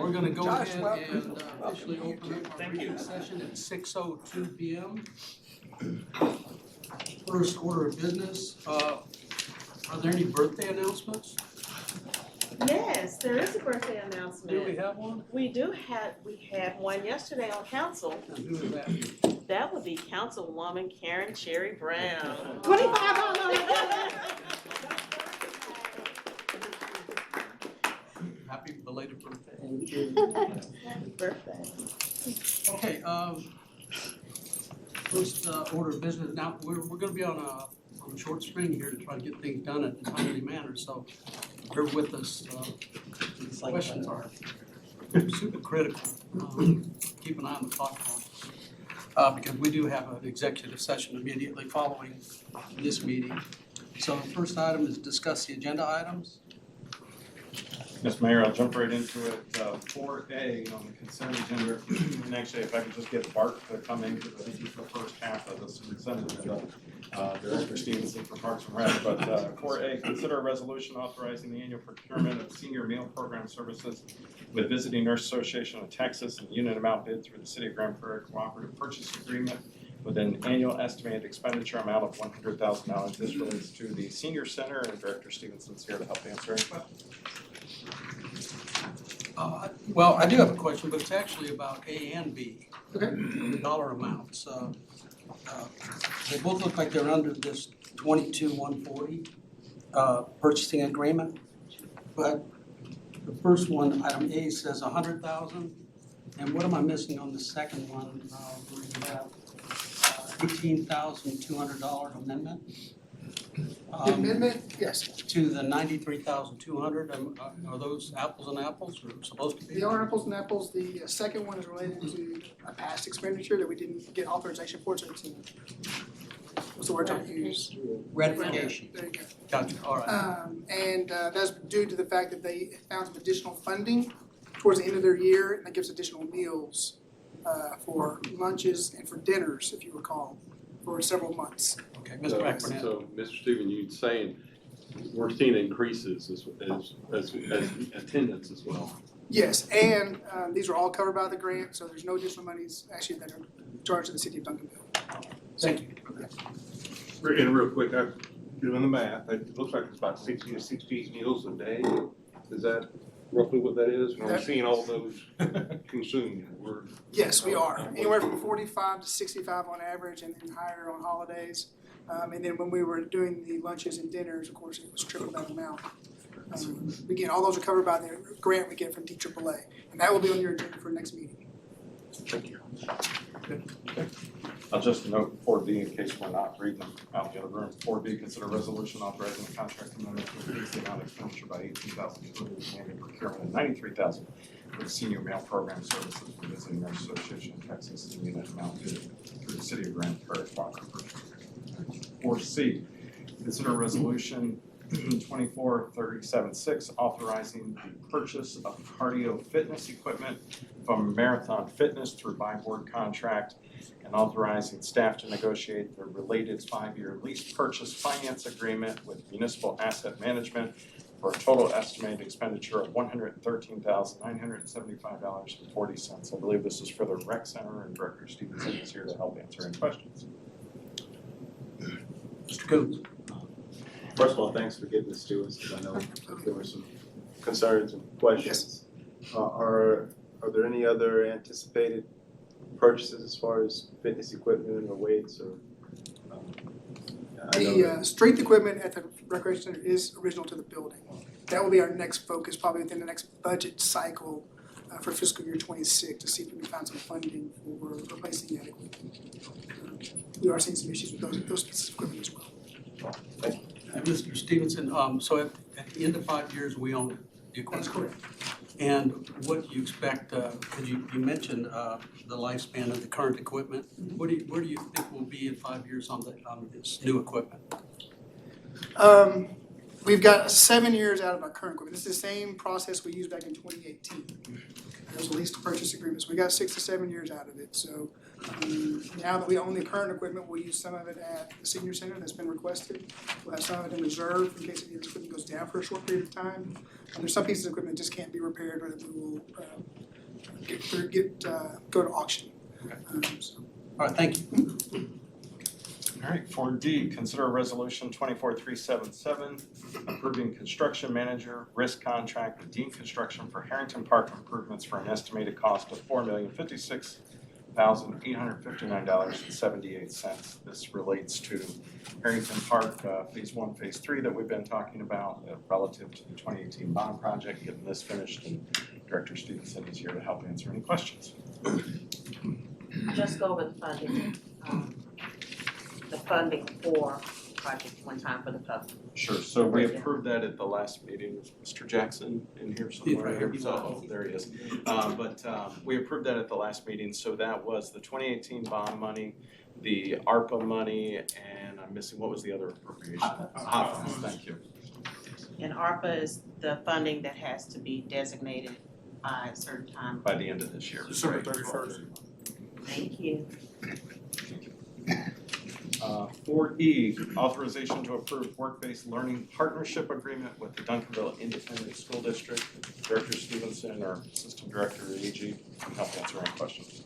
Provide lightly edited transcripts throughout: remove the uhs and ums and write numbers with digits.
we're going to go ahead and officially open up our meeting session at 6:02 p.m. First order of business. Are there any birthday announcements? Yes, there is a birthday announcement. Do we have one? We had one yesterday on council. And who is that? That would be Councilwoman Karen Cherry Brown. 25. Happy belated birthday. Happy birthday. Okay, first order of business. Now, we're going to be on a short string here to try to get things done in a timely manner, so bear with us. Questions are super critical. Keep an eye on the clock because we do have an executive session immediately following this meeting. So the first item is discuss the agenda items. Yes, Mayor, I'll jump right into it. 4A on the consent agenda. And actually, if I could just get Bart to come in because I think he's the first half of this consent agenda. Director Stevenson for Parks and Rec. But 4A, consider a resolution authorizing the annual procurement of senior meal program services with Visiting Nurse Association of Texas and unit amount bid through the City of Grand Prairie Cooperative Purchase Agreement with an annual estimated expenditure amount of $100,000. This relates to the Senior Center, and Director Stevenson's here to help answer any questions. Well, I do have a question, but it's actually about A and B. Okay. The dollar amounts. They both look like they're under this 22,140 purchasing agreement. But the first one, item A, says 100,000. And what am I missing on the second one? Where you have $18,200 amendment. The amendment, yes, To the 93,200. Are those apples and apples, or supposed to be? they are apples and apples. The second one is related to a past expenditure that we didn't get authorization for, so it's what's the word I use? Ratification. There you go. Gotcha, all right. And that's due to the fact that they found some additional funding towards the end of their year, and that gives additional meals for lunches and for dinners, if you recall, for several months. Okay, Mr. McBurnett. So, Mr. Stephen, you're saying we're seeing increases as attendance as well. Yes, and these are all covered by the grant, so there's no additional monies actually that are charged to the city of Duncanville. Thank you. And real quick, I'm doing the math, it looks like it's about 60 to 60 meals a day. Is that roughly what that is? And we're seeing all those consumed. Yes, we are. Anywhere from 45 to 65 on average, and then higher on holidays. And then when we were doing the lunches and dinners, of course, it was triple that amount. Again, all those are covered by the grant we get from DAAA, and that will be on your agenda for next meeting. Thank you. I'll just note 4B in case we're not reading them out the other room. 4B, consider resolution authorizing the contract amendment to increase the amount of expenditure by $18,200 and procurement of $93,000 for the senior mail program services with Visiting Nurse Association of Texas and unit amount bid through the City of Grand Prairie Cooperative. 4C, consider resolution 2437-6 authorizing the purchase of cardio fitness equipment from Marathon Fitness through buy board contract and authorizing staff to negotiate the related 5-year lease purchase finance agreement with Municipal Asset Management for a total estimated expenditure of $113,975.40. I believe this is for the rec center, and Director Stevenson is here to help answer any questions. Mr. Coates. First of all, thanks for getting this to us, because I know there were some concerns and questions. Are there any other anticipated purchases as far as fitness equipment or weights or? The strength equipment at the recreation center is original to the building. That will be our next focus, probably within the next budget cycle for fiscal year 26, to see if we can find some funding for replacing that equipment. We are seeing some issues with those pieces of equipment as well. Thank you. Mr. Stevenson, so at the end of 5 years, we own the equipment. That's correct. And what do you expect, because you mentioned the lifespan of the current equipment. Where do you think we'll be in 5 years on this new equipment? We've got 7 years out of our current equipment. This is the same process we used back in 2018. Those lease to purchase agreements. We got 6 to 7 years out of it. So now that we own the current equipment, we'll use some of it at the senior center that's been requested. We'll have some of it in reserve in case the equipment goes down for a short period of time. And there's some pieces of equipment that just can't be repaired or that we will go to auction. So. All right, thank you. All right, 4D, consider resolution 24377, approving construction manager risk contract with Dean Construction for Harrington Park improvements for an estimated cost of $4,056,859.78. This relates to Harrington Park Phase 1, Phase 3 that we've been talking about relative to the 2018 bond project, getting this finished, and Director Stevenson is here to help answer any questions. Just go over the funding for project one time for the public. Sure, so we approved that at the last meeting. Is Mr. Jackson in here somewhere? He's right here. So, there he is. But we approved that at the last meeting, so that was the 2018 bond money, the ARPA money, and I'm missing, what was the other appropriation? Hot funds, thank you. And ARPA is the funding that has to be designated by a certain time. By the end of this year. December 31st. Thank you. 4E, authorization to approve work-based learning partnership agreement with the Duncanville Independent School District. Director Stevenson, our Assistant Director at AG, can help answer any questions.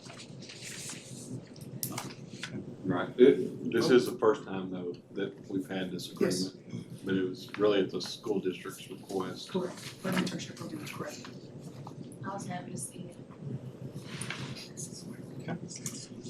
Right, this is the first time though that we've had this agreement, but it was really at the school district's request. Correct. Our internship program is correct. I was happy to see it.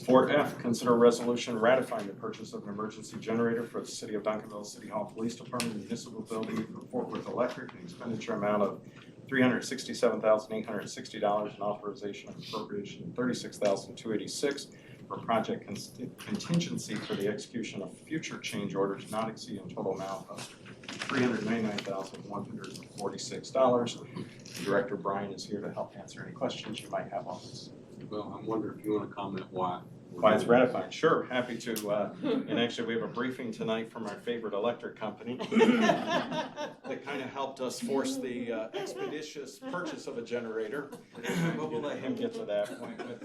4F, consider resolution ratifying the purchase of an emergency generator for the City of Duncanville City Hall Police Department Municipal Building for Fort Worth Electric, an expenditure amount of $367,860 and authorization of appropriation of $36,286 for project contingency for the execution of future change orders not exceeding total amount of $399,146. Director Brian is here to help answer any questions you might have on this. Well, I'm wondering if you want to comment why. Why it's ratified? Sure, happy to. And actually, we have a briefing tonight from our favorite electric company that kind of helped us force the expeditious purchase of a generator. But we'll let him get to that point. But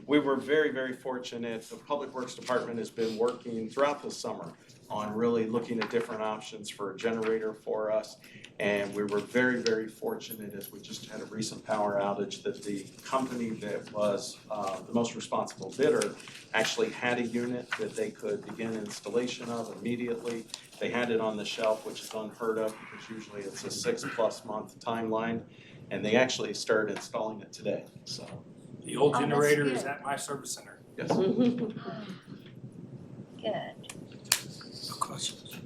we were very, very fortunate. The Public Works Department has been working throughout the summer on really looking at different options for a generator for us. And we were very, very fortunate as we just had a recent power outage that the company that was the most responsible bidder actually had a unit that they could begin installation of immediately. They had it on the shelf, which is unheard of because usually it's a 6+ month timeline. And they actually started installing it today, so. The old Oh, that's generator is good. at my service center. Yes. Good. No questions.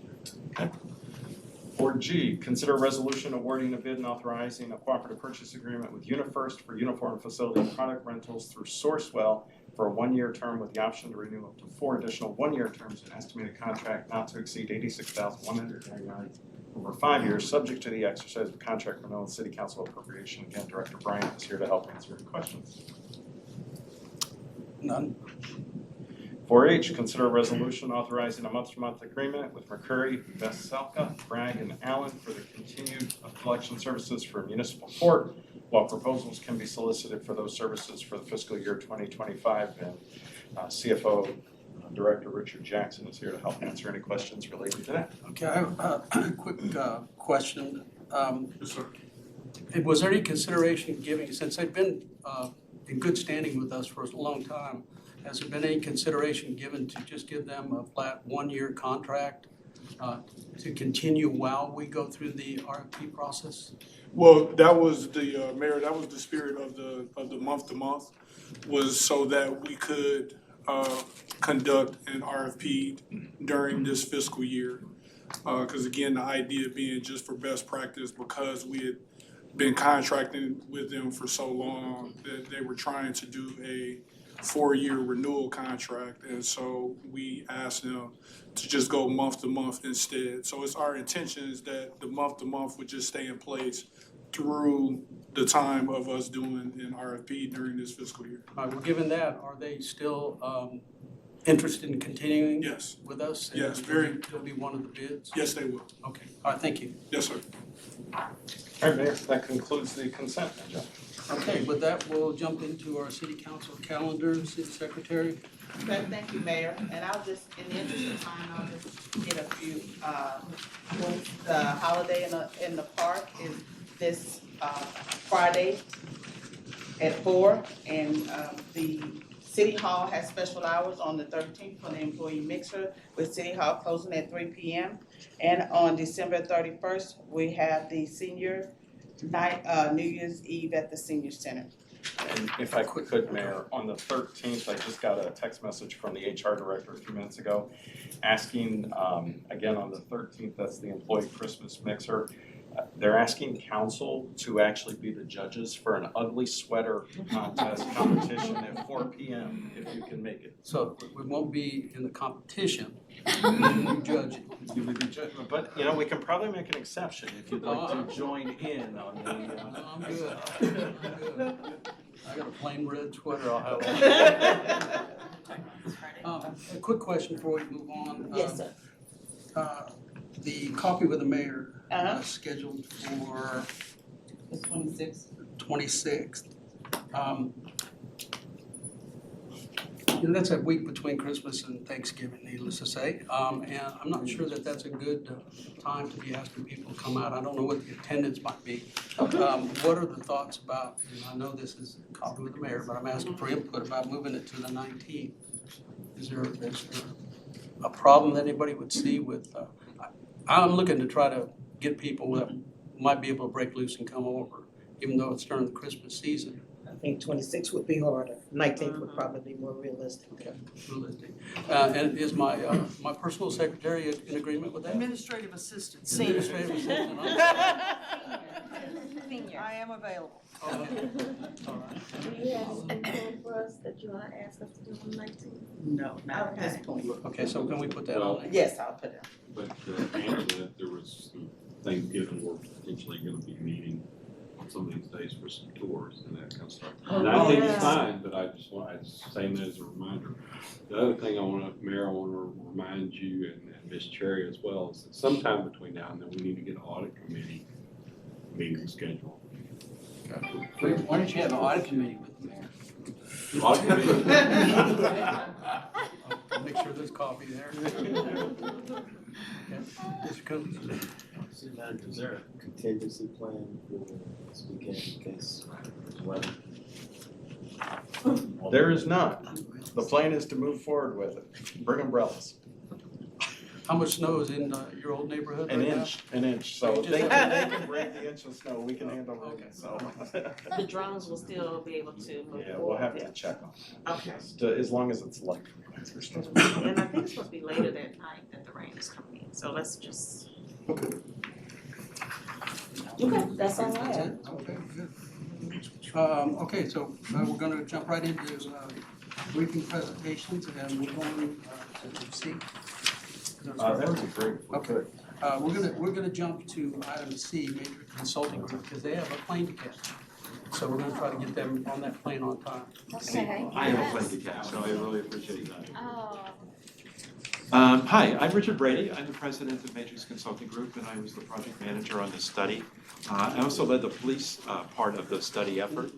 4G, consider resolution awarding a bid and authorizing a cooperative purchase agreement with UniFirst for uniform facility and product rentals through Sourcewell for a 1-year term with the option to renew up to 4 additional 1-year terms, an estimated contract not to exceed $86,199 over 5 years, subject to the exercise of contract renewal and city council appropriation. Again, Director Bryant is here to help answer any questions. None. 4H, consider a resolution authorizing a month-to-month agreement with McCurry, Veselka, Bragg, and Allen for the continued collection services for municipal court, while proposals can be solicited for those services for the fiscal year 2025. And CFO Director Richard Jackson is here to help answer any questions related to that. Okay, I have a quick question. Yes, sir. Was there any consideration giving, since they've been in good standing with us for a long time, has there been any consideration given to just give them a flat 1-year contract to continue while we go through the RFP process? Well, that was the, Mayor, that was the spirit of the month to month, was so that we could conduct an RFP during this fiscal year. Because again, the idea being just for best practice, because we had been contracting with them for so long that they were trying to do a 4-year renewal contract. And so we asked them to just go month to month instead. So it's our intention is that the month to month would just stay in place through the time of us doing an RFP during this fiscal year. Well, given that, are they still interested in continuing Yes, with us? And Yes, very. They'll be one of the bids? yes, they will. Okay, all right, thank you. Yes, sir. All right, Mayor, that concludes the consent agenda. Okay, with that, we'll jump into our city council calendar, city secretary. Okay, thank you, Mayor, and I'll just, in the interest of time, I'll just get a few, the holiday in the park is this, Friday at 4, and, the City Hall has special hours on the 13th for the employee mixer, with City Hall closing at 3 p.m. And on December 31st, we have the senior night, New Year's Eve at the Senior Center. And if I could, Mayor, on the 13th, I just got a text message from the HR director a few minutes ago asking, again, on the 13th, that's the employee Christmas mixer. They're asking council to actually be the judges for an ugly sweater contest competition at 4 p.m. if you can make it. So we won't be in the competition, we'll be judging. You would be judging, but you know, we can probably make an exception if you'd like to join in on the. I'm good. I'm good. I got a plain red sweater I'll have on. A quick question before we move on. Yes, sir. The coffee with the mayor Uh-huh. scheduled for The 26th. 26th. You know, that's that week between Christmas and Thanksgiving, needless to say. And I'm not sure that that's a good time to be asking people to come out. I don't know what the attendance might be. What are the thoughts about, and I know this is coffee with the mayor, but I'm asking for input about moving it to the 19th. Is there a problem that anybody would see with, I'm looking to try to get people that might be able to break loose and come over, even though it's during the Christmas season. I think 26 would be harder. 19th would probably be more realistic. Okay, realistic. And is my personal secretary in agreement with that? Administrative assistant, Administrative assistant, huh? I am available. All right. Do you have anything planned for us that you want to ask us to do on the 19th? No, not at this Okay. point. Okay, so can we put that on there? Yes, I'll put it. But Angela, there was some Thanksgiving, we're potentially gonna be meeting on some of these days for some tours and that kind of stuff. And I think it's fine, but I just saying that as a reminder. The other thing Mayor, I wanna remind you and Ms. Cherry as well, is that sometime between now and then, we need to get an audit committee meeting scheduled. Why don't you have an audit committee with the mayor? Audit committee? I'll make sure there's coffee there. Okay. Mr. Coons? City manager, is there a contingency plan for this weekend in case weather? There is not. The plan is to move forward with it. Bring umbrellas. How much snow is in your old neighborhood right now? An inch. So So you they just can bring the inch of snow. We can handle Okay. it, so. The drones will still be able to move Yeah, we'll have to forward. check on Okay. it, as long as it's light. And I think it's supposed to be later that night that the rain is coming in, so let's just. Okay, that's all I That's have. it? Okay, good. Okay, so we're gonna jump right into briefing presentations and move on to C. That would be great. if we Okay. could. We're gonna jump to item C, Major Consulting Group, because they have a plane to catch. So we're gonna try to get them on that plane on time. Okay. I have a place to catch, so I really appreciate that. Oh, Hi, I'm Richard Brady. I'm the president of Matrix Consulting Group, and I was the project manager on this study. I also led the police part of the study effort.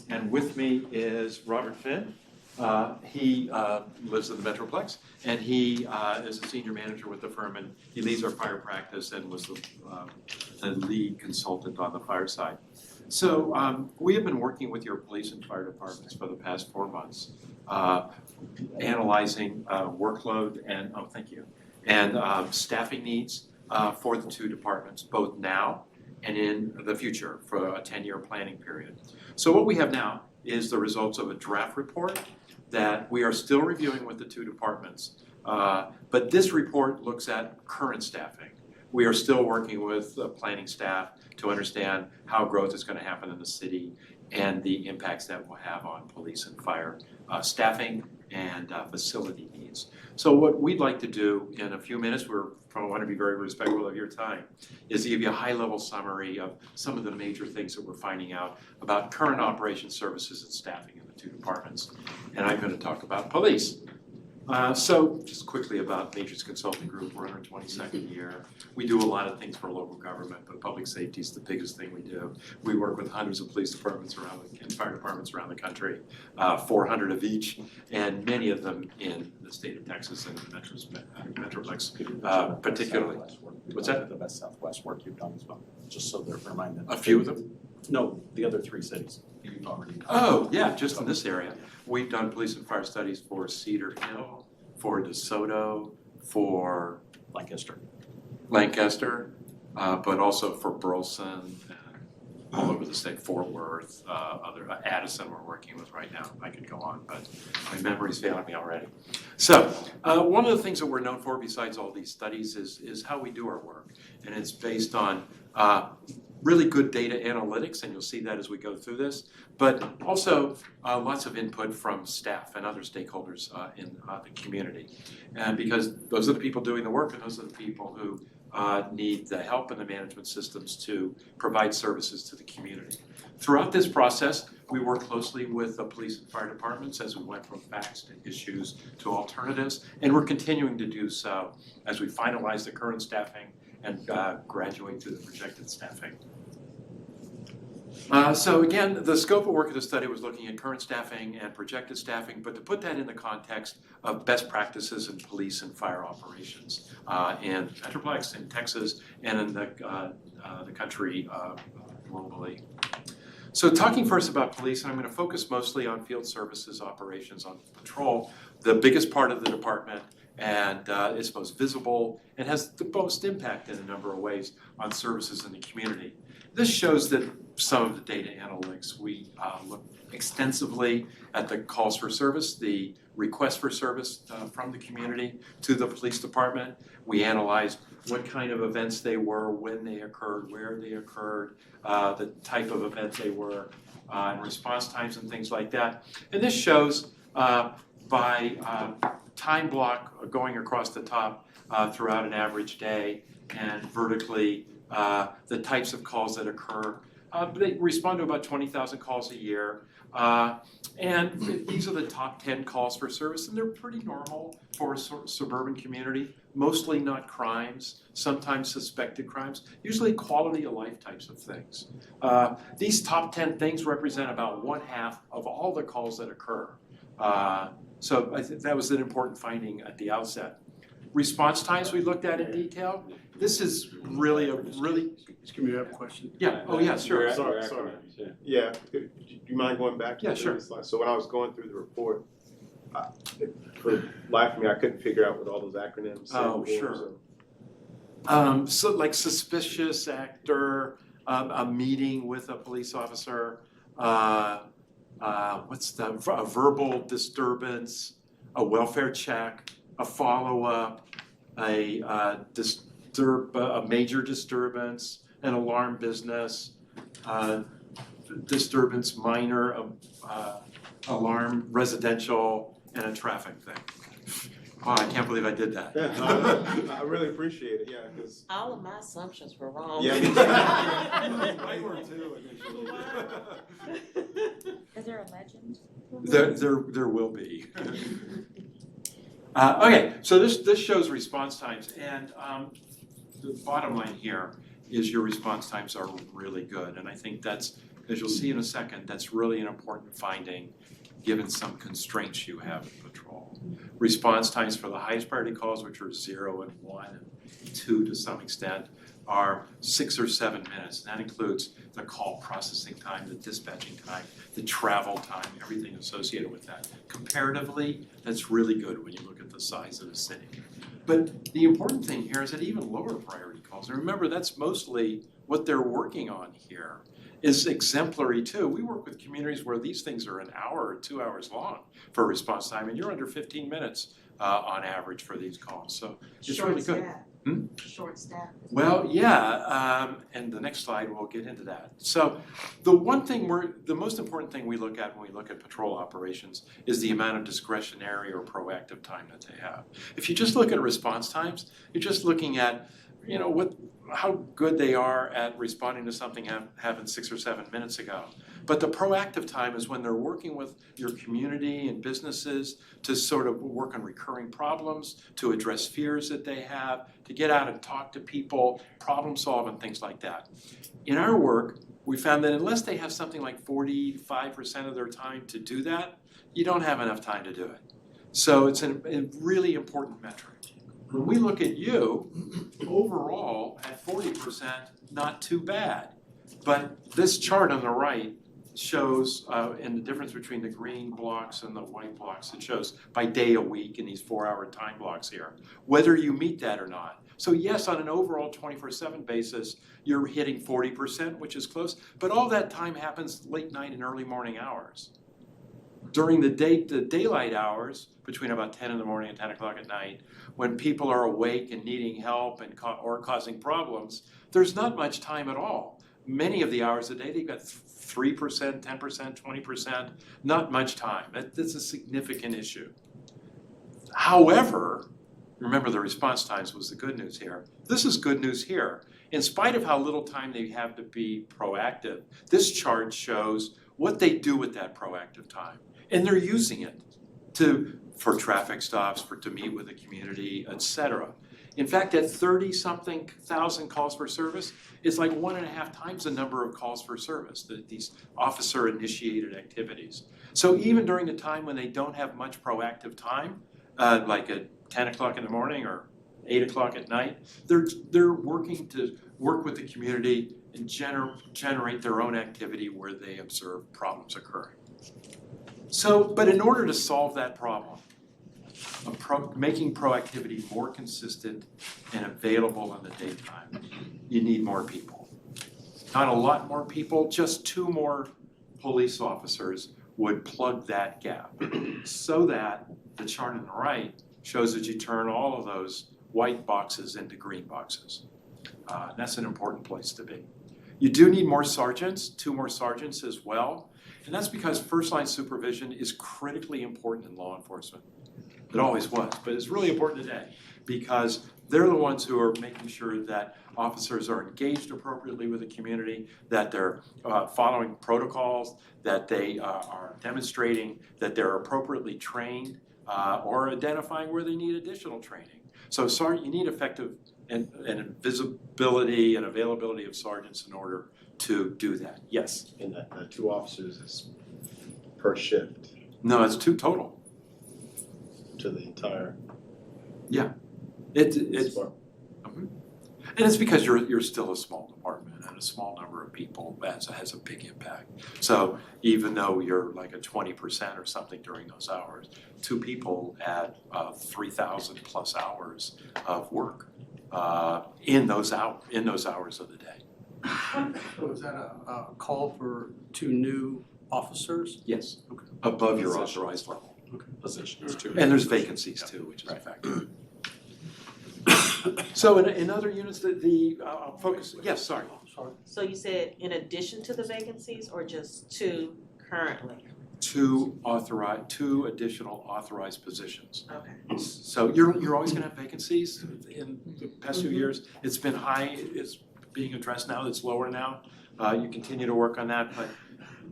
And with me is Robert Finn. He lives in the Metroplex, and he is a senior manager with the firm, and he leads our fire practice and was the lead consultant on the fire side. So we have been working with your police and fire departments for the past 4 months, analyzing workload and, and staffing needs for the two departments, both now and in the future for a 10-year planning period. So what we have now is the results of a draft report that we are still reviewing with the two departments. But this report looks at current staffing. We are still working with the planning staff to understand how growth is going to happen in the city and the impacts that will have on police and fire staffing and facility needs. So what we'd like to do in a few minutes, we want to be very respectful of your time, is to give you a high-level summary of some of the major things that we're finding out about current operations, services, and staffing in the two departments. And I'm going to talk about police. So just quickly about Matrix Consulting Group, we're in our 22nd year. We do a lot of things for local government, but public safety is the biggest thing we do. We work with hundreds of police departments and fire departments around the country, 400 of each, and many of them in the state of Texas and the Metroplex, particularly. What's that? The best Southwest work you've done as well, just so they're reminded. A few of them? No, the other 3 cities you've already done. Oh, yeah, just in this area. We've done police and fire studies for Cedar Hill, for DeSoto, for Lancaster. but also for Burleson, all over the state, Fort Worth, other Addison we're working with right now. I could go on, but my memory's failing me already. So one of the things that we're known for besides all these studies is how we do our work. And it's based on really good data analytics, and you'll see that as we go through this, but also lots of input from staff and other stakeholders in the community. And because those are the people doing the work, and those are the people who need the help in the management systems to provide services to the community. Throughout this process, we work closely with the police and fire departments as we went from facts to issues to alternatives, and we're continuing to do so as we finalize the current staffing and graduate to the projected staffing. So again, the scope of work of the study was looking at current staffing and projected staffing, but to put that in the context of best practices in police and fire operations in Metroplex, in Texas, and in the country globally. So talking first about police, and I'm going to focus mostly on field services operations on patrol, the biggest part of the department, and is most visible and has the most impact in a number of ways on services in the community. This shows that some of the data analytics, we look extensively at the calls for service, the requests for service from the community to the police department. We analyzed what kind of events they were, when they occurred, where they occurred, the type of event they were, and response times and things like that. And this shows by time block going across the top throughout an average day, and vertically the types of calls that occur. They respond to about 20,000 calls a year. And these are the top 10 calls for service, and they're pretty normal for a suburban community. Mostly not crimes, sometimes suspected crimes, usually quality of life types of things. These top 10 things represent about 1/2 of all the calls that occur. So I think that was an important finding at the outset. Response times we looked at in detail. This is really a really. Excuse me, I have a question. Yeah, oh yeah, sure. Sorry. Yeah, do you mind going back to Yeah, the sure. previous slide? So when I was going through the report, for life of me, I couldn't figure out what all those acronyms stood Oh, for, sure. so- So like suspicious actor, a meeting with a police officer, a verbal disturbance, a welfare check, a follow-up, a major disturbance, an alarm business, disturbance minor, alarm residential, and a traffic thing. Oh, I can't believe I did that. Yeah, I really appreciate it, yeah, because. All of my assumptions were wrong. Yeah. Mine were too initially. Is there a legend? There will be. Okay, so this shows response times, and the bottom line here is your response times are really good, and I think that's, as you'll see in a second, that's really an important finding given some constraints you have in patrol. Response times for the highest priority calls, which are 0 and 1 and 2 to some extent, are 6 or 7 minutes. And that includes the call processing time, the dispatching time, the travel time, everything associated with that. Comparatively, that's really good when you look at the size of the city. But the important thing here is that even lower priority calls, and remember that's mostly what they're working on here, is exemplary too. We work with communities where these things are an hour or 2 hours long for response time, and you're under 15 minutes on average for these calls. So it's really good. Short staff. Well, yeah, and the next slide we'll get into that. So the most important thing we look at when we look at patrol operations is the amount of discretionary or proactive time that they have. If you just look at response times, you're just looking at, how good they are at responding to something happened 6 or 7 minutes ago. But the proactive time is when they're working with your community and businesses to sort of work on recurring problems, to address fears that they have, to get out and talk to people, problem solve and things like that. In our work, we found that unless they have something like 45% of their time to do that, you don't have enough time to do it. So it's a really important metric. When we look at you, overall, at 40%, not too bad. But this chart on the right shows, and the difference between the green blocks and the white blocks, it shows by day a week in these 4-hour time blocks here, whether you meet that or not. So yes, on an overall 24/7 basis, you're hitting 40%, which is close, but all that time happens late night and early morning hours. During the daylight hours, between about 10 in the morning and 10 o'clock at night, when people are awake and needing help and or causing problems, there's not much time at all. Many of the hours a day, they've got 3%, 10%, 20%, not much time. That's a significant issue. However, remember the response times was the good news here. This is good news here. In spite of how little time they have to be proactive, this chart shows what they do with that proactive time. And they're using it for traffic stops, to meet with the community, etc. In fact, at 30-something thousand calls for service, it's like 1.5 times the number of calls for service, these officer-initiated activities. So even during the time when they don't have much proactive time, like at 10 o'clock in the morning or 8 o'clock at night, they're working to work with the community and generate their own activity where they observe problems occurring. So, but in order to solve that problem, making proactivity more consistent and available in the daytime, you need more people. Not a lot more people, just 2 more police officers would plug that gap so that the chart on the right shows that you turn all of those white boxes into green boxes. That's an important place to be. You do need more sergeants, 2 more sergeants as well, and that's because first-line supervision is critically important in law enforcement. It always was, but it's really important today because they're the ones who are making sure that officers are engaged appropriately with the community, that they're following protocols, that they are demonstrating that they're appropriately trained or identifying where they need additional training. So you need effective and visibility and availability of sergeants in order to do that. Yes? And that 2 officers is per shift No, it's 2 total. to the entire. It's department. and it's because you're still a small department and a small number of people has a big impact. So even though you're like a 20% or something during those hours, 2 people add 3,000 plus hours of work in those hours of the day. So is that a call for 2 new officers? Yes. Okay. Above your authorized level. Positions too. And there's vacancies too, which is a factor. So in other units, I'll focus, yes, sorry. So you said in addition to the vacancies or just 2 currently? 2 additional authorized positions. Okay. So you're always gonna have vacancies in the past few years. It's been high, it's being addressed now, it's lower now. You continue to work on that, but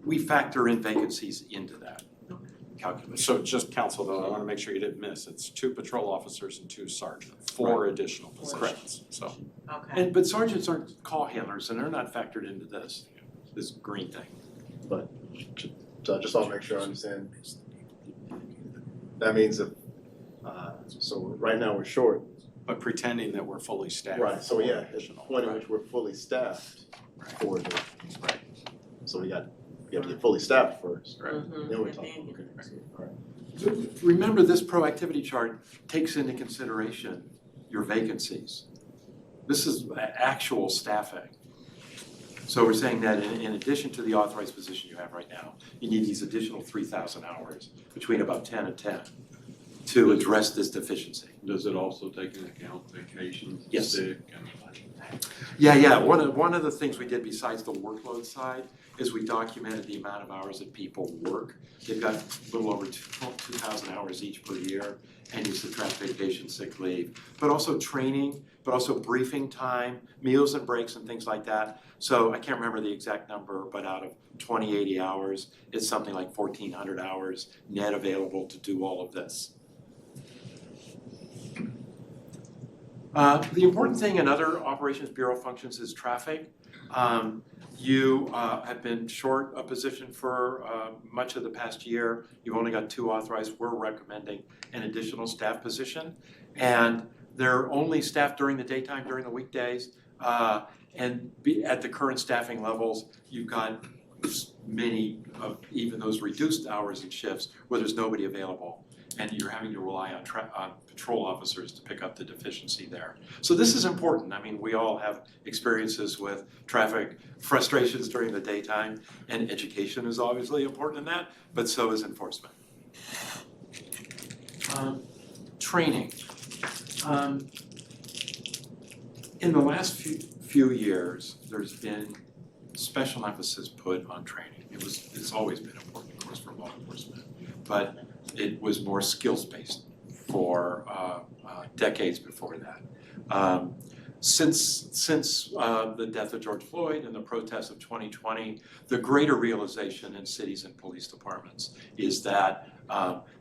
we factor in vacancies into that calculation. So just counsel though, I wanna make sure you didn't miss, it's 2 patrol officers and 2 sergeants, 4 additional positions, so. Okay. But sergeants aren't call handlers and they're not factored into this green thing. But, so I just want to make sure I understand. That means if, so right now we're short. But pretending that we're fully staffed. Right, so yeah, at the additional. point in which we're fully staffed for the, Right. so we have to get fully staffed first. Mhm. Then we're And talking, then okay, you- all right. So remember, this proactivity chart takes into consideration your vacancies. This is actual staffing. So we're saying that in addition to the authorized position you have right now, you need these additional 3,000 hours between about 10 and 10. to address this deficiency. Does it also take into account vacations, Yes. sick, and? Yeah. One of the things we did besides the workload side is we documented the amount of hours that people work. They've got a little over 2,000 hours each per year, and you subtract vacation, sick leave, but also training, but also briefing time, meals and breaks and things like that. So I can't remember the exact number, but out of 2080 hours, it's something like 1,400 hours net available to do all of this. The important thing in other Operations Bureau functions is traffic. You have been short a position for much of the past year. You've only got 2 authorized. We're recommending an additional staff position. And they're only staffed during the daytime, during the weekdays. At the current staffing levels, you've got many of even those reduced hours and shifts where there's nobody available. And you're having to rely on patrol officers to pick up the deficiency there. So this is important. I mean, we all have experiences with traffic frustrations during the daytime, and education is obviously important in that, but so is enforcement. Training. In the last few years, there's been special emphasis put on training. It's always been important, of course, for law enforcement, but it was more skills-based for decades before that. Since the death of George Floyd and the protests of 2020, the greater realization in cities and police departments is that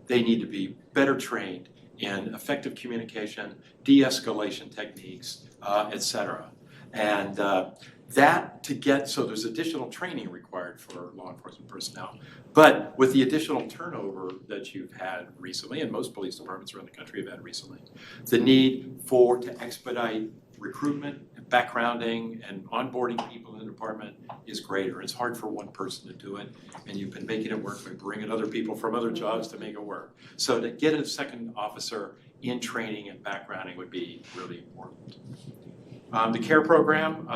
they need to be better trained in effective communication, de-escalation techniques, et cetera. And so there's additional training required for law enforcement personnel. But with the additional turnover that you've had recently, and most police departments around the country have had recently, the need to expedite recruitment, backgrounding, and onboarding people in the department is greater. It's hard for one person to do it, and you've been making it work by bringing other people from other jobs to make it work. So to get a second officer in training and backgrounding would be really important. The CARE program,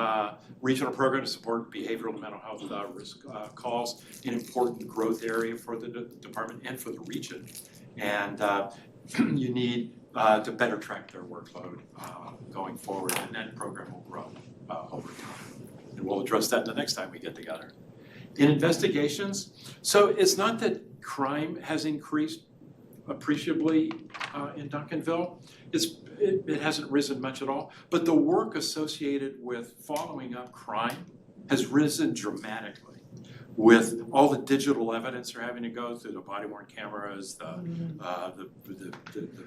regional program to support behavioral and mental health risk calls, an important growth area for the department and for the region. And you need to better track their workload going forward, and that program will grow over time. And we'll address that the next time we get together. In investigations, so it's not that crime has increased appreciably in Duncanville. It hasn't risen much at all, but the work associated with following up crime has risen dramatically. With all the digital evidence they're having to go through, the body-worn cameras, the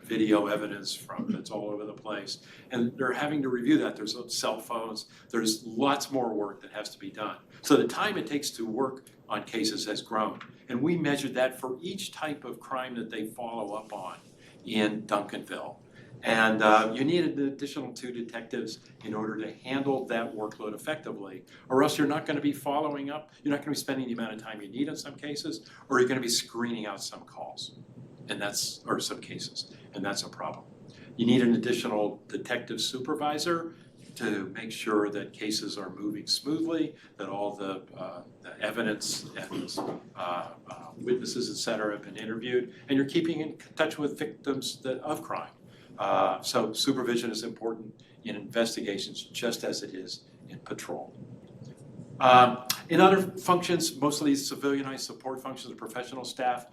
video evidence that's all over the place, and they're having to review that. There's cell phones. There's lots more work that has to be done. So the time it takes to work on cases has grown, and we measured that for each type of crime that they follow up on in Duncanville. And you need an additional 2 detectives in order to handle that workload effectively, or else you're not going to be following up, you're not going to be spending the amount of time you need in some cases, or you're going to be screening out some calls, or some cases, and that's a problem. You need an additional detective supervisor to make sure that cases are moving smoothly, that all the evidence and witnesses, et cetera, have been interviewed, and you're keeping in touch with victims of crime. So supervision is important in investigations just as it is in patrol. In other functions, mostly civilianized support functions of professional staff,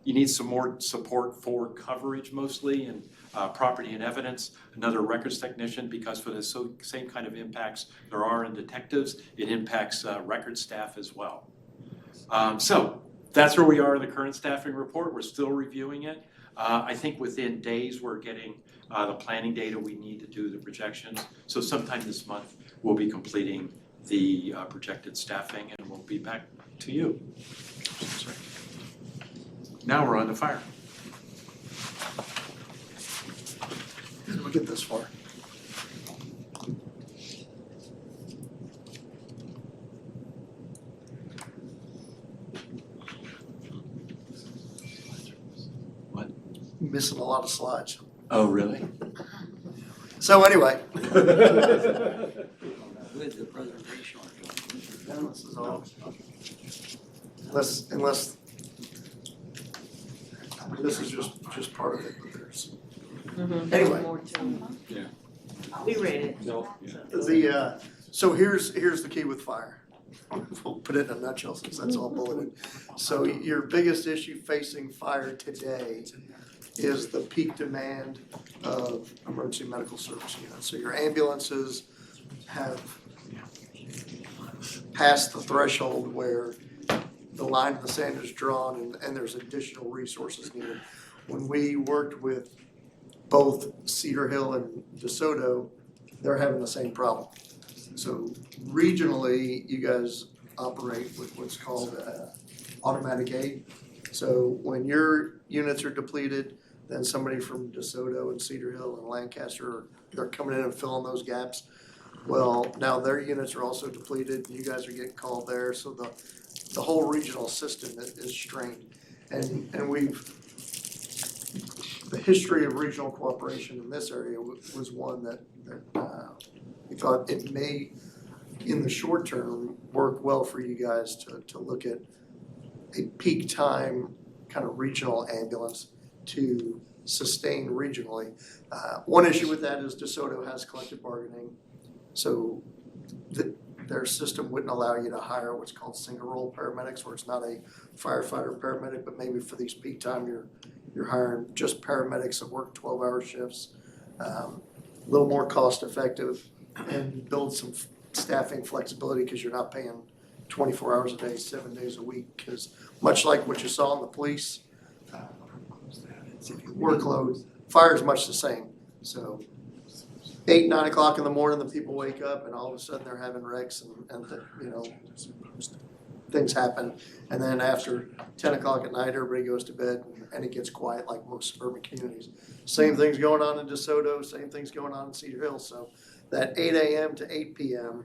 you need some more support for coverage mostly in property and evidence, another records technician, because for the same kind of impacts there are in detectives, it impacts record staff as well. So that's where we are in the current staffing report. We're still reviewing it. I think within days we're getting the planning data we need to do the projections. So sometime this month we'll be completing the projected staffing, and we'll be back to you. Now we're on to fire. We'll get this far. Missing a lot of slides. Oh, really? So anyway. With the presentation. This is all. Unless This is just part of it, but there's, Mhm. Anyway. More to it. We read it. No, so here's the key with fire. We'll put it in a nutshell since that's all bulleted. So your biggest issue facing fire today is the peak demand of emergency medical service units. So your ambulances have passed the threshold where the line in the sand is drawn and there's additional resources needed. When we worked with both Cedar Hill and DeSoto, they're having the same problem. So regionally, you guys operate with what's called automatic aid. So when your units are depleted, then somebody from DeSoto and Cedar Hill and Lancaster, they're coming in and filling those gaps. Well, now their units are also depleted, you guys are getting called there, so the whole regional system is strained. And the history of regional cooperation in this area was one that we thought it may, in the short term, work well for you guys to look at a peak time kind of regional ambulance to sustain regionally. One issue with that is DeSoto has collective bargaining, so their system wouldn't allow you to hire what's called single role paramedics, where it's not a firefighter paramedic, but maybe for these peak time you're hiring just paramedics that work 12-hour shifts, a little more cost effective, and build some staffing flexibility because you're not paying 24 hours a day, 7 days a week. Because much like what you saw in the police workload, fire is much the same. So 8, 9 o'clock in the morning, the people wake up and all of a sudden they're having wrecks and things happen. And then after 10 o'clock at night, everybody goes to bed and it gets quiet like most suburban communities. Same thing's going on in DeSoto, same thing's going on in Cedar Hill. So that 8 a.m. to 8 p.m.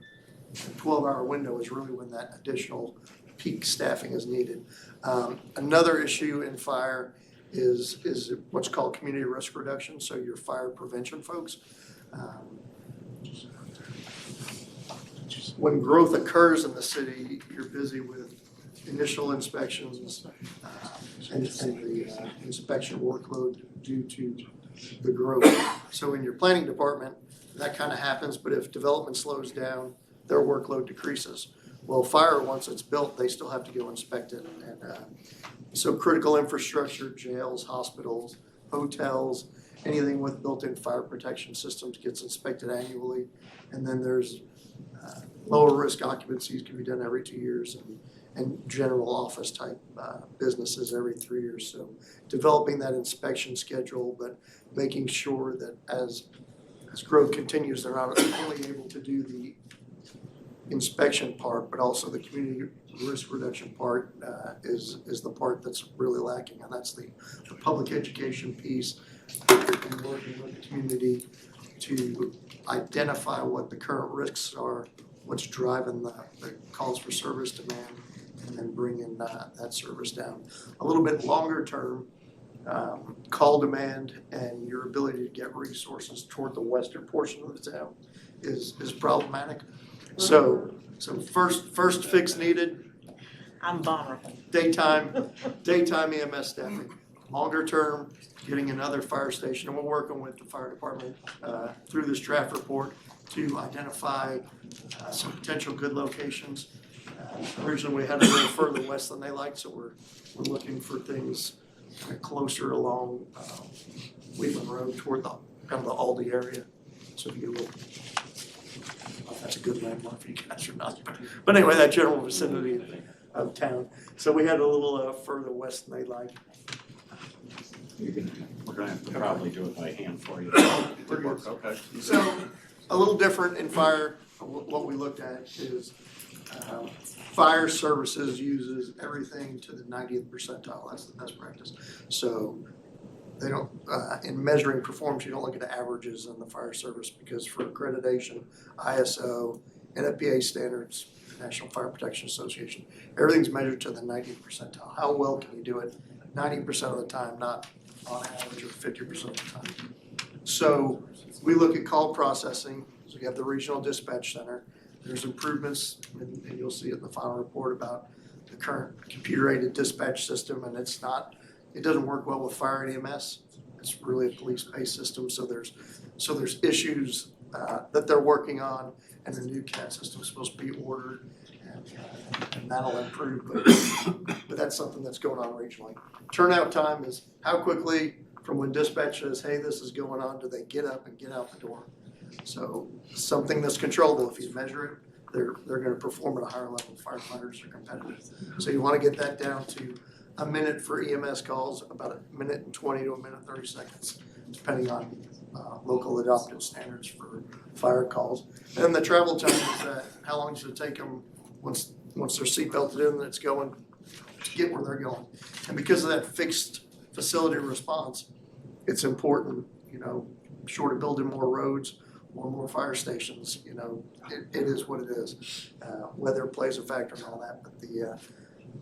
12-hour window is really when that additional peak staffing is needed. Another issue in fire is what's called community risk reduction, so your fire prevention folks. When growth occurs in the city, you're busy with initial inspections and the inspection workload due to the growth. So in your planning department, that kind of happens, but if development slows down, their workload decreases. Well, fire, once it's built, they still have to go inspect it. And so critical infrastructure, jails, hospitals, hotels, anything with built-in fire protection systems gets inspected annually. And then there's lower risk occupancies can be done every 2 years, and general office type businesses every 3 years. So developing that inspection schedule, but making sure that as growth continues, they're not only able to do the inspection part, but also the community risk reduction part is the part that's really lacking, and that's the public education piece, and working with the community to identify what the current risks are, what's driving the calls for service demand, and then bringing that service down. A little bit longer term, call demand and your ability to get resources toward the western portion of the town is problematic. So first fix needed, I'm vulnerable. daytime EMS staffing. Longer term, getting another fire station, and we're working with the fire department through this draft report to identify some potential good locations. Originally, we had to go further west than they liked, so we're looking for things closer along Wheatland Road toward the kind of the Aldi area. So if you get a little, I don't know if that's a good landmark for you guys or not, but anyway, that general vicinity of town. So we had a little further west than they liked. We're gonna have to probably do it by hand for you. Okay. So a little different in fire, what we looked at is fire services uses everything to the 90th percentile. That's the best practice. So they don't, in measuring performance, you don't look at the averages in the fire service, because for accreditation, ISO, NFPA standards, National Fire Protection Association, everything's measured to the 90th percentile. How well can you do it 90% of the time, not on average or 50% of the time. So we look at call processing. So you have the regional dispatch center. There's improvements, and you'll see it in the final report about the current computer-aided dispatch system, and it's not It doesn't work well with fire and EMS. It's really a police-based system, so there's issues that they're working on, and the new CAD system is supposed to be ordered, and that'll improve, but that's something that's going on regionally. Turnout time is how quickly from when dispatch says, hey, this is going on, do they get up and get out the door? So something that's controllable, if you measure it, they're gonna perform at a higher level. Firefighters are competitive. So you wanna get that down to a minute for EMS calls, about a minute and 20 to a minute and 30 seconds, depending on local adopted standards for fire calls. And then the travel time is that, how long does it take them once they're seatbelted in and it's going to get where they're going? And because of that fixed facility response, it's important, short of building more roads or more fire stations, it is what it is. Weather plays a factor in all that, but the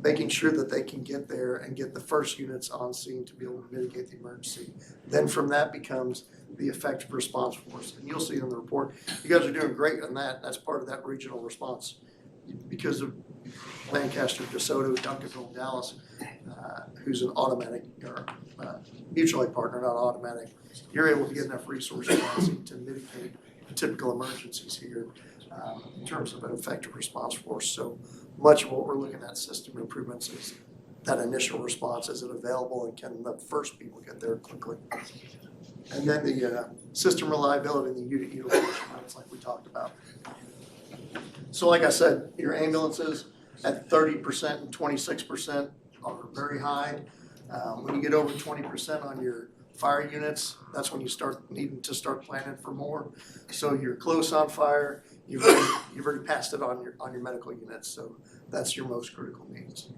making sure that they can get there and get the first units on scene to be able to mitigate the emergency. Then from that becomes the effective response force. And you'll see in the report, you guys are doing great on that. That's part of that regional response. Because of Lancaster, DeSoto, Duncanville, Dallas, who's an automatic or mutual aid partner, not automatic, you're able to get enough resources on scene to mitigate the typical emergencies here in terms of an effective response force. So much of what we're looking at system improvements is that initial response. Is it available, and can the first people get there quickly? And then the system reliability and the unit utilization rates like we talked about. So like I said, your ambulances at 30% and 26% are very high. When you get over 20% on your fire units, that's when you start needing to start planning for more. So you're close on fire, you've already passed it on your medical units, so that's your most critical needs.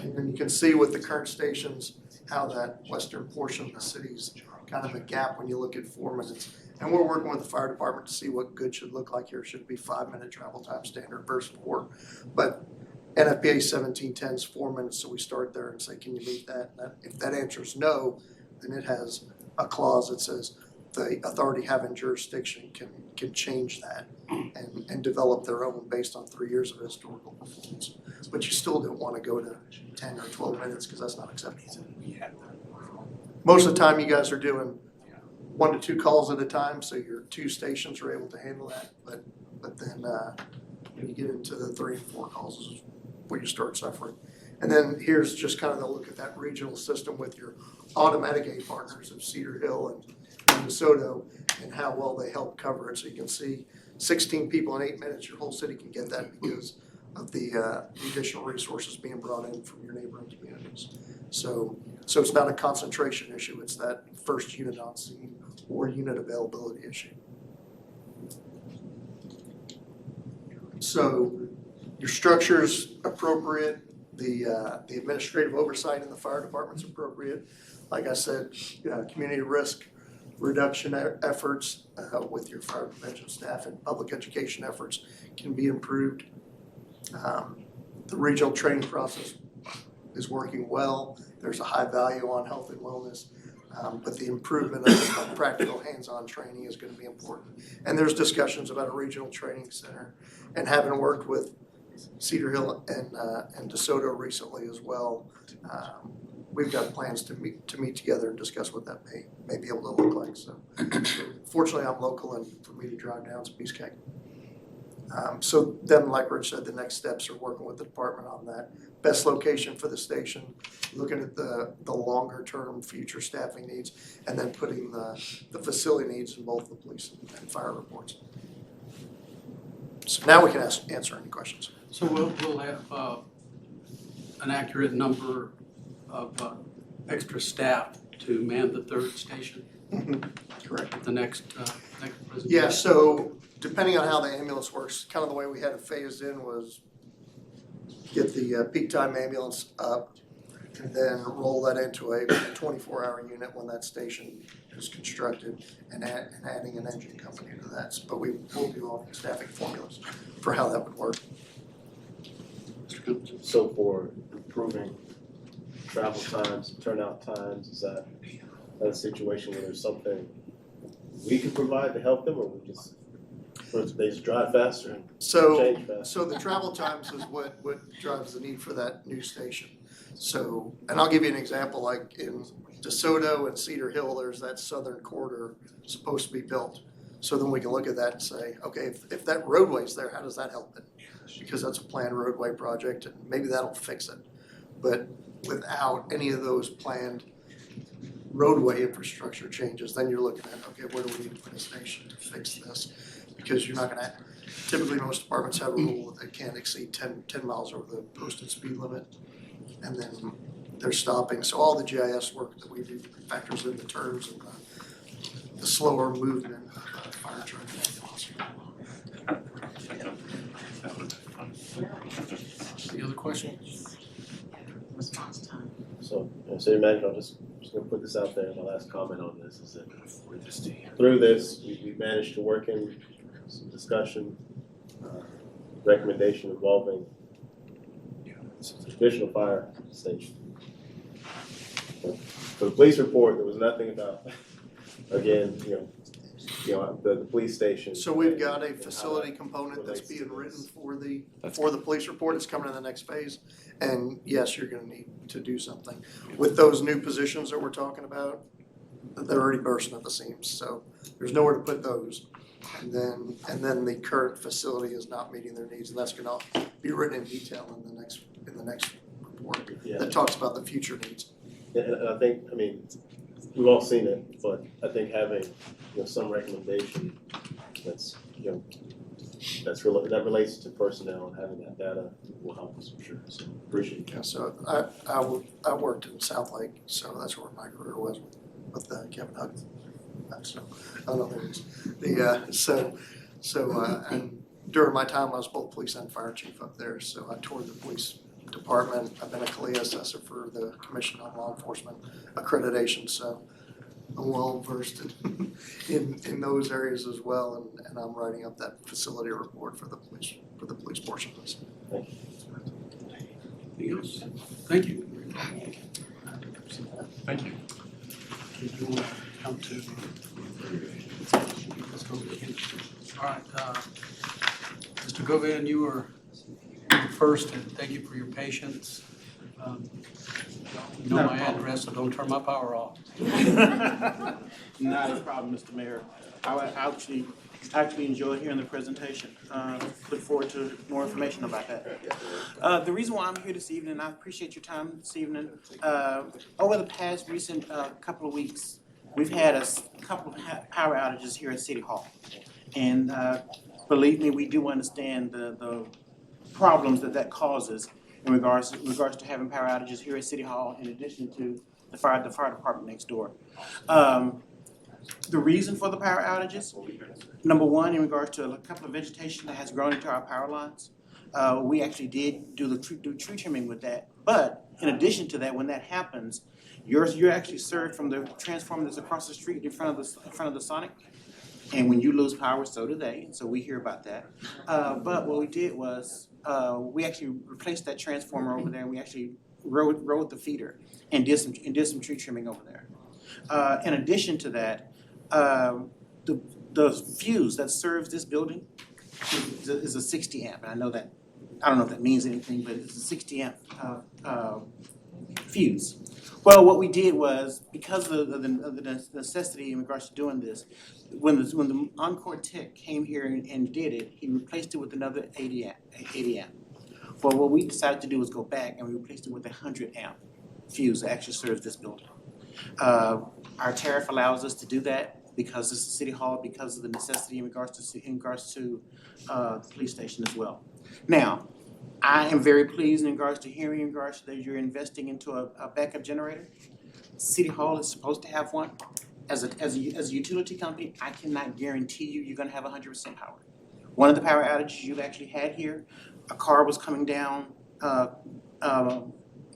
And then you can see with the current stations how that western portion of the city's kind of a gap when you look at 4 minutes. And we're working with the fire department to see what good should look like here. Should it be 5-minute travel time standard versus 4? But NFPA 1710 is 4 minutes, so we start there and say, can you meet that? And if that answer is no, then it has a clause that says the authority having jurisdiction can change that and develop their own based on 3 years of historical performance. But you still don't want to go to 10 or 12 minutes because that's not acceptable. Most of the time you guys are doing 1 to 2 calls at a time, so your 2 stations are able to handle that. But then when you get into the 3 and 4 calls is where you start suffering. And then here's just kind of a look at that regional system with your automatic aid partners of Cedar Hill and DeSoto and how well they help cover it. So you can see 16 people in 8 minutes, your whole city can get that because of the additional resources being brought in from your neighboring communities. So it's not a concentration issue, it's that first unit on scene or unit availability issue. So your structure's appropriate, the administrative oversight in the fire department's appropriate. Like I said, community risk reduction efforts with your fire prevention staff and public education efforts can be improved. The regional training process is working well. There's a high value on health and wellness, but the improvement of practical hands-on training is going to be important. And there's discussions about a regional training center, and having worked with Cedar Hill and DeSoto recently as well, we've got plans to meet together and discuss what that may be able to look like. So fortunately, I'm local, and for me to drive down is a piece of cake. So then, like Rich said, the next steps are working with the department on that best location for the station, looking at the longer term future staffing needs, and then putting the facility needs in both the police and fire reports. So now we can answer any questions. So we'll have an accurate number of extra staff to man the third station Correct. at the next presentation. Yeah, so depending on how the ambulance works, kind of the way we had it phased in was get the peak time ambulance up and then roll that into a 24-hour unit when that station is constructed and adding an engine company to that. But we will do all the staffing formulas for how that would work. So for improving travel times, turnout times, is that a situation where there's something we can provide to help them, or we just They just drive faster and So, change faster. so the travel times is what drives the need for that new station. So, and I'll give you an example, like in DeSoto and Cedar Hill, there's that southern corridor supposed to be built. So then we can look at that and say, okay, if that roadway's there, how does that help it? Because that's a planned roadway project and maybe that'll fix it. But without any of those planned roadway infrastructure changes, then you're looking at, okay, where do we need to put a station to fix this? Because you're not gonna, typically most departments have a rule that they can't exceed 10 miles over the posted speed limit. And then they're stopping, so all the GIS work that we do factors in the turns and the slower movement of fire truck vehicles. Any other questions? Response time. So, City Manager, I'm just gonna put this out there, my last comment on this is that through this, we managed to work in some discussion, recommendation involving additional fire station. For the police report, there was nothing about, again, the police station. So we've got a facility component that's being written for the police report, it's coming in the next phase. And yes, you're gonna need to do something. With those new positions that we're talking about, they're already bursting at the seams, so there's nowhere to put those. And then the current facility is not meeting their needs, and that's gonna be written in detail in the next report that talks about the future needs. And I think, we've all seen it, but I think having, some recommendation that relates to personnel and having that data will help us for sure, so appreciate it. Yeah, so I worked in South Lake, so that's where my career was with Kevin Huggins. So, I don't know who it is. And during my time, I was both police and fire chief up there, so I toured the police department. I've been a CALEA assessor for the Commission on Law Enforcement Accreditation, so I'm well versed in those areas as well, and I'm writing up that facility report for the police portion of this. Anything else? Thank you. Thank you. Did you want to come to? Let's go again. All right, Mr. Govan, you were the first, and thank you for your patience. You know my address, so don't turn my power off. Not a problem, Mr. Mayor. I actually enjoyed hearing the presentation. Look forward to more information about that. The reason why I'm here this evening, I appreciate your time this evening. Over the past recent couple of weeks, we've had a couple of power outages here at City Hall. And believe me, we do understand the problems that causes in regards to having power outages here at City Hall, in addition to the fire department next door. The reason for the power outages, number one, in regards to a couple of vegetation that has grown into our power lines, we actually did do tree trimming with that. But in addition to that, when that happens, you're actually served from the transformer that's across the street in front of the Sonic. And when you lose power, so do they. So we hear about that. But what we did was we actually replaced that transformer over there, and we actually rode the feeder and did some tree trimming over there. In addition to that, the fuse that serves this building is a 60 amp, and I don't know if that means anything, but it's a 60 amp fuse. Well, what we did was, because of the necessity in regards to doing this, when the Encore Tech came here and did it, he replaced it with another 80 amp. Well, what we decided to do was go back and we replaced it with a 100 amp fuse that actually serves this building. Our tariff allows us to do that because this is City Hall, because of the necessity in regards to the police station as well. Now, I am very pleased in regards to hearing in regards to that you're investing into a backup generator. City Hall is supposed to have one. As a utility company, I cannot guarantee you're gonna have 100% power. One of the power outages you've actually had here, a car was coming down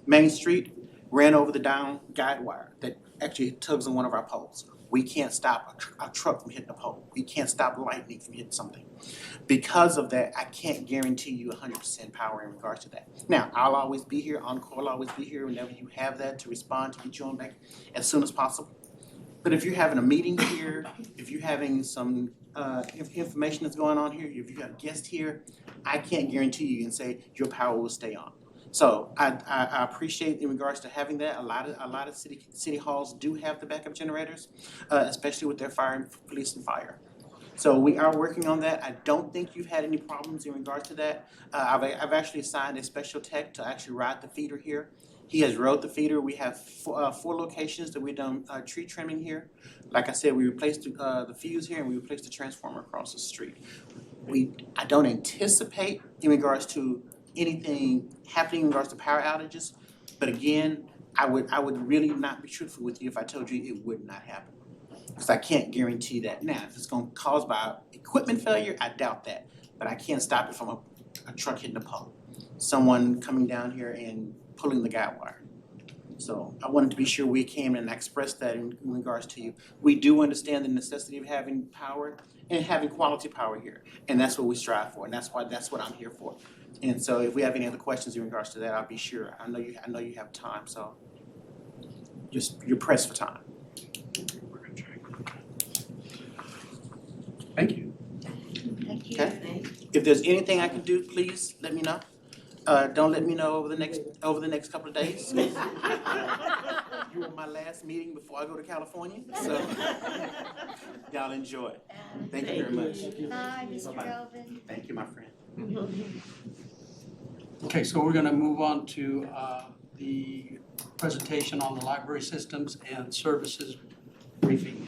Main Street, ran over the down guide wire that actually tugs on one of our poles. We can't stop a truck from hitting a pole. We can't stop lightning from hitting something. Because of that, I can't guarantee you 100% power in regards to that. Now, I'll always be here, Encore will always be here whenever you have that to respond, to get you on back as soon as possible. But if you're having a meeting here, if you're having some information that's going on here, if you got a guest here, I can't guarantee you and say your power will stay on. So I appreciate in regards to having that. A lot of city halls do have the backup generators, especially with their fire and police and fire. So we are working on that. I don't think you've had any problems in regards to that. I've actually assigned a special tech to actually ride the feeder here. He has rode the feeder. We have four locations that we've done tree trimming here. Like I said, we replaced the fuse here and we replaced the transformer across the street. I don't anticipate in regards to anything happening in regards to power outages, but again, I would really not be truthful with you if I told you it would not happen. Because I can't guarantee that. Now, if it's gonna cause by equipment failure, I doubt that. But I can't stop it from a truck hitting a pole. Someone coming down here and pulling the guide wire. So I wanted to be sure we came and expressed that in regards to you. We do understand the necessity of having power and having quality power here. And that's what we strive for, and that's what I'm here for. And so if we have any other questions in regards to that, I'll be sure. I know you have time, so you're pressed for time. Thank you. Thank you. Okay. If there's anything I can do, please let me know. Don't let me know over the next couple of days. You were my last meeting before I go to California, so y'all enjoy. Thank you very much. Bye, Mr. Bye-bye. Elvin. Thank you, my friend. Okay, so we're gonna move on to the presentation on the library systems and services briefing.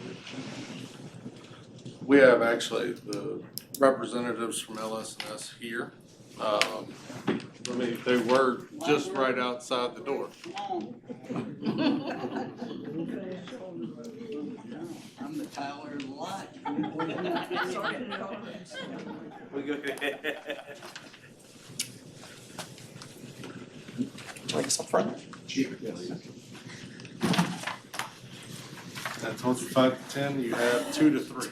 We have actually the representatives from LS&S here. They were just right outside the door. I'm the Tyler in line. We go. Like us up front? I told you 5 to 10, you have 2 to 3.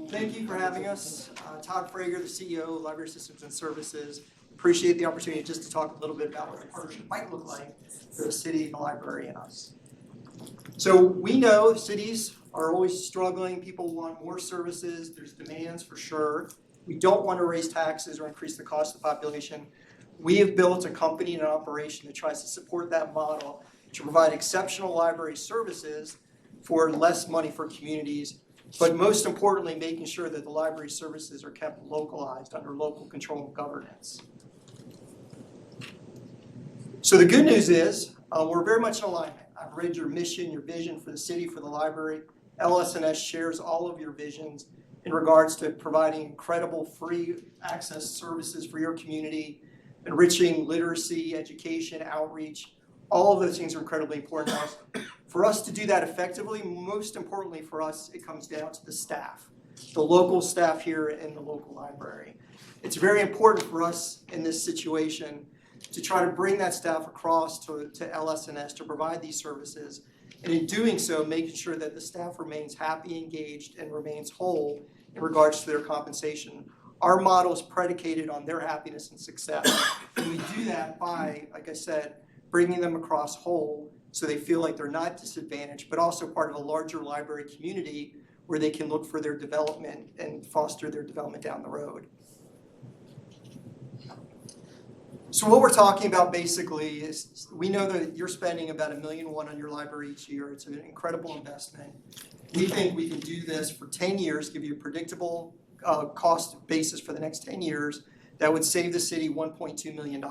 Thank you for having us. Todd Frager, the CEO of Library Systems and Services. Appreciate the opportunity just to talk a little bit about what the partnership might look like for the city, the library, and us. So we know cities are always struggling. People want more services. There's demands for sure. We don't want to raise taxes or increase the cost of the population. We have built a company and an operation that tries to support that model to provide exceptional library services for less money for communities, but most importantly, making sure that the library services are kept localized under local control and governance. So the good news is we're very much in alignment. I've read your mission, your vision for the city, for the library. LS&S shares all of your visions in regards to providing incredible free access services for your community, enriching literacy, education, outreach. All of those things are incredibly important to us. For us to do that effectively, most importantly for us, it comes down to the staff, the local staff here in the local library. It's very important for us in this situation to try to bring that staff across to LS&S to provide these services. And in doing so, making sure that the staff remains happy, engaged, and remains whole in regards to their compensation. Our model is predicated on their happiness and success. And we do that by, like I said, bringing them across whole so they feel like they're not disadvantaged, but also part of a larger library community where they can look for their development and foster their development down the road. So what we're talking about basically is we know that you're spending about $1.1 million on your library each year. It's an incredible investment. We think we can do this for 10 years, give you a predictable cost basis for the next 10 years that would save the city $1.2 million,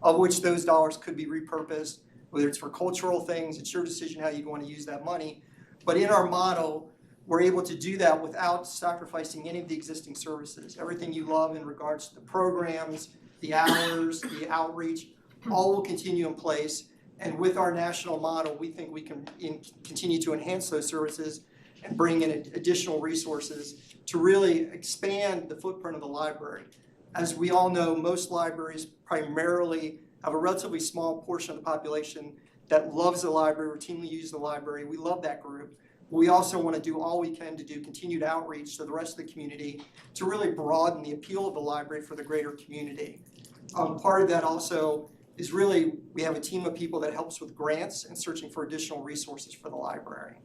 of which those dollars could be repurposed, whether it's for cultural things. It's your decision how you'd want to use that money. But in our model, we're able to do that without sacrificing any of the existing services. Everything you love in regards to the programs, the hours, the outreach, all will continue in place. And with our national model, we think we can continue to enhance those services and bring in additional resources to really expand the footprint of the library. As we all know, most libraries primarily have a relatively small portion of the population that loves the library, routinely use the library. We love that group. We also want to do all we can to do continued outreach to the rest of the community to really broaden the appeal of the library for the greater community. Part of that also is really, we have a team of people that helps with grants and searching for additional resources for the library.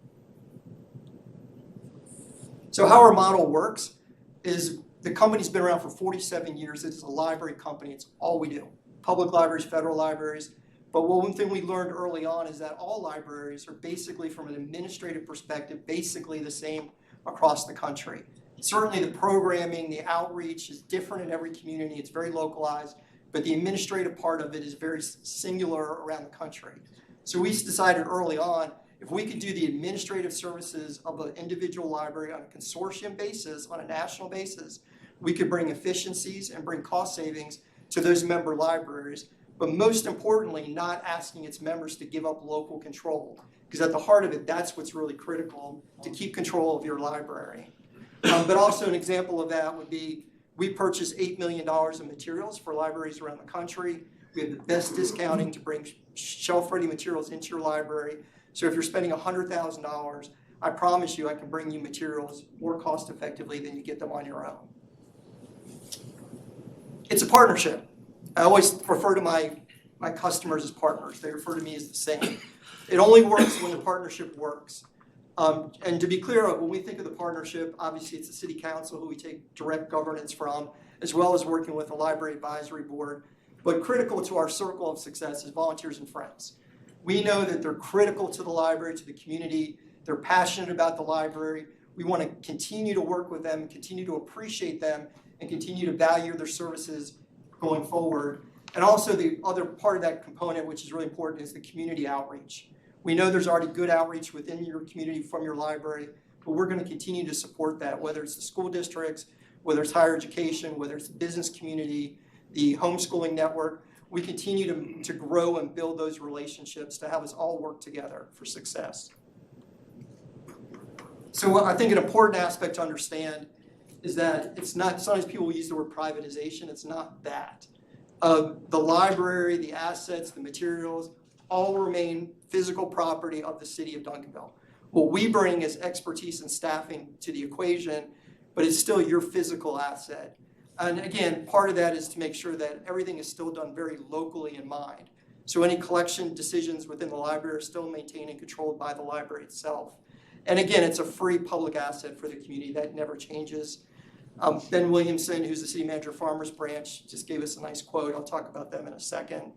So how our model works is the company's been around for 47 years. It's a library company. It's all we do. Public libraries, federal libraries. But one thing we learned early on is that all libraries are basically, from an administrative perspective, basically the same across the country. Certainly the programming, the outreach is different in every community. It's very localized, but the administrative part of it is very singular around the country. So we decided early on, if we could do the administrative services of an individual library on a consortium basis, on a national basis, we could bring efficiencies and bring cost savings to those member libraries, but most importantly, not asking its members to give up local control. Because at the heart of it, that's what's really critical, to keep control of your library. But also an example of that would be, we purchase $8 million of materials for libraries around the country. We have the best discounting to bring shelf-ready materials into your library. So if you're spending $100,000, I promise you I can bring you materials more cost effectively than you get them on your own. It's a partnership. I always refer to my customers as partners. They refer to me as the same. It only works when the partnership works. And to be clear, when we think of the partnership, obviously it's the city council who we take direct governance from, as well as working with the library advisory board. But critical to our circle of success is volunteers and friends. We know that they're critical to the library, to the community. They're passionate about the library. We want to continue to work with them, continue to appreciate them, and continue to value their services going forward. And also the other part of that component, which is really important, is the community outreach. We know there's already good outreach within your community from your library, but we're going to continue to support that, whether it's the school districts, whether it's higher education, whether it's the business community, the homeschooling network. We continue to grow and build those relationships to have us all work together for success. So I think an important aspect to understand is that it's not, sometimes people use the word privatization, it's not that. The library, the assets, the materials, all remain physical property of the city of Duncanville. What we bring is expertise and staffing to the equation, but it's still your physical asset. And again, part of that is to make sure that everything is still done very locally in mind. So any collection decisions within the library are still maintained and controlled by the library itself. And again, it's a free public asset for the community that never changes. Ben Williamson, who's the city manager of Farmers Branch, just gave us a nice quote. I'll talk about them in a second.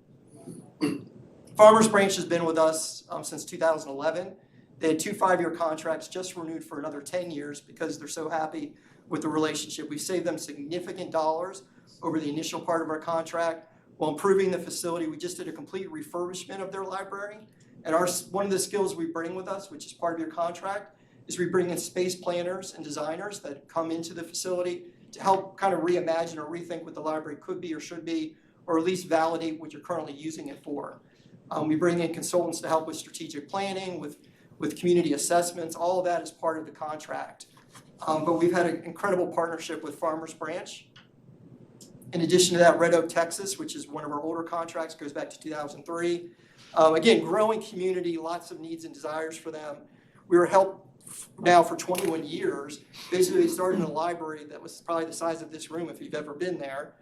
Farmers Branch has been with us since 2011. They had 2 5-year contracts, just renewed for another 10 years because they're so happy with the relationship. We've saved them significant dollars over the initial part of our contract while improving the facility. We just did a complete refurbishment of their library. And one of the skills we bring with us, which is part of your contract, is we bring in space planners and designers that come into the facility to help kind of reimagine or rethink what the library could be or should be, or at least validate what you're currently using it for. We bring in consultants to help with strategic planning, with community assessments. All of that is part of the contract. But we've had an incredible partnership with Farmers Branch. In addition to that, Red Oak, Texas, which is one of our older contracts, goes back to 2003. Again, growing community, lots of needs and desires for them. We were helped now for 21 years. Basically, they started in a library that was probably the size of this room if you've ever been there.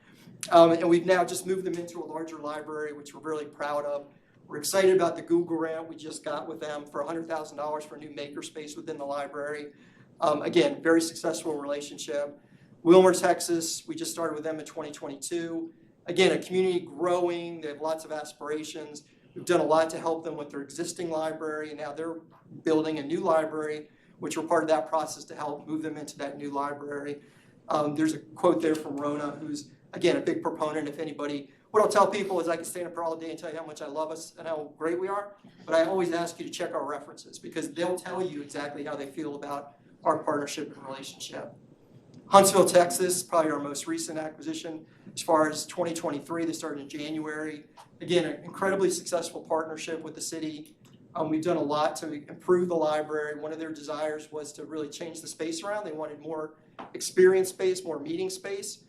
And we've now just moved them into a larger library, which we're really proud of. We're excited about the Google grant we just got with them for $100,000 for a new makerspace within the library. Again, very successful relationship. Wilmer, Texas, we just started with them in 2022. Again, a community growing, they have lots of aspirations. We've done a lot to help them with their existing library, and now they're building a new library, which we're part of that process to help move them into that new library. There's a quote there from Rona, who's, again, a big proponent. If anybody, what I'll tell people is I can stand up here all day and tell you how much I love us and how great we are, but I always ask you to check our references because they'll tell you exactly how they feel about our partnership and relationship. Huntsville, Texas, probably our most recent acquisition. As far as 2023, they started in January. Again, an incredibly successful partnership with the city. We've done a lot to improve the library. One of their desires was to really change the space around. They wanted more experience space, more meeting space.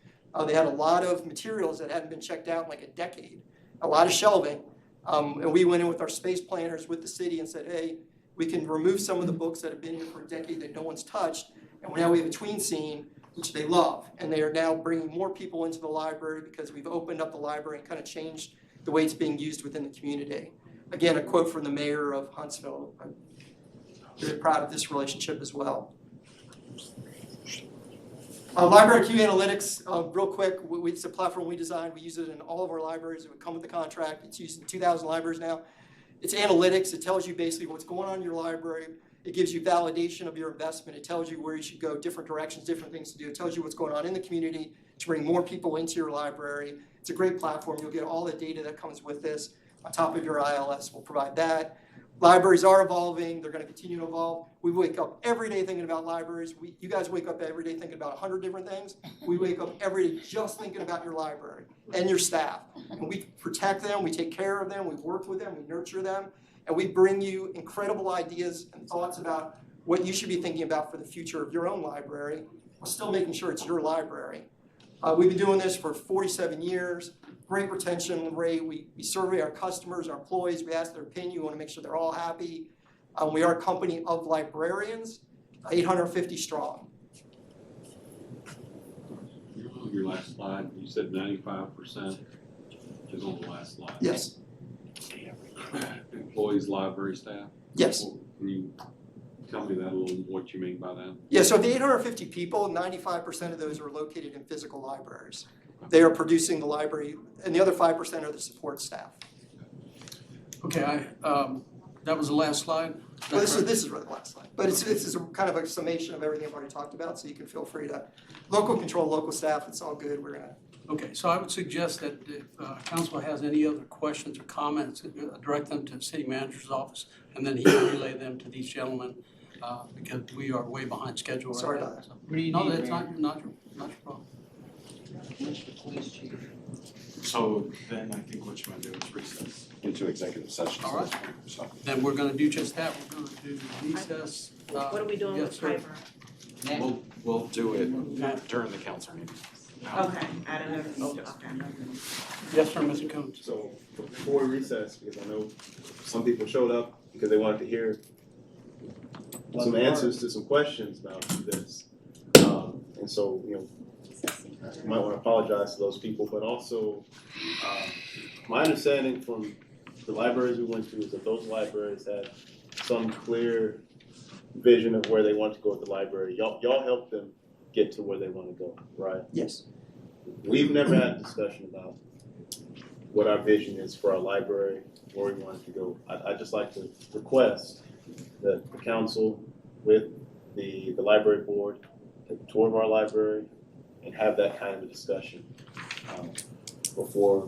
They had a lot of materials that hadn't been checked out in like a decade, a lot of shelving. And we went in with our space planners with the city and said, hey, we can remove some of the books that have been here for a decade that no one's touched. And now we have a tween scene, which they love. And they are now bringing more people into the library because we've opened up the library and kind of changed the way it's being used within the community. Again, a quote from the mayor of Huntsville. I'm very proud of this relationship as well. Library Q Analytics, real quick, it's a platform we designed. We use it in all of our libraries. It would come with the contract. It's used in 2,000 libraries now. It's analytics. It tells you basically what's going on in your library. It gives you validation of your investment. It tells you where you should go, different directions, different things to do. It tells you what's going on in the community to bring more people into your library. It's a great platform. You'll get all the data that comes with this on top of your ILS. We'll provide that. Libraries are evolving. They're going to continue to evolve. We wake up every day thinking about libraries. You guys wake up every day thinking about 100 different things. We wake up every day just thinking about your library and your staff. And we protect them. We take care of them. We work with them. We nurture them. And we bring you incredible ideas and thoughts about what you should be thinking about for the future of your own library, while still making sure it's your library. We've been doing this for 47 years. Great retention rate. We survey our customers, our employees. We ask their opinion. We want to make sure they're all happy. We are a company of librarians, 850 strong. Your last slide, you said 95% is on the last slide. Yes. Employees, library staff? Yes. Can you tell me that a little, what you mean by that? Yeah, so of the 850 people, 95% of those are located in physical libraries. They are producing the library, and the other 5% are the support staff. Okay, that was the last slide? Well, this is really the last slide, but this is kind of a summation of everything I've already talked about, so you can feel free to, local control, local staff, it's all good, we're gonna. Okay, so I would suggest that if council has any other questions or comments, direct them to the city manager's office, and then he can relay them to these gentlemen, because we are way behind schedule right now. Sorry about that. So- No, that's not your problem. So then I think what you want to do is recess into executive session. All right. So Then we're gonna do just that, we're gonna do recess. What are we doing yes, with sir. Piper? we'll do it during the council meeting. Okay, I don't know, okay. Yes, sir, Mr. Coates. So before we recess, because I know some people showed up because they wanted to hear some answers to some questions about this. And so, you might want to apologize to those people, but also, my understanding from the libraries we went to is that those libraries had some clear vision of where they want to go with the library. Y'all helped them get to where they want to go, right? Yes. We've never had a discussion about what our vision is for our library, where we want it to go. I'd just like to request that the council with the library board take a tour of our library and have that kind of a discussion before,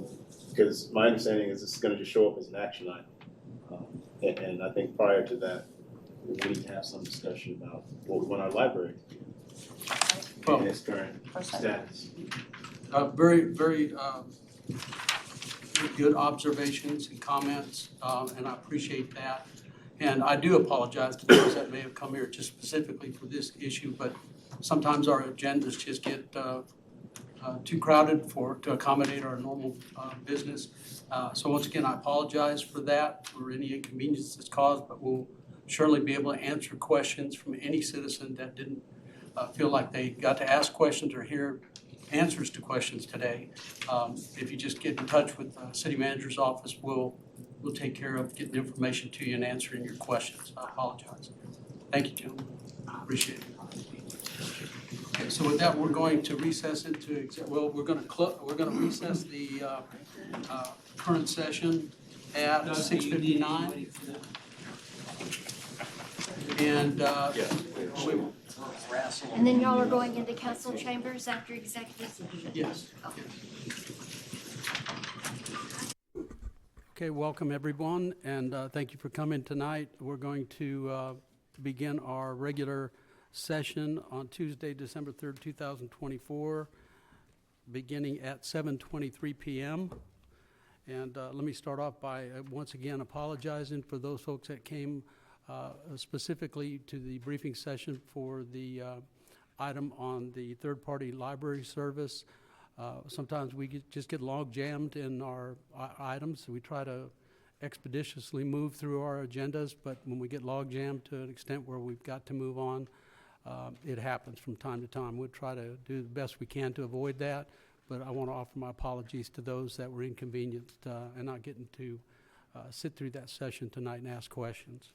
because my understanding is this is going to just show up as an action item. And I think prior to that, we need to have some discussion about what we want our library to be in its current status. Very good observations and comments, and I appreciate that. And I do apologize to those that may have come here just specifically for this issue, but sometimes our agendas just get too crowded to accommodate our normal business. So once again, I apologize for that, for any inconvenience that's caused, but we'll surely be able to answer questions from any citizen that didn't feel like they got to ask questions or hear answers to questions today. If you just get in touch with the city manager's office, we'll take care of getting information to you and answering your questions. I apologize. Thank you, gentlemen. Appreciate it. Okay, so with that, we're going to recess into, we're gonna recess the current session at 6:59. And And then y'all are going into council chambers after executive session? yes. Okay, welcome everyone, and thank you for coming tonight. We're going to begin our regular session on Tuesday, December 3rd, 2024, beginning at 7:23 p.m. And let me start off by once again apologizing for those folks that came specifically to the briefing session for the item on the third-party library service. Sometimes we just get log jammed in our items. We try to expeditiously move through our agendas, but when we get log jammed to an extent where we've got to move on, it happens from time to time. We'll try to do the best we can to avoid that, but I want to offer my apologies to those that were inconvenienced and not getting to sit through that session tonight and ask questions.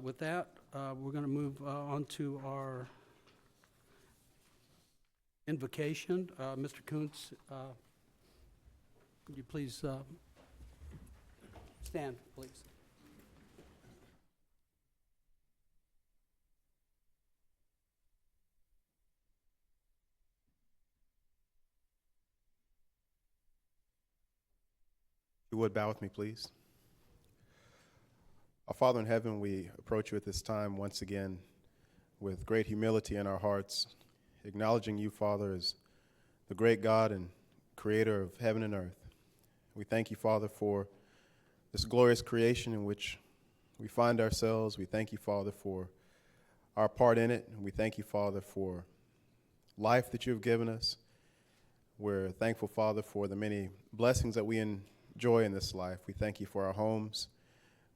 With that, we're going to move on to our invocation. Mr. Kuntz, could you please stand, please? If you would bow with me, please. Our Father in heaven, we approach you at this time once again with great humility in our hearts, acknowledging you, Father, as the great God and creator of heaven and earth. We thank you, Father, for this glorious creation in which we find ourselves. We thank you, Father, for our part in it. And we thank you, Father, for life that you've given us. We're thankful, Father, for the many blessings that we enjoy in this life. We thank you for our homes.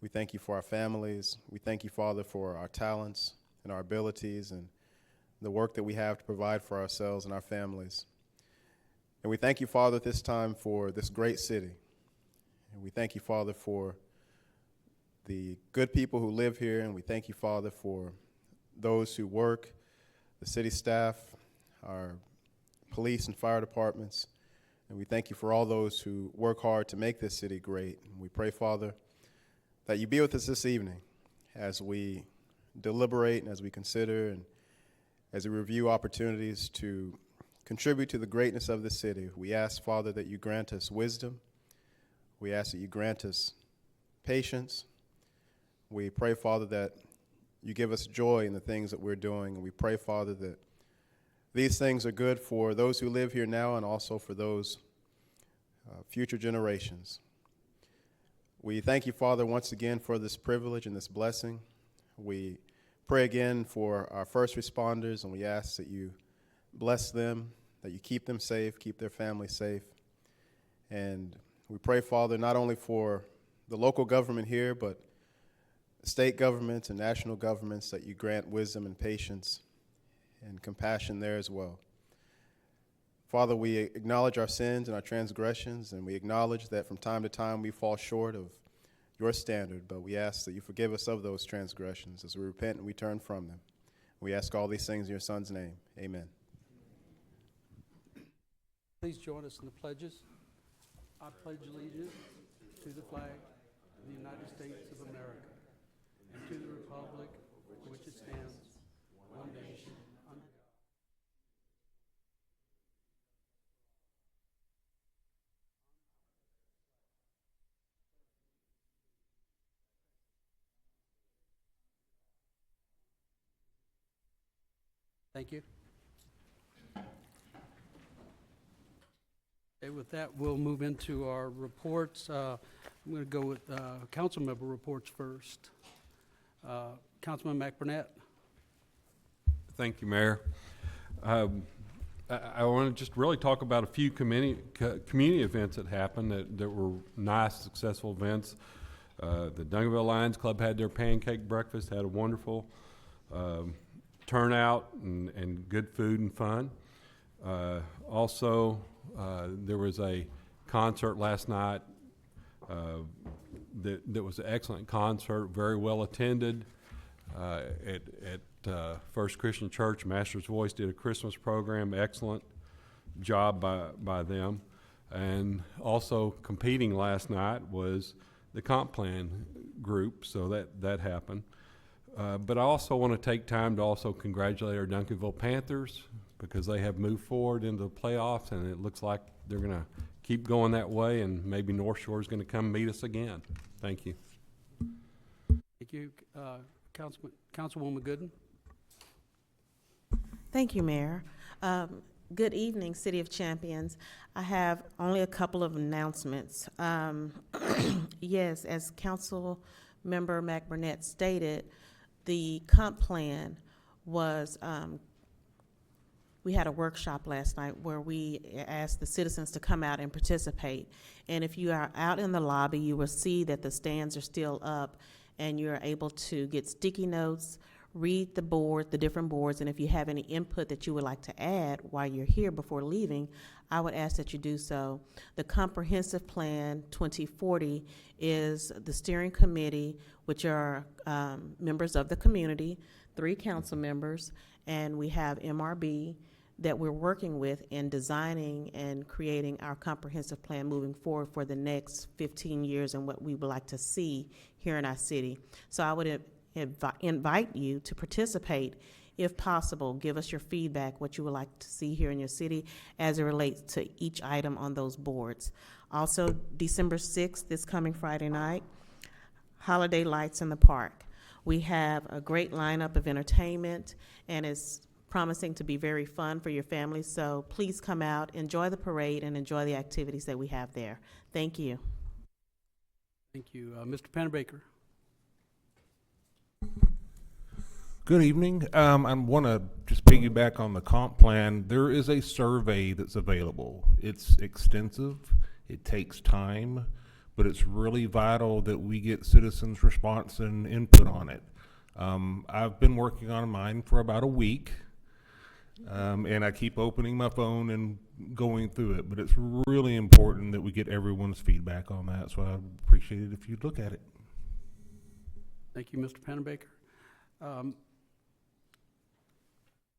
We thank you for our families. We thank you, Father, for our talents and our abilities and the work that we have to provide for ourselves and our families. And we thank you, Father, at this time for this great city. And we thank you, Father, for the good people who live here. And we thank you, Father, for those who work, the city staff, our police and fire departments. And we thank you for all those who work hard to make this city great. And we pray, Father, that you be with us this evening as we deliberate and as we consider and as we review opportunities to contribute to the greatness of the city. We ask, Father, that you grant us wisdom. We ask that you grant us patience. We pray, Father, that you give us joy in the things that we're doing. And we pray, Father, that these things are good for those who live here now and also for those future generations. We thank you, Father, once again for this privilege and this blessing. We pray again for our first responders, and we ask that you bless them, that you keep them safe, keep their families safe. And we pray, Father, not only for the local government here, but state governments and national governments, that you grant wisdom and patience and compassion there as well. Father, we acknowledge our sins and our transgressions, and we acknowledge that from time to time we fall short of your standard, but we ask that you forgive us of those transgressions as we repent and we turn from them. We ask all these things in your Son's name. Amen. Please join us in the pledges. I pledge allegiance to the flag of the United States of America and to the republic for which it stands, one nation, under God. Thank you. Okay, with that, we'll move into our reports. I'm going to go with council member reports first. Councilman McBurnett. Thank you, Mayor. I want to just really talk about a few community events that happened that were nice, successful events. The Duncanville Lions Club had their pancake breakfast, had a wonderful turnout and good food and fun. Also, there was a concert last night that was an excellent concert, very well attended at First Christian Church. Master's Voice did a Christmas program, excellent job by them. And also competing last night was the comp plan group, so that happened. But I also want to take time to also congratulate our Duncanville Panthers because they have moved forward into the playoffs, and it looks like they're going to keep going that way, and maybe North Shore is going to come meet us again. Thank you. Thank you. Councilwoman Gooden. Thank you, Mayor. Good evening, City of Champions. I have only a couple of announcements. Yes, as Council Member McBurnett stated, the comp plan was, we had a workshop last night where we asked the citizens to come out and participate. And if you are out in the lobby, you will see that the stands are still up and you're able to get sticky notes, read the board, the different boards, and if you have any input that you would like to add while you're here before leaving, I would ask that you do so. The Comprehensive Plan 2040 is the steering committee, which are members of the community, 3 council members, and we have MRB, that we're working with in designing and creating our comprehensive plan moving forward for the next 15 years and what we would like to see here in our city. So I would invite you to participate if possible. Give us your feedback, what you would like to see here in your city as it relates to each item on those boards. Also, December 6th, this coming Friday night, holiday lights in the park. We have a great lineup of entertainment, and it's promising to be very fun for your family. So please come out, enjoy the parade, and enjoy the activities that we have there. Thank you. Thank you. Mr. Pennebaker. Good evening. I want to just piggyback on the comp plan. There is a survey that's available. It's extensive. It takes time, but it's really vital that we get citizens' response and input on it. I've been working on mine for about a week, and I keep opening my phone and going through it, but it's really important that we get everyone's feedback on that, so I'd appreciate it if you'd look at it. Thank you, Mr. Pennebaker.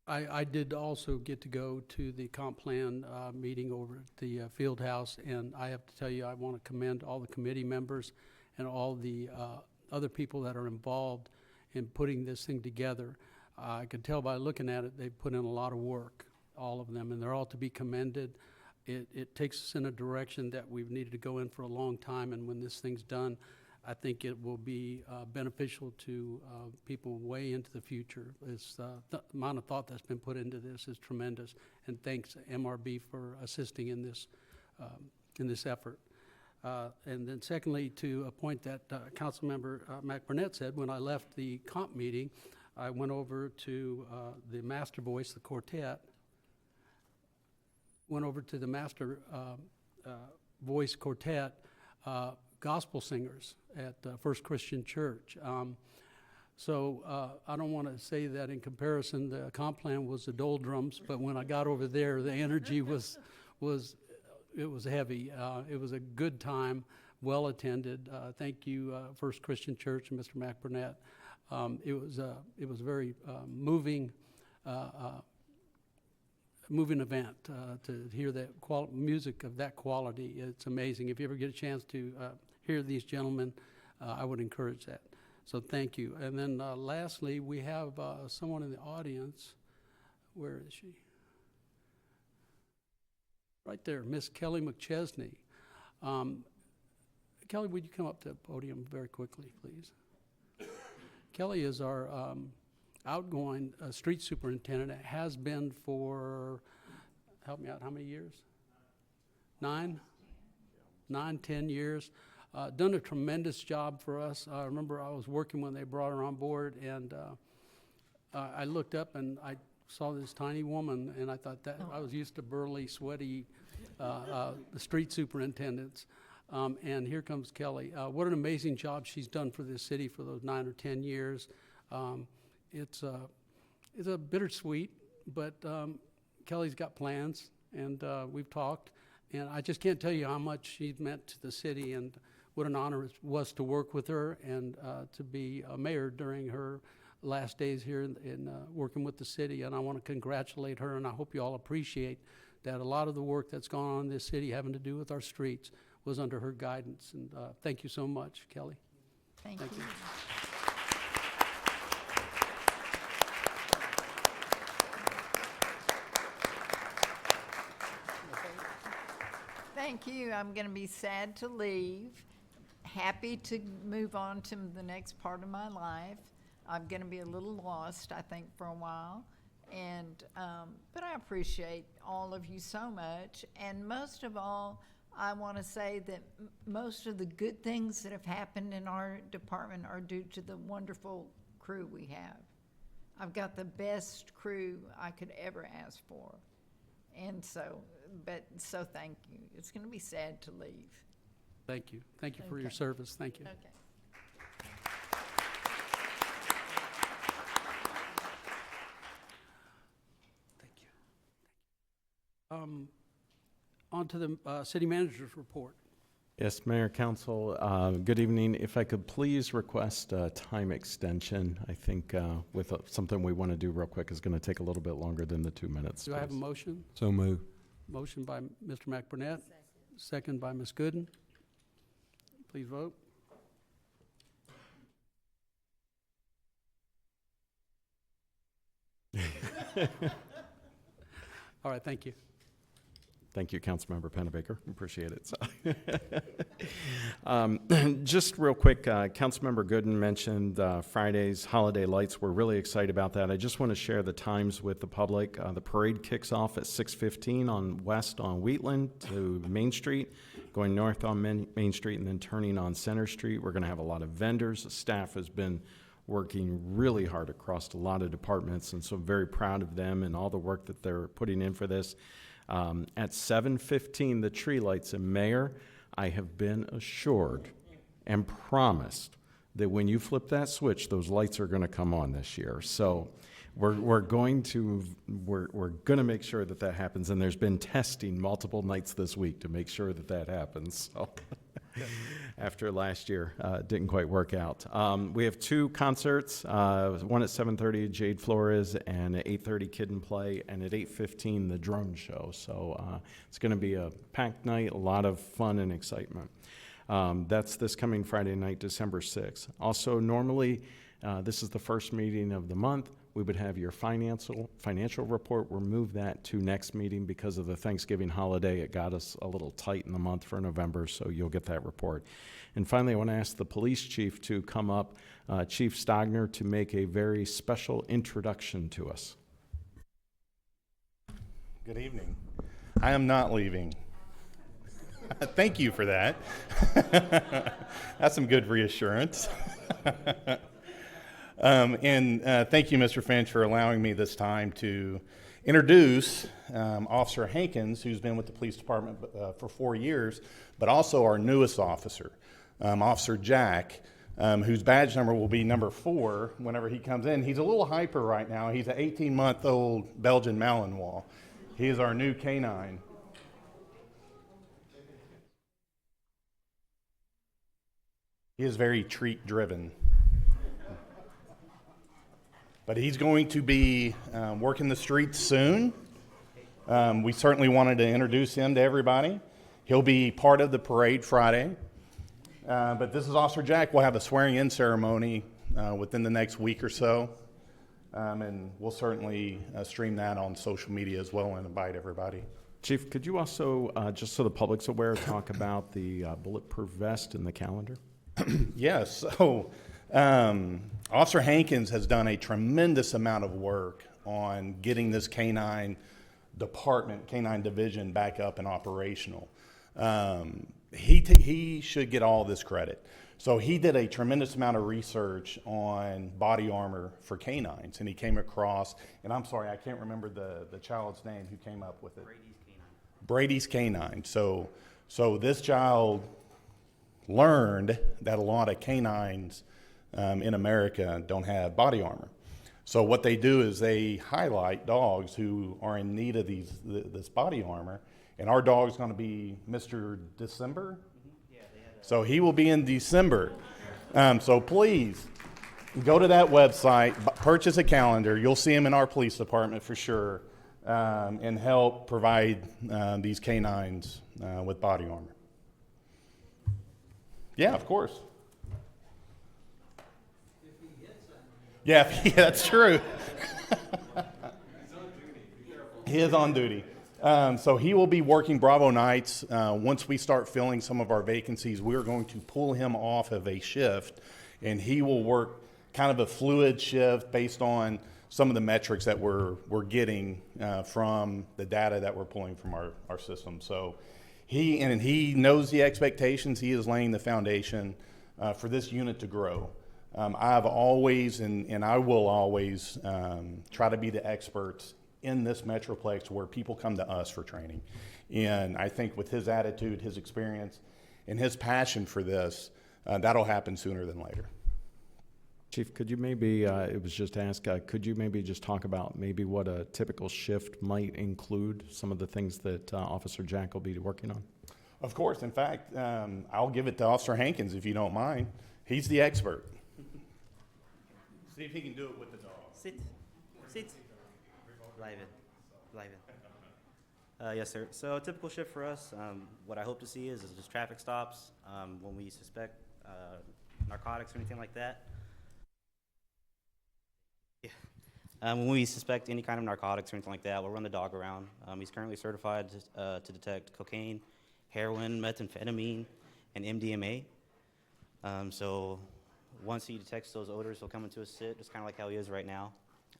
I did also get to go to the comp plan meeting over at the field house, and I have to tell you, I want to commend all the committee members and all the other people that are involved in putting this thing together. I could tell by looking at it, they've put in a lot of work, all of them, and they're all to be commended. It takes us in a direction that we've needed to go in for a long time, and when this thing's done, I think it will be beneficial to people way into the future. The amount of thought that's been put into this is tremendous, and thanks MRB for assisting in this effort. And then secondly, to a point that Councilmember Mac Burnett said, when I left the comp meeting, I went over to the Master Voice, the quartet, Voice Quartet, gospel singers at First Christian Church. So I don't want to say that in comparison the comp plan was the doldrums, but when I got over there, the energy was heavy. It was a good time, well attended. Thank you, First Christian Church and Mr. Mac Burnett. It was very moving event to hear that music of that quality. It's amazing. If you ever get a chance to hear these gentlemen, I would encourage that. So thank you. And then lastly, we have someone in the audience. Where is she? Right there, Miss Kelly McChesney. Kelly, would you come up to the podium very quickly, please? Kelly is our outgoing street superintendent. It has been for, help me out, how many years? 10 years. Done a tremendous job for us. I remember I was working when they brought her on board, and I looked up and I saw this tiny woman, and I thought that I was used to burly, sweaty street superintendents. And here comes Kelly. What an amazing job she's done for this city for those 9 or 10 years. It's a bittersweet, but Kelly's got plans, and we've talked, and I just can't tell you how much she's meant to the city and what an honor it was to work with her and to be a mayor during her last days here in working with the city. And I want to congratulate her, and I hope you all appreciate that a lot of the work that's gone on in this city having to do with our streets was under her guidance. And thank you so much, Kelly. Thank you. Thank you. I'm going to be sad to leave, happy to move on to the next part of my life. I'm going to be a little lost, I think, for a while. And but I appreciate all of you so much. And most of all, I want to say that most of the good things that have happened in our department are due to the wonderful crew we have. I've got the best crew I could ever ask for. And so thank you. It's going to be sad to leave. Thank you. Thank you for your service. Thank you. Okay. On to the city manager's report. Yes, Mayor, Council, good evening. If I could please request a time extension, I think with something we want to do real quick is going to take a little bit longer than the 2 minutes. Do I have a please. motion? So move. Motion by Mr. McBurnett, second by Ms. Gooden. Please vote. All right, thank you. Thank you, Councilmember Pennebaker. Appreciate it. Just real quick, Councilmember Gooden mentioned Friday's holiday lights. We're really excited about that. I just want to share the times with the public. The parade kicks off at 6:15 on West on Wheatland to Main Street, going north on Main Street and then turning on Center Street. We're going to have a lot of vendors. The staff has been working really hard across a lot of departments, and so I'm very proud of them and all the work that they're putting in for this. At 7:15, the tree lights. And Mayor, I have been assured and promised that when you flip that switch, those lights are going to come on this year. So we're going to make sure that that happens. And there's been testing multiple nights this week to make sure that that happens. So after last year, it didn't quite work out. We have 2 concerts, one at 7:30, Jade Flores, and at 8:30, Kid and Play, and at 8:15, the drone show. So it's going to be a packed night, a lot of fun and excitement. That's this coming Friday night, December 6th. Also, normally, this is the first meeting of the month. We would have your financial report. We'll move that to next meeting because of the Thanksgiving holiday. It got us a little tight in the month for November, so you'll get that report. And finally, I want to ask the police chief to come up, Chief Stogner, to make a very special introduction to us. Good evening. I am not leaving. Thank you for that. That's some good reassurance. Thank you, Mr. Finch, for allowing me this time to introduce Officer Hankins, who's been with the police department for 4 years, but also our newest officer, Officer Jack, whose badge number will be number 4 whenever he comes in. He's a little hyper right now. He's an 18-month-old Belgian Malinois. He is our new canine. He is very treat-driven. But he's going to be working the streets soon. We certainly wanted to introduce him to everybody. He'll be part of the parade Friday. But this is Officer Jack. We'll have a swearing-in ceremony within the next week or so. And we'll certainly stream that on social media as well and invite everybody. Chief, could you also, just so the public's aware, talk about the bulletproof vest in the calendar? Yes. So Officer Hankins has done a tremendous amount of work on getting this canine department, canine division back up and operational. He should get all this credit. So he did a tremendous amount of research on body armor for canines, and he came across, and I'm sorry, I can't remember the child's name who came up with it. Brady's Canine. So this child learned that a lot of canines in America don't have body armor. So what they do is they highlight dogs who are in need of this body armor, and our dog's going to be Mr. December. So he will be in December. So please go to that website, purchase a calendar. You'll see him in our police department for sure, and help provide these canines with body armor. Yeah, of course. Yeah, that's true. He is on duty. So he will be working Bravo nights. Once we start filling some of our vacancies, we're going to pull him off of a shift, and he will work kind of a fluid shift based on some of the metrics that we're getting from the data that we're pulling from our system. So he knows the expectations. He is laying the foundation for this unit to grow. I've always, and I will always, try to be the experts in this Metroplex where people come to us for training. And I think with his attitude, his experience, and his passion for this, that'll happen sooner than later. Chief, could you maybe, it was just asked, could you maybe just talk about maybe what a typical shift might include, some of the things that Officer Jack will be working on? Of course. In fact, I'll give it to Officer Hankins if you don't mind. He's the expert. See if he can do it with the dog. Sit. Sit. Live it. Live it. Yes, sir. So a typical shift for us, what I hope to see is just traffic stops when we suspect narcotics or anything like that. Yeah. When we suspect any kind of narcotics or anything like that, we'll run the dog around. He's currently certified to detect cocaine, heroin, methamphetamine, and MDMA. So once he detects those odors, he'll come into a sit, just kind of like how he is right now.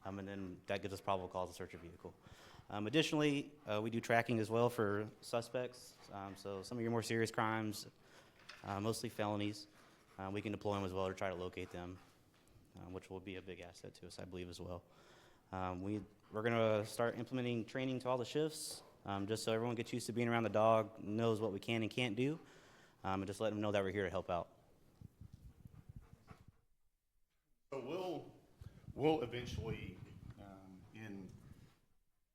And then that gives us probable cause to search a vehicle. Additionally, we do tracking as well for suspects. So some of your more serious crimes, mostly felonies, we can deploy them as well to try to locate them, which will be a big asset to us, I believe, as well. We're going to start implementing training to all the shifts, just so everyone gets used to being around the dog, knows what we can and can't do, and just let them know that we're here to help out. So we'll eventually,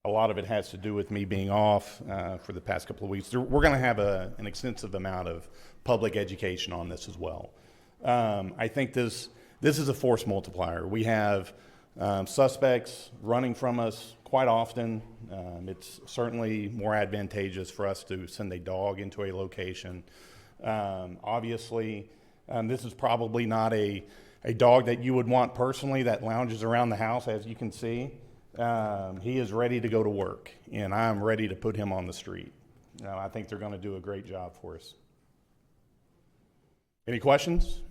a lot of it has to do with me being off for the past couple of weeks. We're going to have an extensive amount of public education on this as well. I think this is a force multiplier. We have suspects running from us quite often. It's certainly more advantageous for us to send a dog into a location. Obviously, this is probably not a dog that you would want personally that lounges around the house, as you can see. He is ready to go to work, and I'm ready to put him on the street. I think they're going to do a great job for us. Any questions?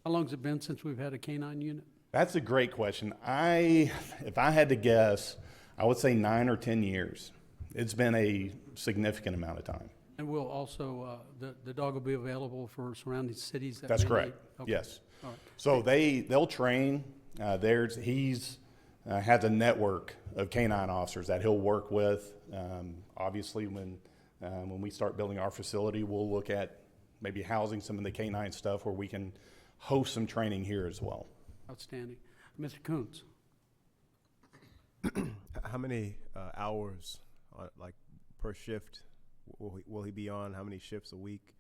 How long's it been since we've had a canine unit? That's a great question. If I had to guess, I would say 9 or 10 years. It's been a significant amount of time. And we'll also, the dog will be available for surrounding cities? That's may correct. need- okay. Yes. All right. So they'll train. He's has a network of canine officers that he'll work with. Obviously, when we start building our facility, we'll look at maybe housing some of the canine stuff where we can host some training here as well. Outstanding. Mr. Coons? How many hours, like per shift, will he be on? How many shifts a week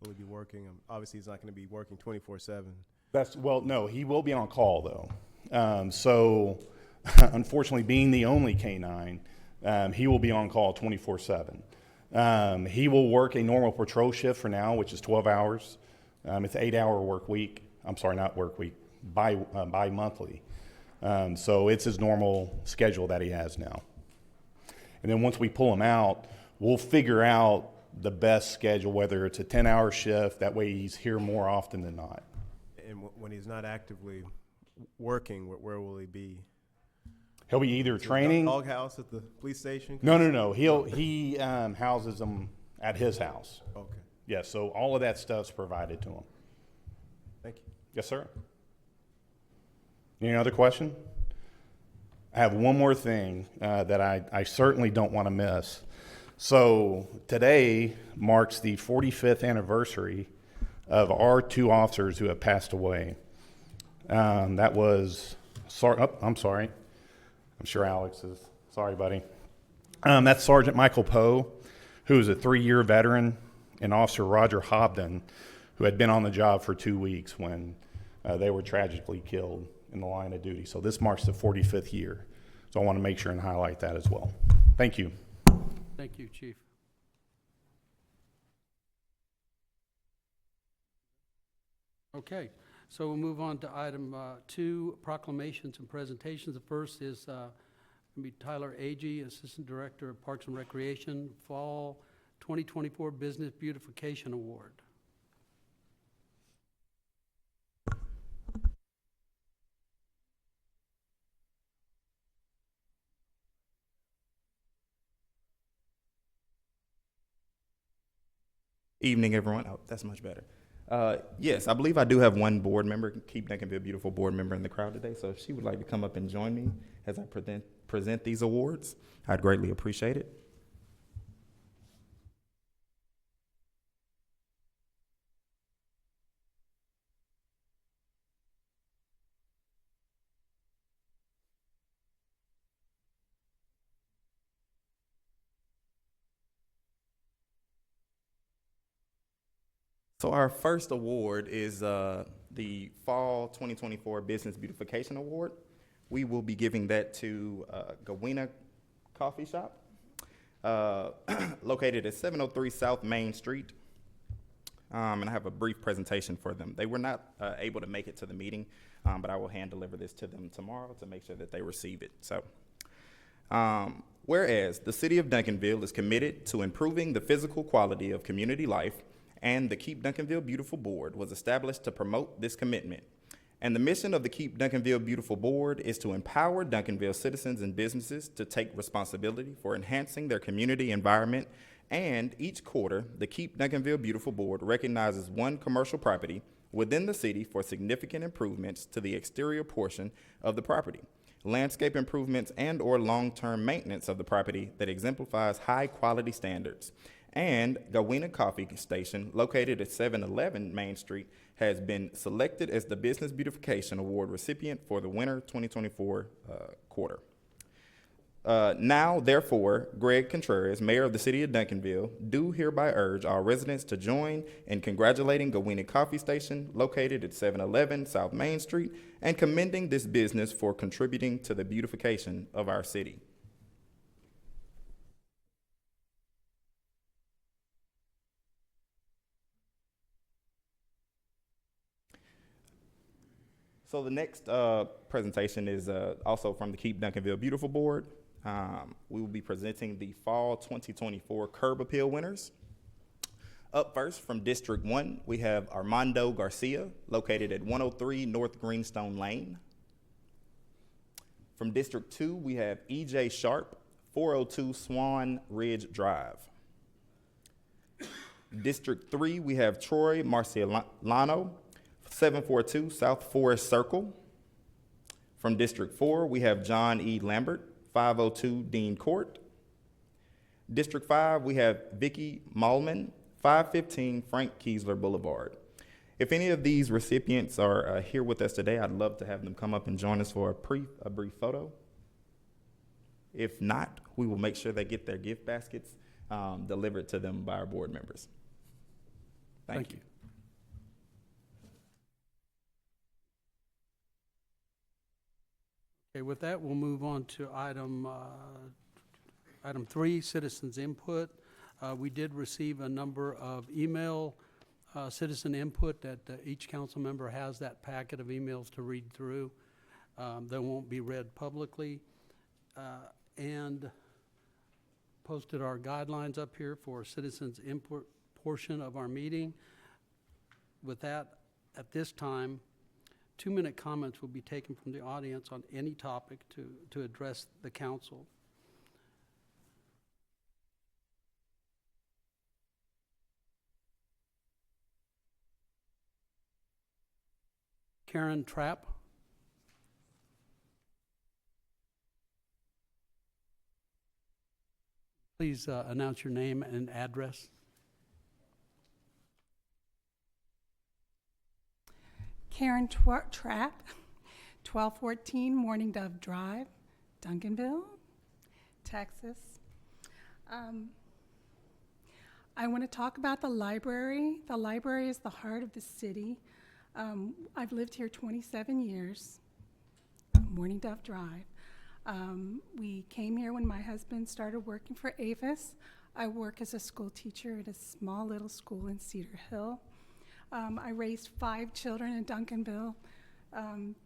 will he be working? Obviously, he's not going to be working 24/7. No, he will be on call though. So, unfortunately, being the only canine, he will be on call 24/7. He will work a normal patrol shift for now, which is 12 hours. It's an 8-hour work week. I'm sorry, not work week, bi-monthly. So it's his normal schedule that he has now. And then once we pull him out, we'll figure out the best schedule, whether it's a 10-hour shift. That way he's here more often than not. And when he's not actively working, where will he be? He'll be either training. Doghouse at the police station? No. He houses them at his house. Okay. Yeah, so all of that stuff's provided to him. Thank you. Yes, sir. Any other question? I have one more thing that I certainly don't want to miss. So today marks the 45th anniversary of our 2 officers who have passed away. That was, I'm sorry. I'm sure Alex is, sorry, buddy. That's Sergeant Michael Poe, who is a 3-year veteran, and Officer Roger Hobden, who had been on the job for 2 weeks when they were tragically killed in the line of duty. So this marks the 45th year. So I want to make sure and highlight that as well. Thank you. Thank you, Chief. Okay, so we'll move on to item 2, proclamations and presentations. The first is going to be Tyler Agee, Assistant Director of Parks and Recreation, Fall 2024 Business Beautification Award. Evening, everyone. Oh, that's much better. Yes, I believe I do have one board member, Keep Duncanville Beautiful board member in the crowd today. So if she would like to come up and join me as I present these awards, I'd greatly appreciate it. So our first award is the Fall 2024 Business Beautification Award. We will be giving that to Gawina Coffee Shop, located at 703 South Main Street. And I have a brief presentation for them. They were not able to make it to the meeting, but I will hand deliver this to them tomorrow to make sure that they receive it. So, whereas the City of Duncanville is committed to improving the physical quality of community life, and the Keep Duncanville Beautiful Board was established to promote this commitment. And the mission of the Keep Duncanville Beautiful Board is to empower Duncanville citizens and businesses to take responsibility for enhancing their community environment. And each quarter, the Keep Duncanville Beautiful Board recognizes one commercial property within the city for significant improvements to the exterior portion of the property, landscape improvements and/or long-term maintenance of the property that exemplifies high-quality standards. And Gawina Coffee Station, located at 711 Main Street, has been selected as the Business Beautification Award recipient for the winter 2024 quarter. Now, therefore, Greg Contreras, Mayor of the City of Duncanville, do hereby urge all residents to join in congratulating Gawina Coffee Station, located at 711 South Main Street, and commending this business for contributing to the beautification of our city. So the next presentation is also from the Keep Duncanville Beautiful Board. We will be presenting the Fall 2024 Curb Appeal winners. Up first from District 1, we have Armando Garcia, located at 103 North Greenstone Lane. From District 2, we have E.J. Sharp, 402 Swan Ridge Drive. District 3, we have Troy Marciano, 742 South Forest Circle. From District 4, we have John E. Lambert, 502 Dean Court. District 5, we have Vicky Malman, 515 Frank Kiesler Boulevard. If any of these recipients are here with us today, I'd love to have them come up and join us for a brief photo. If not, we will make sure they get their gift baskets delivered to them by our board members. Thank you. Okay, with that, we'll move on to item 3, citizens input. We did receive a number of email citizen input that each council member has that packet of emails to read through. They won't be read publicly. And posted our guidelines up here for citizens input portion of our meeting. With that, at this time, 2-minute comments will be taken from the audience on any topic to address the council. Karen Trapp. Please announce your name and address. Karen Trapp, 1214 Morning Dove Drive, Duncanville, Texas. I want to talk about the library. The library is the heart of the city. I've lived here 27 years, Morning Dove Drive. We came here when my husband started working for Avis. I work as a school teacher at a small little school in Cedar Hill. I raised 5 children in Duncanville.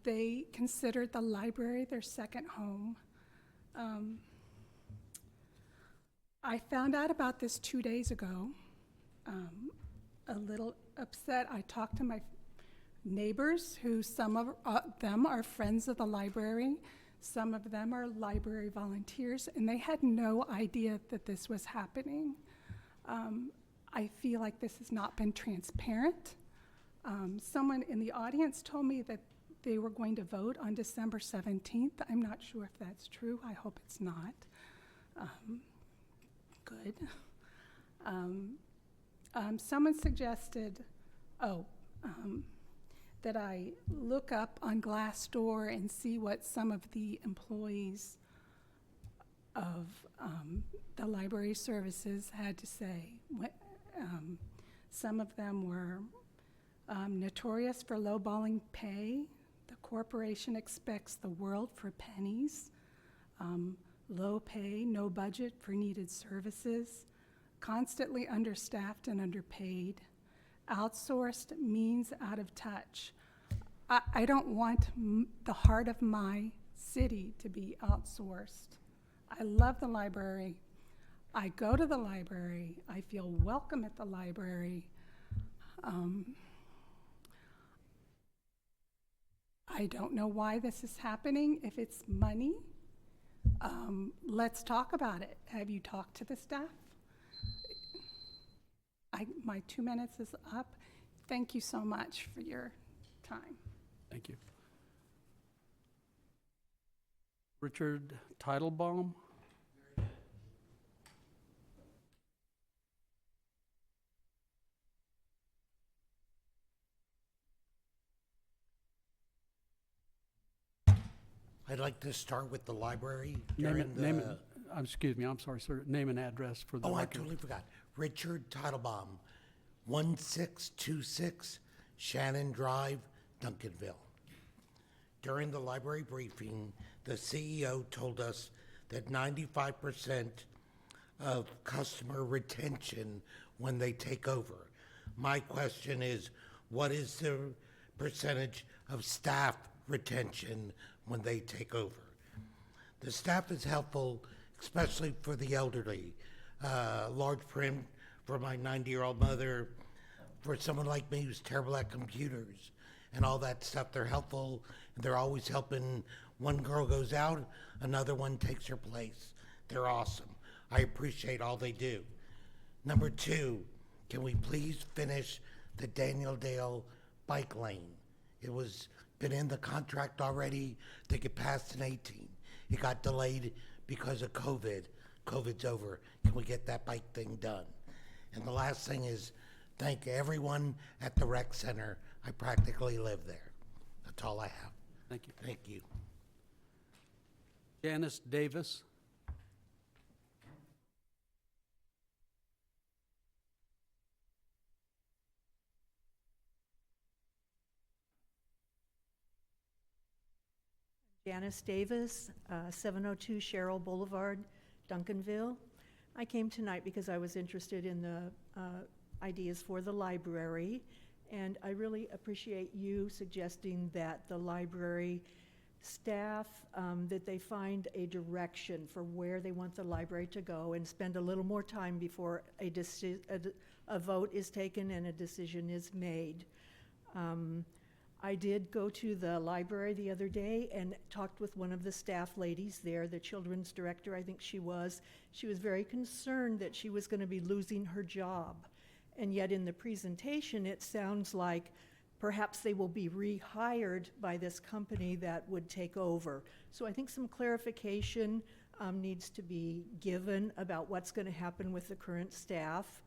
They considered the library their second home. I found out about this 2 days ago. A little upset. I talked to my neighbors, who some of them are friends of the library. Some of them are library volunteers, and they had no idea that this was happening. I feel like this has not been transparent. Someone in the audience told me that they were going to vote on December 17th. I'm not sure if that's true. I hope it's not. Good. Someone suggested, that I look up on Glassdoor and see what some of the employees of the library services had to say. Some of them were notorious for lowballing pay. The corporation expects the world for pennies. Low pay, no budget for needed services. Constantly understaffed and underpaid. Outsourced means out of touch. I don't want the heart of my city to be outsourced. I love the library. I go to the library. I feel welcome at the library. I don't know why this is happening. If it's money, let's talk about it. Have you talked to the staff? My 2 minutes is up. Thank you so much for your time. Thank you. Richard Teitelbaum. I'd like to start with the library Name during the... excuse me, I'm sorry, sir. Name and address for the Oh, I record. totally forgot. Richard Teitelbaum, 1626 Shannon Drive, Duncanville. During the library briefing, the CEO told us that 95% of customer retention when they take over. My question is, what is the percentage of staff retention when they take over? The staff is helpful, especially for the elderly. Large print for my 90-year-old mother, for someone like me who's terrible at computers and all that stuff. They're helpful. They're always helping. One girl goes out, another one takes her place. They're awesome. I appreciate all they do. Number two, can we please finish the Daniel Dale bike lane? It was been in the contract already. They get passed in 18. It got delayed because of COVID. COVID's over. Can we get that bike thing done? And the last thing is, thank everyone at the rec center. I practically live there. That's all I have. Thank you. Thank you. Janice Davis. Janice Davis, 702 Sherrill Boulevard, Duncanville. I came tonight because I was interested in the ideas for the library, and I really appreciate you suggesting that the library staff, that they find a direction for where they want the library to go and spend a little more time before a vote is taken and a decision is made. I did go to the library the other day and talked with one of the staff ladies there, the children's director, I think she was. She was very concerned that she was going to be losing her job. And yet in the presentation, it sounds like perhaps they will be rehired by this company that would take over. So I think some clarification needs to be given about what's going to happen with the current staff.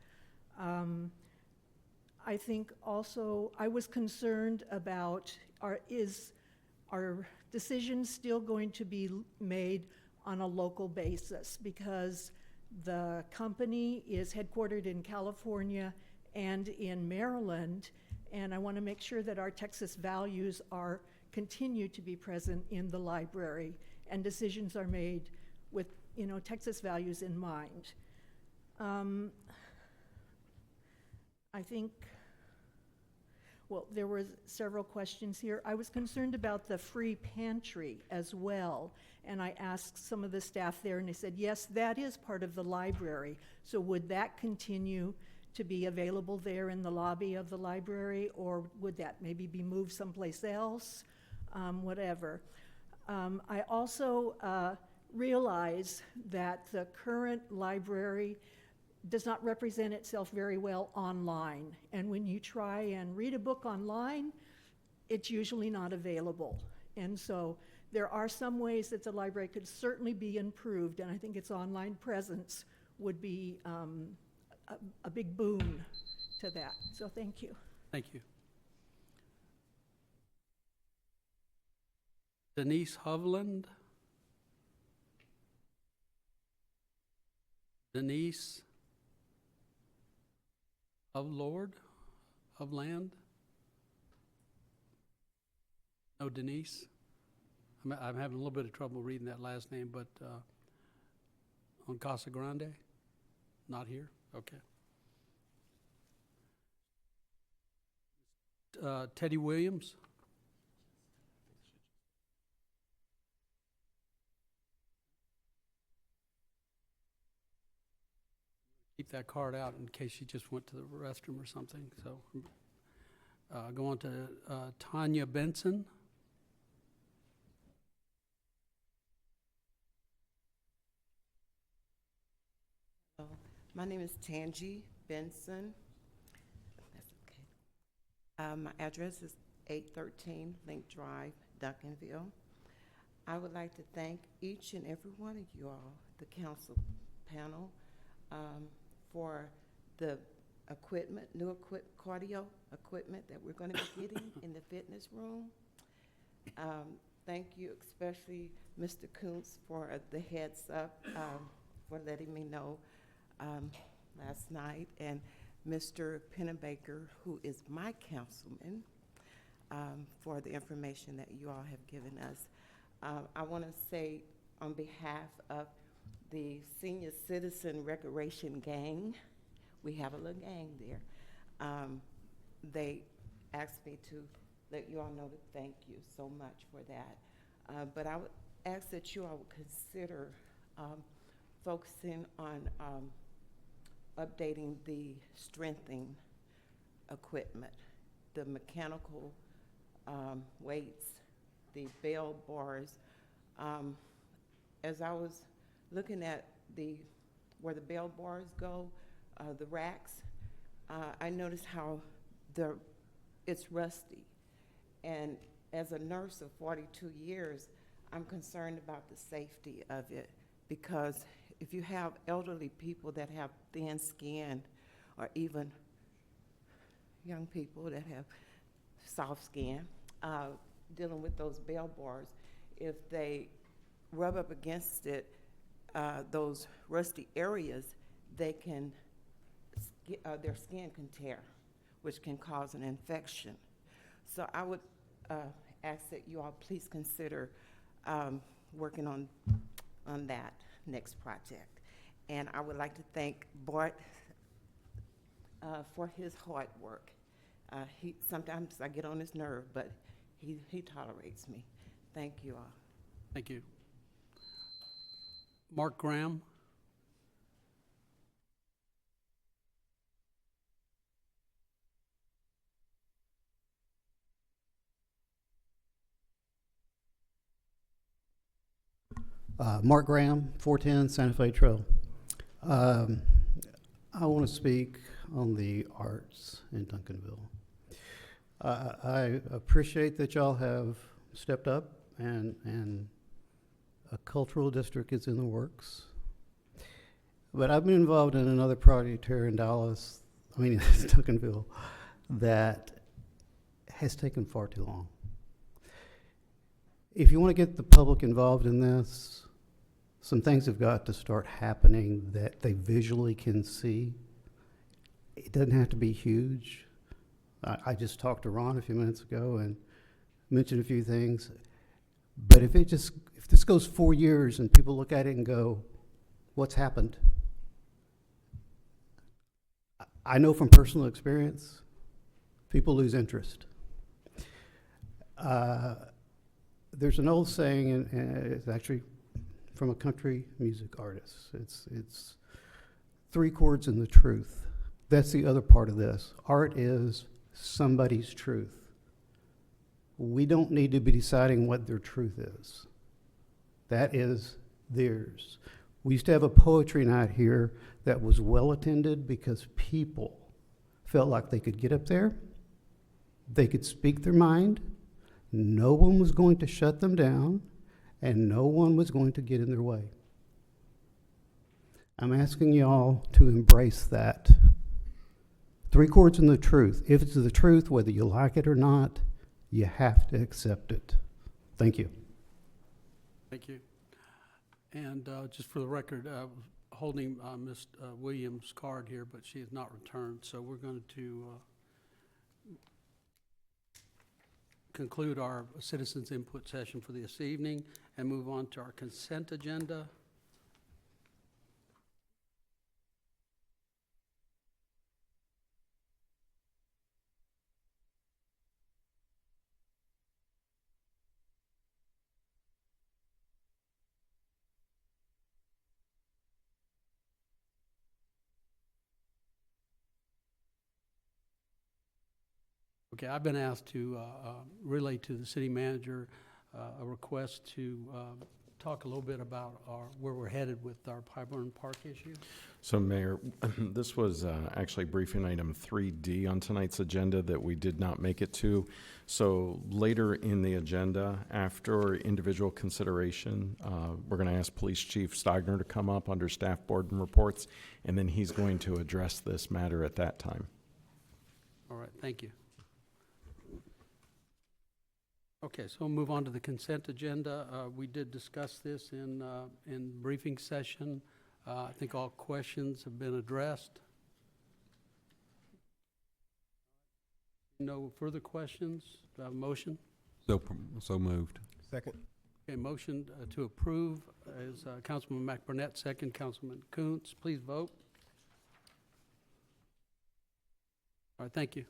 I think also I was concerned about is our decisions still going to be made on a local basis, because the company is headquartered in California and in Maryland, and I want to make sure that our Texas values continue to be present in the library and decisions are made with Texas values in mind. I think, well, there were several questions here. I was concerned about the free pantry as well, and I asked some of the staff there, and they said, yes, that is part of the library. So would that continue to be available there in the lobby of the library, or would that maybe be moved someplace else? Whatever. I also realize that the current library does not represent itself very well online. And when you try and read a book online, it's usually not available. And so there are some ways that the library could certainly be improved, and I think its online presence would be a big boon to that. So thank you. Thank you. Denise Hovland. Denise Of Lord, of Land. No, Denise. I'm having a little bit of trouble reading that last name, but on Casa Grande, not here. Okay. Teddy Williams. Keep that card out in case she just went to the restroom or something. So go on to Tanya Benson. My name is Tangi Benson. That's okay. My address is 813 Link Drive, Duncanville. I would like to thank each and every one of you all, the council panel, for the equipment, cardio equipment that we're going to be getting in the fitness room. Thank you, especially Mr. Kuntz, for the heads up, for letting me know last night, and Mr. Pennebaker, who is my councilman, for the information that you all have given us. I want to say on behalf of the Senior Citizen Recreation Gang, we have a little gang there. They asked me to let you all know to thank you so much for that. But I would ask that you all would consider focusing on updating the strengthening equipment, the mechanical weights, the bell bars. As I was looking at where the bell bars go, the racks, I noticed how it's rusty. And as a nurse of 42 years, I'm concerned about the safety of it, because if you have elderly people that have thin skin, or even young people that have soft skin, dealing with those bell bars, if they rub up against it, those rusty areas, their skin can tear, which can cause an infection. So I would ask that you all please consider working on that next project. And I would like to thank Bart for his hard work. Sometimes I get on his nerve, but he tolerates me. Thank you all. Thank you. Mark Graham. Mark Graham, 410 Santa Fe Trail. I want to speak on the arts in Duncanville. I appreciate that y'all have stepped up and a cultural district is in the works. But I've been involved in another project here in Duncanville, that has taken far too long. If you want to get the public involved in this, some things have got to start happening that they visually can see. It doesn't have to be huge. I just talked to Ron a few minutes ago and mentioned a few things. But if this goes 4 years and people look at it and go, what's happened? I know from personal experience, people lose interest. There's an old saying, and it's actually from a country music artist. It's 3 chords and the truth. That's the other part of this. Art is somebody's truth. We don't need to be deciding what their truth is. That is theirs. We used to have a poetry night here that was well attended because people felt like they could get up there, they could speak their mind, no one was going to shut them down, and no one was going to get in their way. I'm asking y'all to embrace that. 3 chords and the truth. If it's the truth, whether you like it or not, you have to accept it. Thank you. Thank you. And just for the record, holding Ms. Williams' card here, but she has not returned, so we're going to conclude our citizens' input session for this evening and move on to our consent agenda. Okay, I've been asked to relay to the city manager a request to talk a little bit about where we're headed with our Pyburn Park issue. So Mayor, this was actually briefing item 3D on tonight's agenda that we did not make it to. So later in the agenda, after individual consideration, we're going to ask Police Chief Steigner to come up under staff board and reports, and then he's going to address this matter at that time. All right, thank you. Okay, so we'll move on to the consent agenda. We did discuss this in briefing session. I think all questions have been addressed. No further questions? Do I have a motion? So moved. Second. Okay, motion to approve is Councilman McBurnett, second Councilman Kuntz. Please vote. All right, thank you.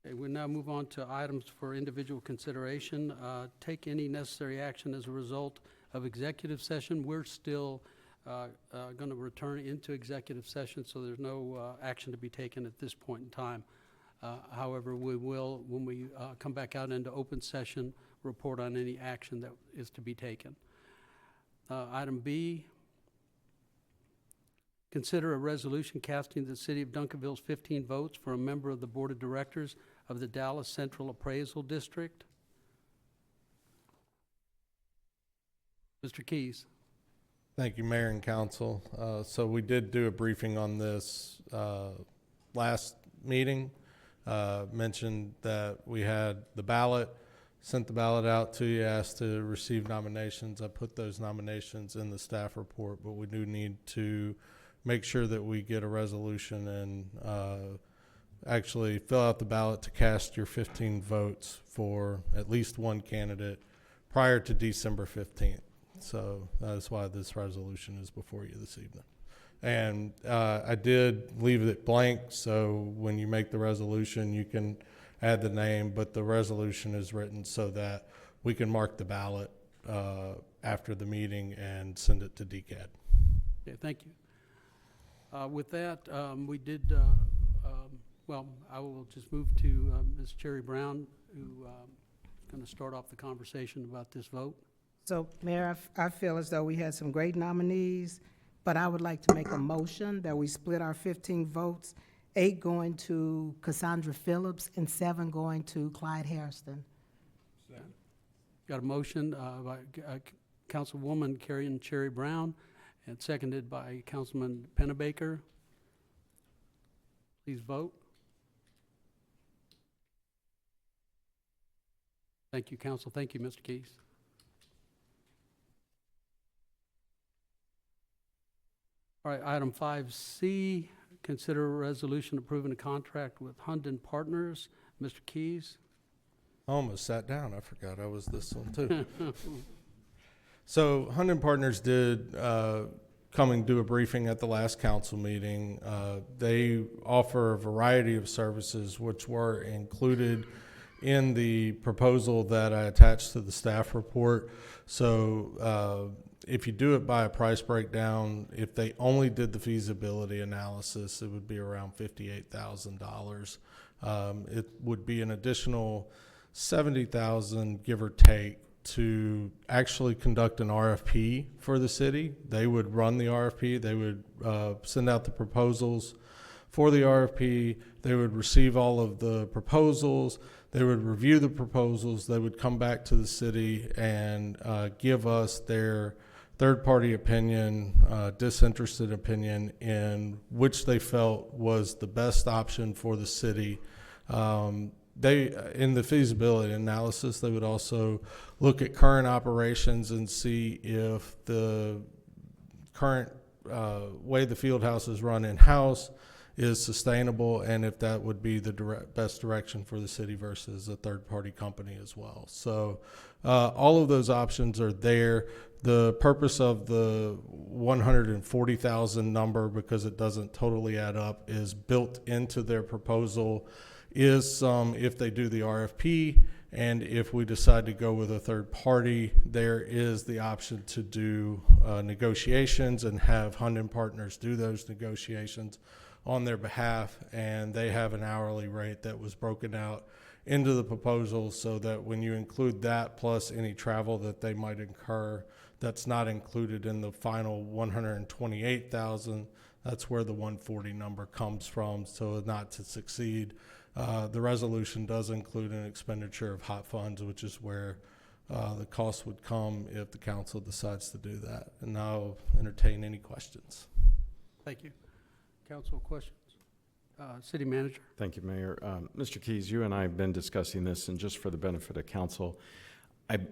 Okay, we'll now move on to items for individual consideration. Take any necessary action as a result of executive session. We're still going to return into executive session, so there's no action to be taken at this point in time. However, we will, when we come back out into open session, report on any action that is to be taken. Item B, consider a resolution casting the City of Duncanville's 15 votes for a member of the Board of Directors of the Dallas Central Appraisal District. Mr. Keys. Thank you, Mayor and Council. So we did do a briefing on this last meeting. Mentioned that we had the ballot, sent the ballot out to you, asked to receive nominations. I put those nominations in the staff report, but we do need to make sure that we get a resolution and actually fill out the ballot to cast your 15 votes for at least one candidate prior to December 15th. So that's why this resolution is before you this evening. And I did leave it blank, so when you make the resolution, you can add the name, but the resolution is written so that we can mark the ballot after the meeting and send it to DCAD. Okay, thank you. With that, we did, well, I will just move to Ms. Cherry Brown, who is going to start off the conversation about this vote. So, Mayor, I feel as though we had some great nominees, but I would like to make a motion that we split our 15 votes, 8 going to Cassandra Phillips and 7 going to Clyde Hairston. Got a motion by Councilwoman Carrie Cherry Brown and seconded by Councilman Pennebaker. Please vote. Thank you, Council. Thank you, Mr. Keys. All right, item 5C, consider a resolution approving a contract with Hunden Partners. Mr. Keys. I almost sat down. I forgot I was this one too. So Hunden Partners did come and do a briefing at the last council meeting. They offer a variety of services which were included in the proposal that I attached to the staff report. So if you do it by a price breakdown, if they only did the feasibility analysis, it would be around $58,000. It would be an additional $70,000, give or take, to actually conduct an RFP for the city. They would run the RFP. They would send out the proposals for the RFP. They would receive all of the proposals. They would review the proposals. They would come back to the city and give us their third-party opinion, disinterested opinion in which they felt was the best option for the city. in the feasibility analysis, they would also look at current operations and see if the current way the field house is run in-house is sustainable, and if that would be the best direction for the city versus a third-party company as well. So all of those options are there. The purpose of the 140,000 number, because it doesn't totally add up, is built into their proposal, is some, if they do the RFP, and if we decide to go with a third party, there is the option to do negotiations and have Hunden Partners do those negotiations on their behalf, and they have an hourly rate that was broken out into the proposal, so that when you include that plus any travel that they might incur, that's not included in the final 128,000. That's where the 140 number comes from. So not to succeed, the resolution does include an expenditure of hot funds, which is where the cost would come if the council decides to do that. And I'll entertain any questions. Thank you. Council questions? City Manager? Thank you, Mayor. Mr. Keys, you and I have been discussing this, and just for the benefit of council,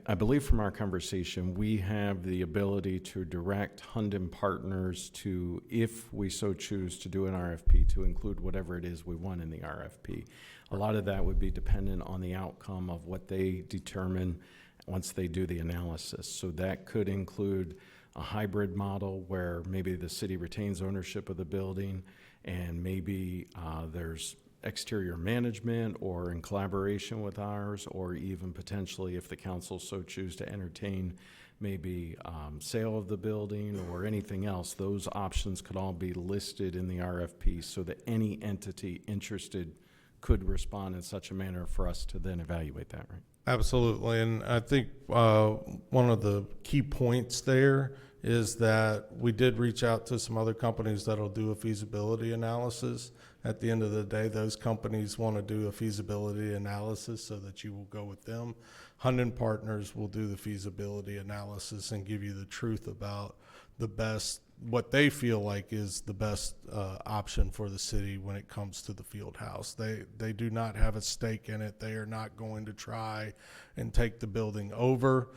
I believe from our conversation, we have the ability to direct Hunden Partners to, if we so choose to do an RFP, to include whatever it is we want in the RFP. A lot of that would be dependent on the outcome of what they determine once they do the analysis. So that could include a hybrid model where maybe the city retains ownership of the building, and maybe there's exterior management or in collaboration with ours, or even potentially, if the council so choose to entertain, maybe sale of the building or anything else. Those options could all be listed in the RFP so that any entity interested could respond in such a manner for us to then evaluate that, right? Absolutely, and I think one of the key points there is that we did reach out to some other companies that'll do a feasibility analysis. At the end of the day, those companies want to do a feasibility analysis so that you will go with them. Hunden Partners will do the feasibility analysis and give you the truth about the best, what they feel like is the best option for the city when it comes to the field house. They do not have a stake in it. They are not going to try and take the building over.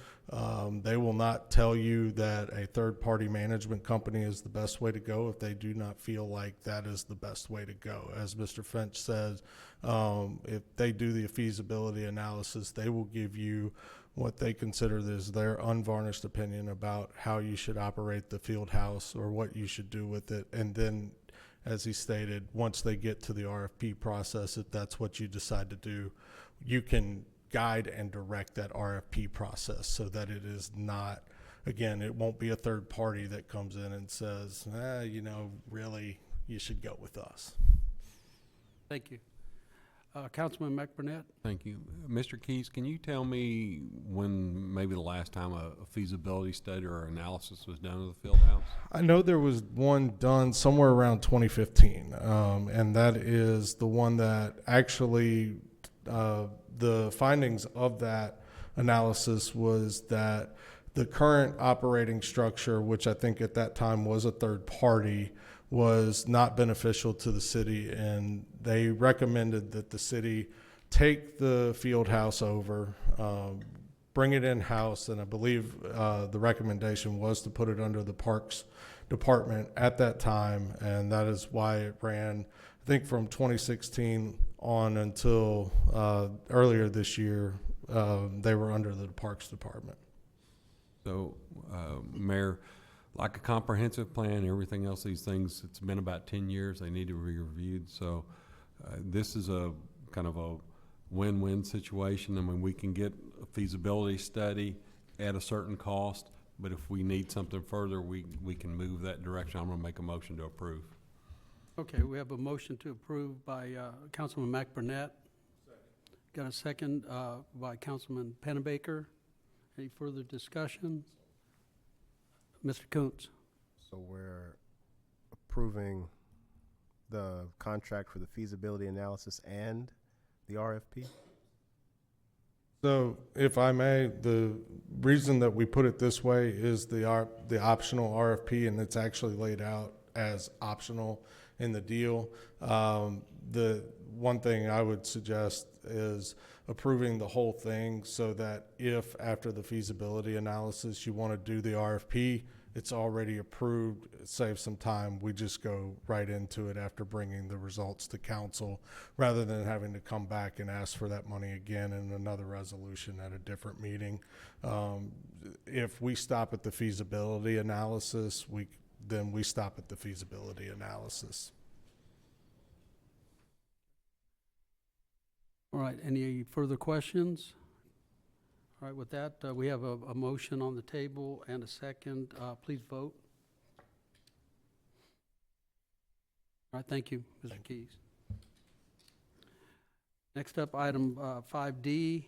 They will not tell you that a third-party management company is the best way to go if they do not feel like that is the best way to go. As Mr. Finch says, if they do the feasibility analysis, they will give you what they consider is their unvarnished opinion about how you should operate the field house or what you should do with it. And then, as he stated, once they get to the RFP process, if that's what you decide to do, you can guide and direct that RFP process so that it is not, again, it won't be a third party that comes in and says, really, you should go with us. Thank you. Councilman McBurnett? Thank you. Mr. Keys, can you tell me when maybe the last time a feasibility study or analysis was done of the field house? I know there was one done somewhere around 2015, and that is the one that actually the findings of that analysis was that the current operating structure, which I think at that time was a third party, was not beneficial to the city, and they recommended that the city take the field house over, bring it in-house, and I believe the recommendation was to put it under the Parks Department at that time, and that is why it ran, I think, from 2016 on until earlier this year. They were under the Parks Department. So, Mayor, like a comprehensive plan, everything else, these things, it's been about 10 years. They need to be reviewed. So this is a kind of a win-win situation. I mean, we can get a feasibility study at a certain cost, but if we need something further, we can move that direction. I'm going to make a motion to approve. Okay, we have a motion to approve by Councilman McBurnett. Got a second by Councilman Pennebaker. Any further discussion? Mr. Koontz. So we're approving the contract for the feasibility analysis and the RFP? So, if I may, the reason that we put it this way is the optional RFP, and it's actually laid out as optional in the deal. The one thing I would suggest is approving the whole thing so that if after the feasibility analysis you want to do the RFP, it's already approved. It saves some time. We just go right into it after bringing the results to council rather than having to come back and ask for that money again in another resolution at a different meeting. If we stop at the feasibility analysis, then we stop at the feasibility analysis. All right, any further questions? All right, with that, we have a motion on the table and a second. Please vote. All right, thank you, Mr. Keys. Next up, item 5D,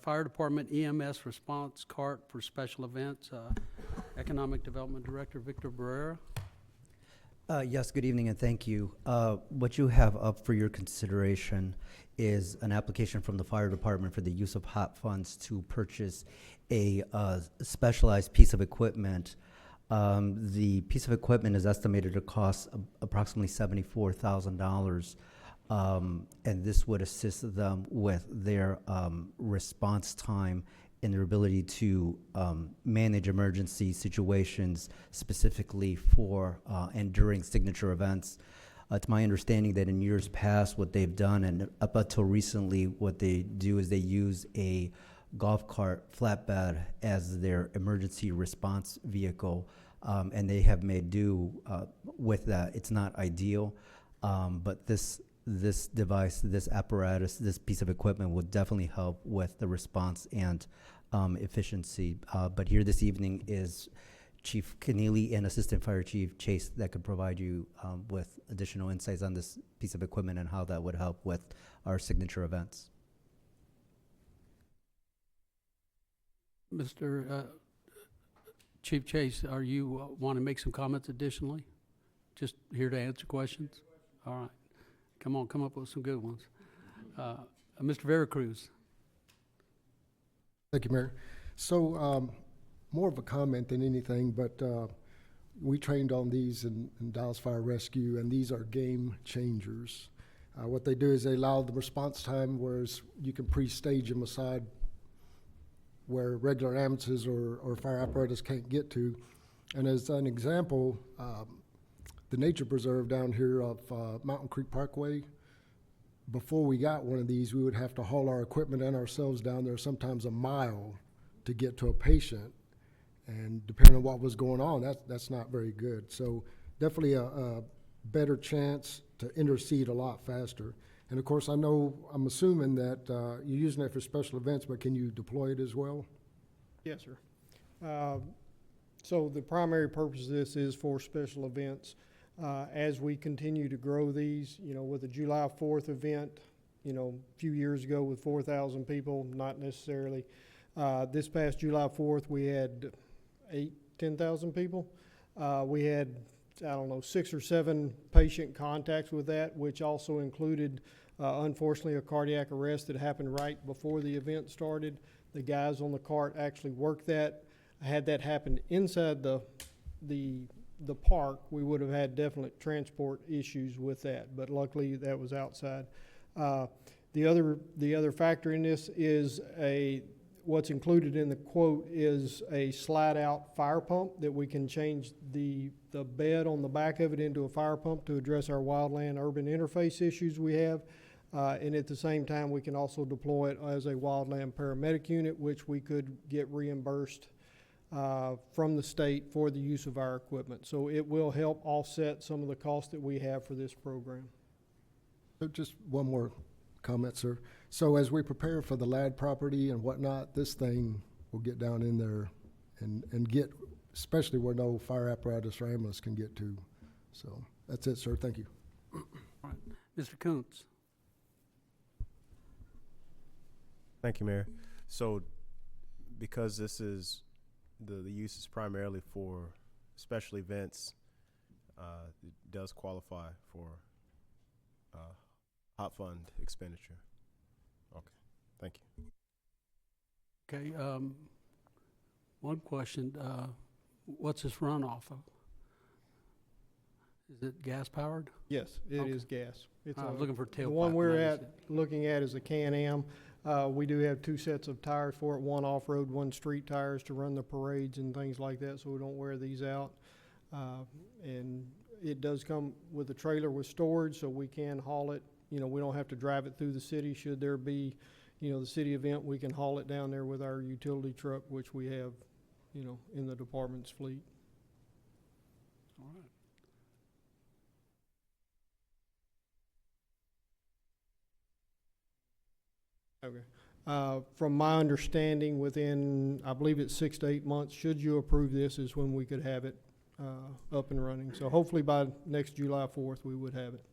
Fire Department EMS response cart for special events. Economic Development Director Victor Barrera. Yes, good evening and thank you. What you have up for your consideration is an application from the fire department for the use of hot funds to purchase a specialized piece of equipment. The piece of equipment is estimated to cost approximately $74,000, and this would assist them with their response time and their ability to manage emergency situations specifically for and during signature events. It's my understanding that in years past, what they've done, and up until recently, what they do is they use a golf cart flatbed as their emergency response vehicle, and they have made do with that. It's not ideal, but this device, this apparatus, this piece of equipment will definitely help with the response and efficiency. But here this evening is Chief Keneally and Assistant Fire Chief Chase that could provide you with additional insights on this piece of equipment and how that would help with our signature events. Mr. Chief Chase, are you want to make some comments additionally? Just here to answer questions? All right. Come up with some good ones. Mr. Veracruz. Thank you, Mayor. So more of a comment than anything, but we trained on these in Dallas Fire Rescue, and these are game changers. What they do is they allow the response time, whereas you can pre-stage them aside where regular ambulances or fire apparatus can't get to. And as an example, the nature preserve down here of Mountain Creek Parkway, before we got one of these, we would have to haul our equipment and ourselves down there sometimes a mile to get to a patient. And depending on what was going on, that's not very good. So definitely a better chance to intercede a lot faster. And of course, I'm assuming that you're using it for special events, but can you deploy it as well? Yes, sir. So the primary purpose of this is for special events. As we continue to grow these, with the July 4th event, a few years ago with 4,000 people, not necessarily. This past July 4th, we had 10,000 people. We had, 6 or 7 patient contacts with that, which also included, unfortunately, a cardiac arrest that happened right before the event started. The guys on the cart actually worked that. Had that happened inside the park, we would have had definite transport issues with that, but luckily that was outside. The other factor in this is what's included in the quote is a slide-out fire pump that we can change the bed on the back of it into a fire pump to address our wildland-urban interface issues we have. And at the same time, we can also deploy it as a wildland paramedic unit, which we could get reimbursed from the state for the use of our equipment. So it will help offset some of the costs that we have for this program. So just one more comment, sir. So as we prepare for the LAD property and whatnot, this thing will get down in there and get, especially where no fire apparatus or ambulance can get to. So that's it, sir. Thank you. All right. Mr. Kuntz. Thank you, Mayor. So because this is, the use is primarily for special events, it does qualify for hot fund expenditure. Okay, thank you. Okay, one question, what's this run off of? Is it gas-powered? Yes, it Okay. is gas. It's I was a- looking for The tailpipe. one we're when I at, said- looking at is a Can-Am. We do have two sets of tires for it, one off-road, one street tires to run the parades and things like that, so we don't wear these out. And it does come with a trailer with storage, so we can haul it. You know, we don't have to drive it through the city. Should there be, you know, the city event, we can haul it down there with our utility truck, which we have, you know, in the department's fleet. All right. Okay. From my understanding, within, I believe it's 6 to 8 months, should you approve this, is when we could have it up and running. So hopefully by next July 4th, we would have it.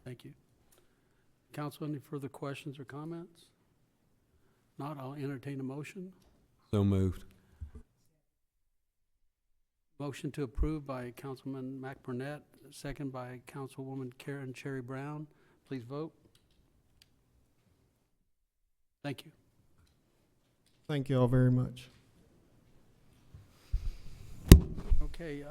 Thank you. Council, any further questions or comments? Not, I'll entertain a motion. So moved. Motion to approve by Councilman Mac Burnett, second by Councilwoman Karen Cherry Brown. Please vote. Thank you. Thank you all very much. Okay,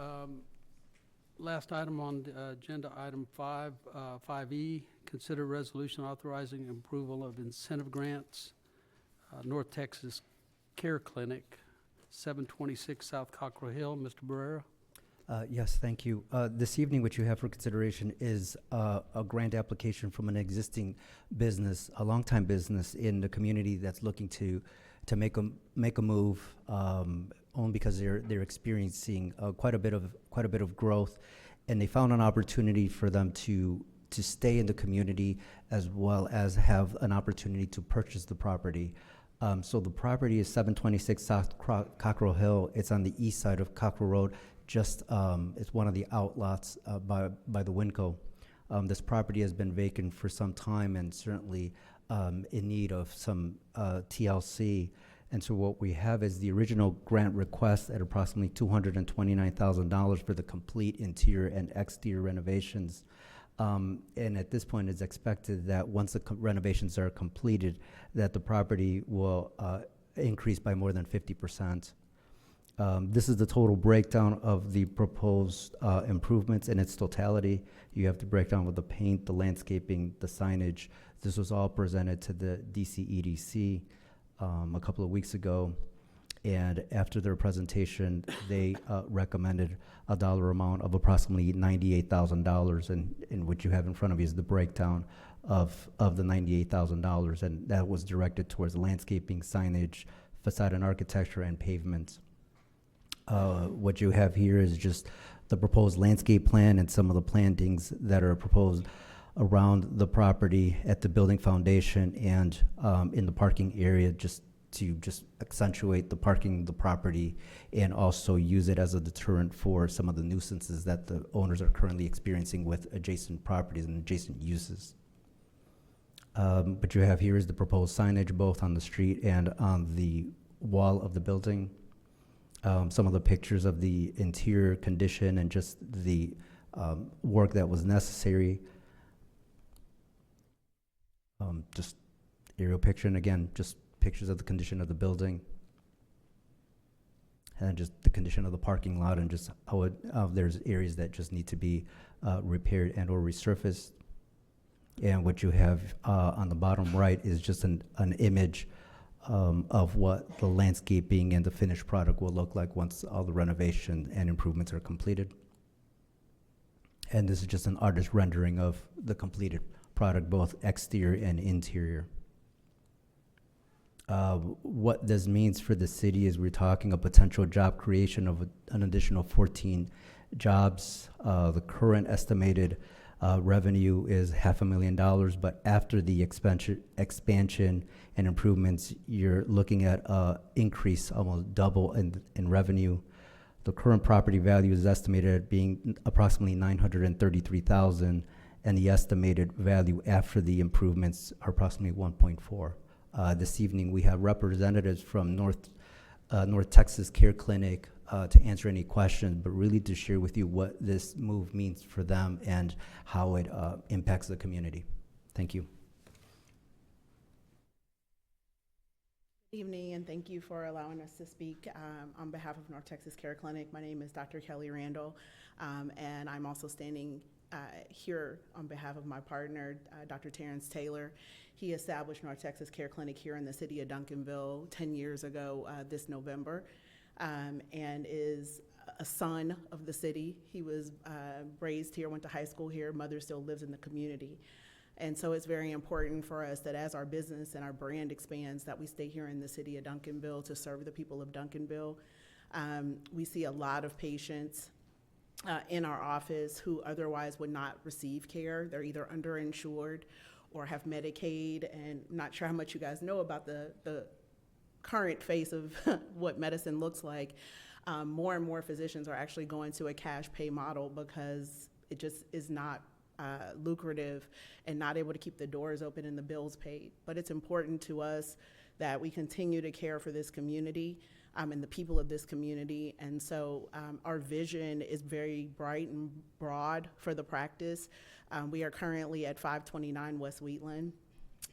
last item on the agenda, item 5E, consider resolution authorizing approval of incentive grants, North Texas Care Clinic, 726 South Cockrell Hill. Mr. Barrera? Yes, thank you. This evening, what you have for consideration is a grant application from an existing business, a longtime business in the community that's looking to make a move, only because they're experiencing quite a bit of growth, and they found an opportunity for them to stay in the community as well as have an opportunity to purchase the property. So the property is 726 South Cockrell Hill. It's on the east side of Cockrell Road. Just it's one of the outlots by the Winco. This property has been vacant for some time and certainly in need of some TLC. And so what we have is the original grant request at approximately $229,000 for the complete interior and exterior renovations. And at this point, it's expected that once the renovations are completed, that the property will increase by more than 50%. This is the total breakdown of the proposed improvements in its totality. You have the breakdown with the paint, the landscaping, the signage. This was all presented to the DCEDC a couple of weeks ago. And after their presentation, they recommended a dollar amount of approximately $98,000. And what you have in front of you is the breakdown of the $98,000. And that was directed towards landscaping, signage, facade and architecture, and pavements. What you have here is just the proposed landscape plan and some of the plantings that are proposed around the property at the building foundation and in the parking area, just to accentuate the parking of the property and also use it as a deterrent for some of the nuisances that the owners are currently experiencing with adjacent properties and adjacent uses. What you have here is the proposed signage both on the street and on the wall of the building. Some of the pictures of the interior condition and just the work that was necessary. Just aerial picture, and again, just pictures of the condition of the building and just the condition of the parking lot, and just how there's areas that just need to be repaired and or resurfaced. And what you have on the bottom right is just an image of what the landscaping and the finished product will look like once all the renovation and improvements are completed. And this is just an artist rendering of the completed product, both exterior and interior. What this means for the city is we're talking a potential job creation of an additional 14 jobs. The current estimated revenue is $500,000, but after the expansion and improvements, you're looking at increase almost double in revenue. The current property value is estimated at being approximately $933,000, and the estimated value after the improvements are approximately 1.4. This evening, we have representatives from North Texas Care Clinic to answer any questions, but really to share with you what this move means for them and how it impacts the community. Thank you. Evening, and thank you for allowing us to speak on behalf of North Texas Care Clinic. My name is Dr. Kelly Randall, and I'm also standing here on behalf of my partner, Dr. Terrence Taylor. He established North Texas Care Clinic here in the city of Duncanville 10 years ago this November, and is a son of the city. He was raised here, went to high school here. Mother still lives in the community. And so it's very important for us that as our business and our brand expands, that we stay here in the city of Duncanville to serve the people of Duncanville. We see a lot of patients in our office who otherwise would not receive care. They're either underinsured or have Medicaid, and I'm not sure how much you guys know about the current face of what medicine looks like. More and more physicians are actually going to a cash pay model because it just is not lucrative and not able to keep the doors open and the bills paid. But it's important to us that we continue to care for this community and the people of this community. And so our vision is very bright and broad for the practice. We are currently at 529 West Wheatland.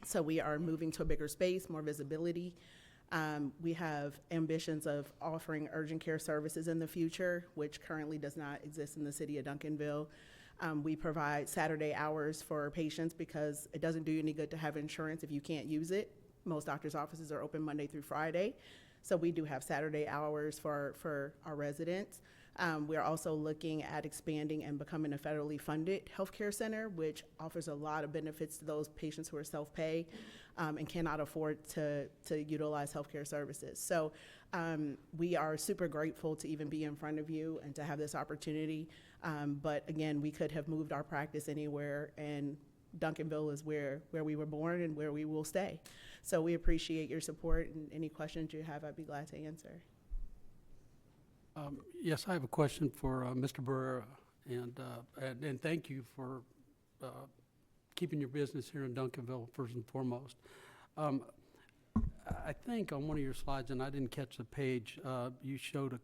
So we are moving to a bigger space, more visibility. We have ambitions of offering urgent care services in the future, which currently does not exist in the city of Duncanville. We provide Saturday hours for patients because it doesn't do you any good to have insurance if you can't use it. Most doctors' offices are open Monday through Friday, so we do have Saturday hours for our residents. We're also looking at expanding and becoming a federally funded healthcare center, which offers a lot of benefits to those patients who are self-pay and cannot afford to utilize healthcare services. So we are super grateful to even be in front of you and to have this opportunity. But again, we could have moved our practice anywhere, and Duncanville is where we were born and where we will stay. So we appreciate your support, and any questions you have, I'd be glad to answer. Yes, I have a question for Mr. Barrera, and thank you for keeping your business here in Duncanville first and foremost. I think on one of your slides, and I didn't catch the page, you showed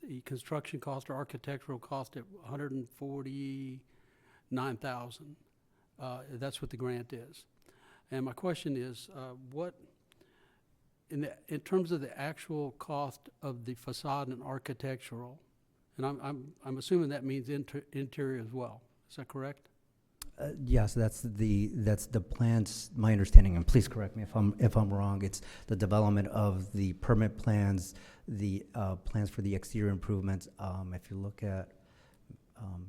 the construction cost or architectural cost at $149,000. That's what the grant is. And my question is, what, in terms of the actual cost of the facade and architectural, and I'm assuming that means interior as well. Is that correct? Yes, that's the plans. My understanding, and please correct me if I'm wrong. It's the development of the permit plans, the plans for the exterior improvements. If you look at,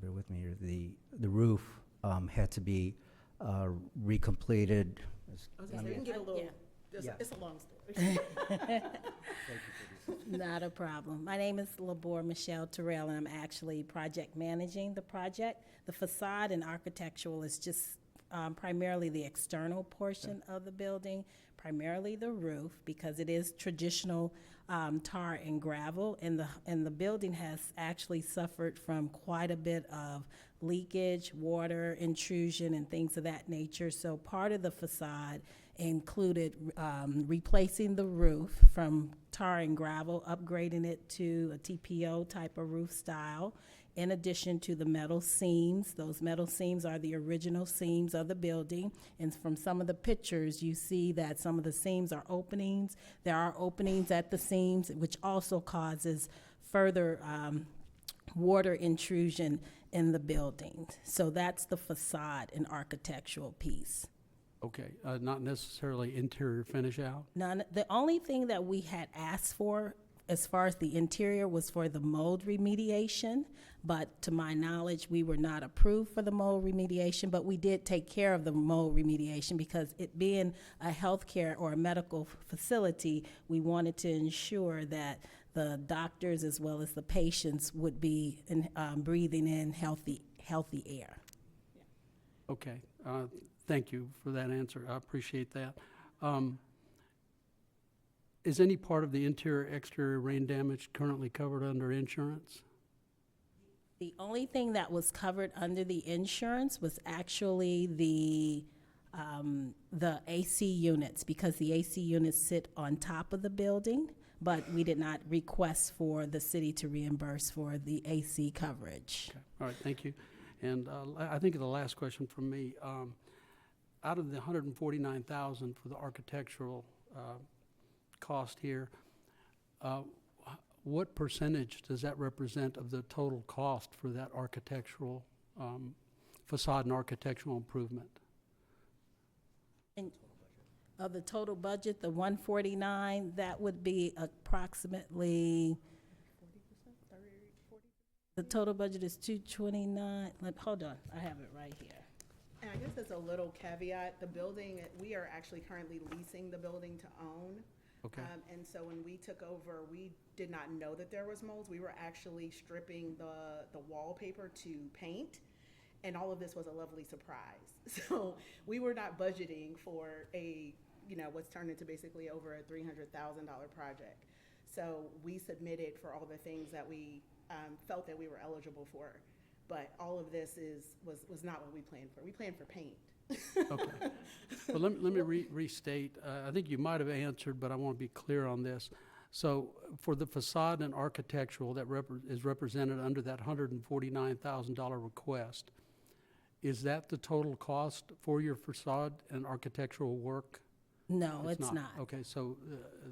bear with me here, the roof had to be recompleted. We can get a little. Yeah. It's a long story. Not a problem. My name is Labor Michelle Terrell, and I'm actually project managing the project. The facade and architectural is just primarily the external portion of the building, primarily the roof, because it is traditional tar and gravel, and the building has actually suffered from quite a bit of leakage, water intrusion, and things of that nature. So part of the facade included replacing the roof from tar and gravel, upgrading it to a TPO type of roof style, in addition to the metal seams. Those metal seams are the original seams of the building, and from some of the pictures you see that some of the seams are openings. There are openings at the seams, which also causes further water intrusion in the building. So that's the facade and architectural piece. Okay, not necessarily interior finish out? None. The only thing that we had asked for as far as the interior was for the mold remediation, but to my knowledge, we were not approved for the mold remediation, but we did take care of the mold remediation because it being a healthcare or a medical facility, we wanted to ensure that the doctors as well as the patients would be breathing in healthy air. Okay. Thank you for that answer. I appreciate that. Is any part of the interior-exterior rain damage currently covered under insurance? The only thing that was covered under the insurance was actually the AC units, because the AC units sit on top of the building, but we did not request for the city to reimburse for the AC coverage. Okay. All right, thank you. And I think the last question from me, out of the $149,000 for the architectural cost here. What percentage does that represent of the total cost for that architectural, facade and architectural improvement? And of the total budget, the 149, that would be approximately, the total budget is 229. Hold on, I have it right here. And I guess as a little caveat, the building, we are actually currently leasing the building to own. Okay. And so when we took over, we did not know that there was molds. We were actually stripping the wallpaper to paint, and all of this was a lovely surprise. So we were not budgeting for what's turned into basically over a $300,000 project. So we submitted for all the things that we felt that we were eligible for. But all of this was not what we planned for. We planned for paint. Okay. Well, let me restate. I think you might have answered, but I want to be clear on this. So for the facade and architectural that is represented under that $149,000 request, is that the total cost for your facade and architectural work? No, it's not. Okay, so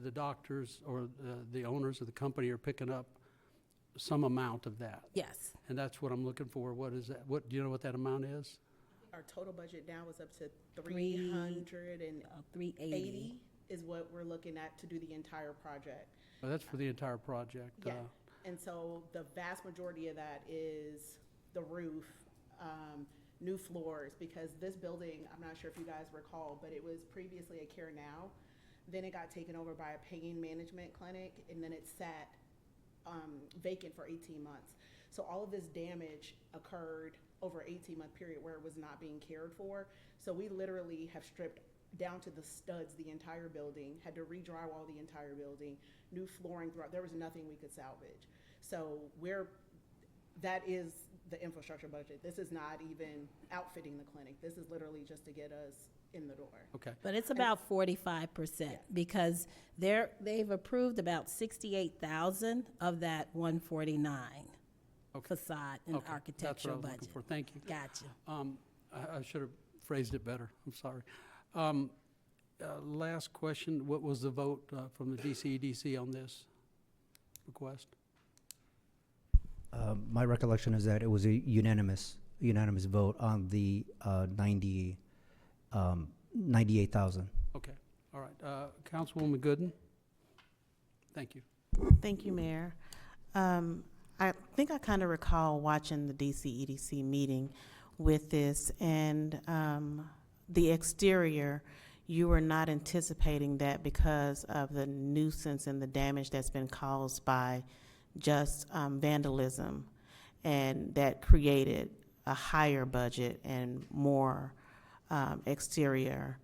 the doctors or the owners of the company are picking up some amount of that? Yes. And that's what I'm looking for. What is that? Do you know what that amount is? Our total budget now is up to 380 is what we're looking at to do the entire project. Well, that's for the entire project. Yeah. And so the vast majority of that is the roof, new floors, because this building, I'm not sure if you guys recall, but it was previously a Care Now. Then it got taken over by a pain management clinic, and then it sat vacant for 18 months. So all of this damage occurred over an 18-month period where it was not being cared for. So we literally have stripped down to the studs the entire building, had to re-drywall the entire building, new flooring throughout. There was nothing we could salvage. So that is the infrastructure budget. This is not even outfitting the clinic. This is literally just to get us in the door. Okay. But it's about 45% because they've approved about 68,000 of that 149 facade and architectural budget. That's what I was looking for. Thank you. Gotcha. I should have phrased it better. I'm sorry. Last question. What was the vote from the DCEDC on this request? My recollection is that it was a unanimous vote on the 98,000. Okay. All right. Councilwoman Gooden? Thank you. Thank you, Mayor. I think I kind of recall watching the DCEDC meeting with this, and the exterior, you were not anticipating that because of the nuisance and the damage that's been caused by just vandalism, and that created a higher budget and more exterior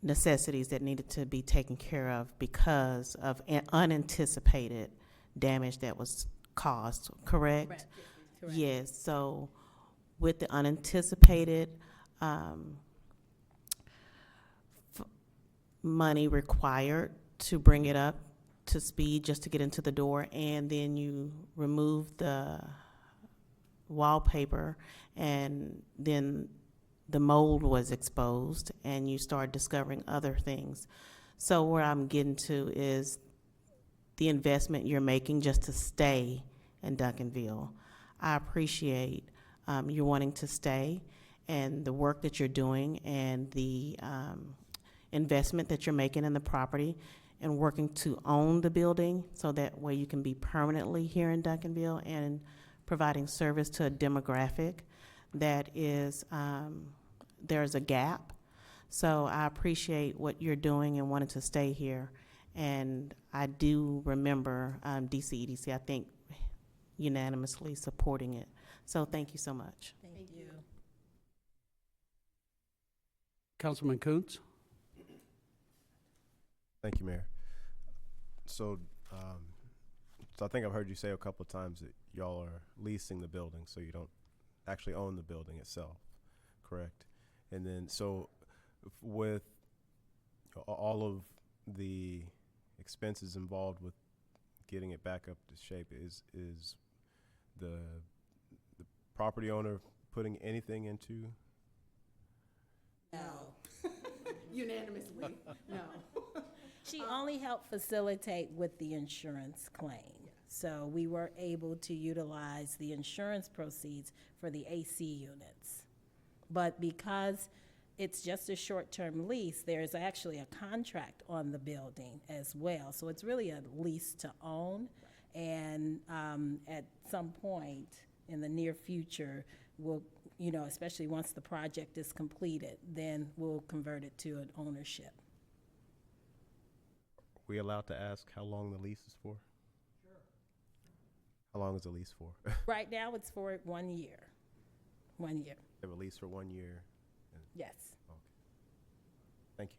necessities that needed to be taken care of because of an unanticipated damage that was caused, correct? Correct. Yes, so with the unanticipated money required to bring it up to speed just to get into the door, and then you remove the wallpaper, and then the mold was exposed, and you start discovering other things. So where I'm getting to is the investment you're making just to stay in Duncanville. I appreciate you wanting to stay and the work that you're doing and the investment that you're making in the property and working to own the building so that way you can be permanently here in Duncanville and providing service to a demographic that is, there's a gap. So I appreciate what you're doing and wanting to stay here. And I do remember DCEDC, I think, unanimously supporting it. So thank you so much. Thank you. Councilman Kuntz? Thank you, Mayor. So I think I've heard you say a couple of times that y'all are leasing the building, so you don't actually own the building itself, correct? And then, so with all of the expenses involved with getting it back up to shape, is the property owner putting anything into? No. Unanimously, no. She only helped facilitate with the insurance claim. So we were able to utilize the insurance proceeds for the AC units. But because it's just a short-term lease, there's actually a contract on the building as well. So it's really a lease to own. And at some point in the near future, we'll, especially once the project is completed, then we'll convert it to an ownership. We allowed to ask how long the lease is for? Sure. How long is the lease for? Right now, it's for 1 year. 1 year. They have a lease for 1 year? Yes. Okay. Thank you.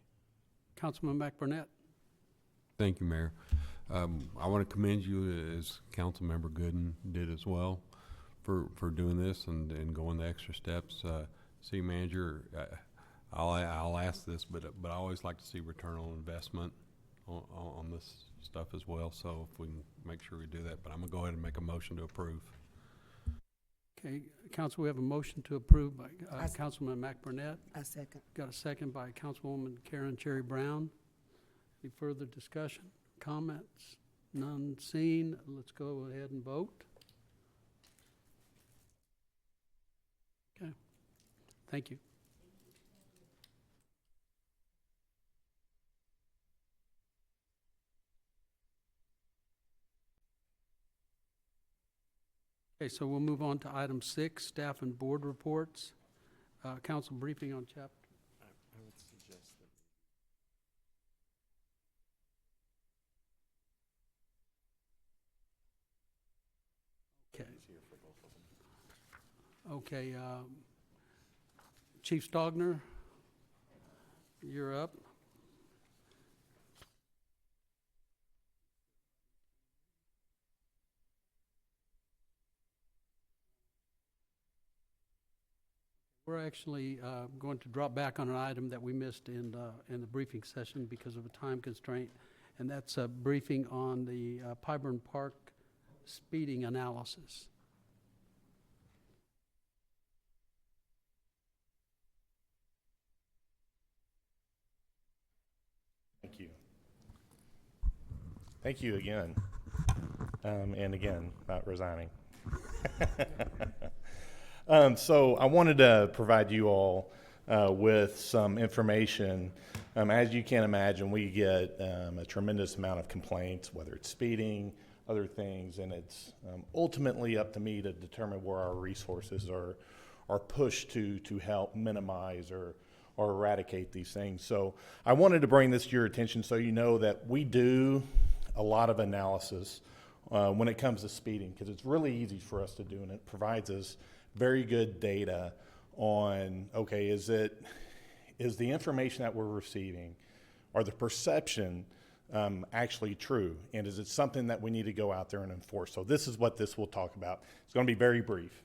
Councilman McBurnett. Thank you, Mayor. I want to commend you, as Councilmember Gooden did as well, for doing this and going the extra steps. City Manager, I'll ask this, but I always like to see return on investment on this stuff as well. So if we can make sure we do that, but I'm gonna go ahead and make a motion to approve. Okay, Council, we have a motion to approve by Councilman McBurnett. I second. Got a second by Councilwoman Karen Cherry Brown. Any further discussion, comments? None seen. Let's go ahead and vote. Okay, thank you. Okay, so we'll move on to item 6, staff and board reports. Council briefing on chapter. I would suggest that. Okay. Okay, Chief Stogner, you're up. We're actually going to drop back on an item that we missed in the briefing session because of a time constraint, and that's a briefing on the Pyburn Park speeding analysis. Thank you. Thank you again. And again, not resigning. So I wanted to provide you all with some information. As you can imagine, we get a tremendous amount of complaints, whether it's speeding, other things, and it's ultimately up to me to determine where our resources are pushed to help minimize or eradicate these things. So I wanted to bring this to your attention so you know that we do a lot of analysis when it comes to speeding, because it's really easy for us to do, and it provides us very good data on, okay, is the information that we're receiving, or the perception actually true, and is it something that we need to go out there and enforce? So this is what this will talk about. It's going to be very brief.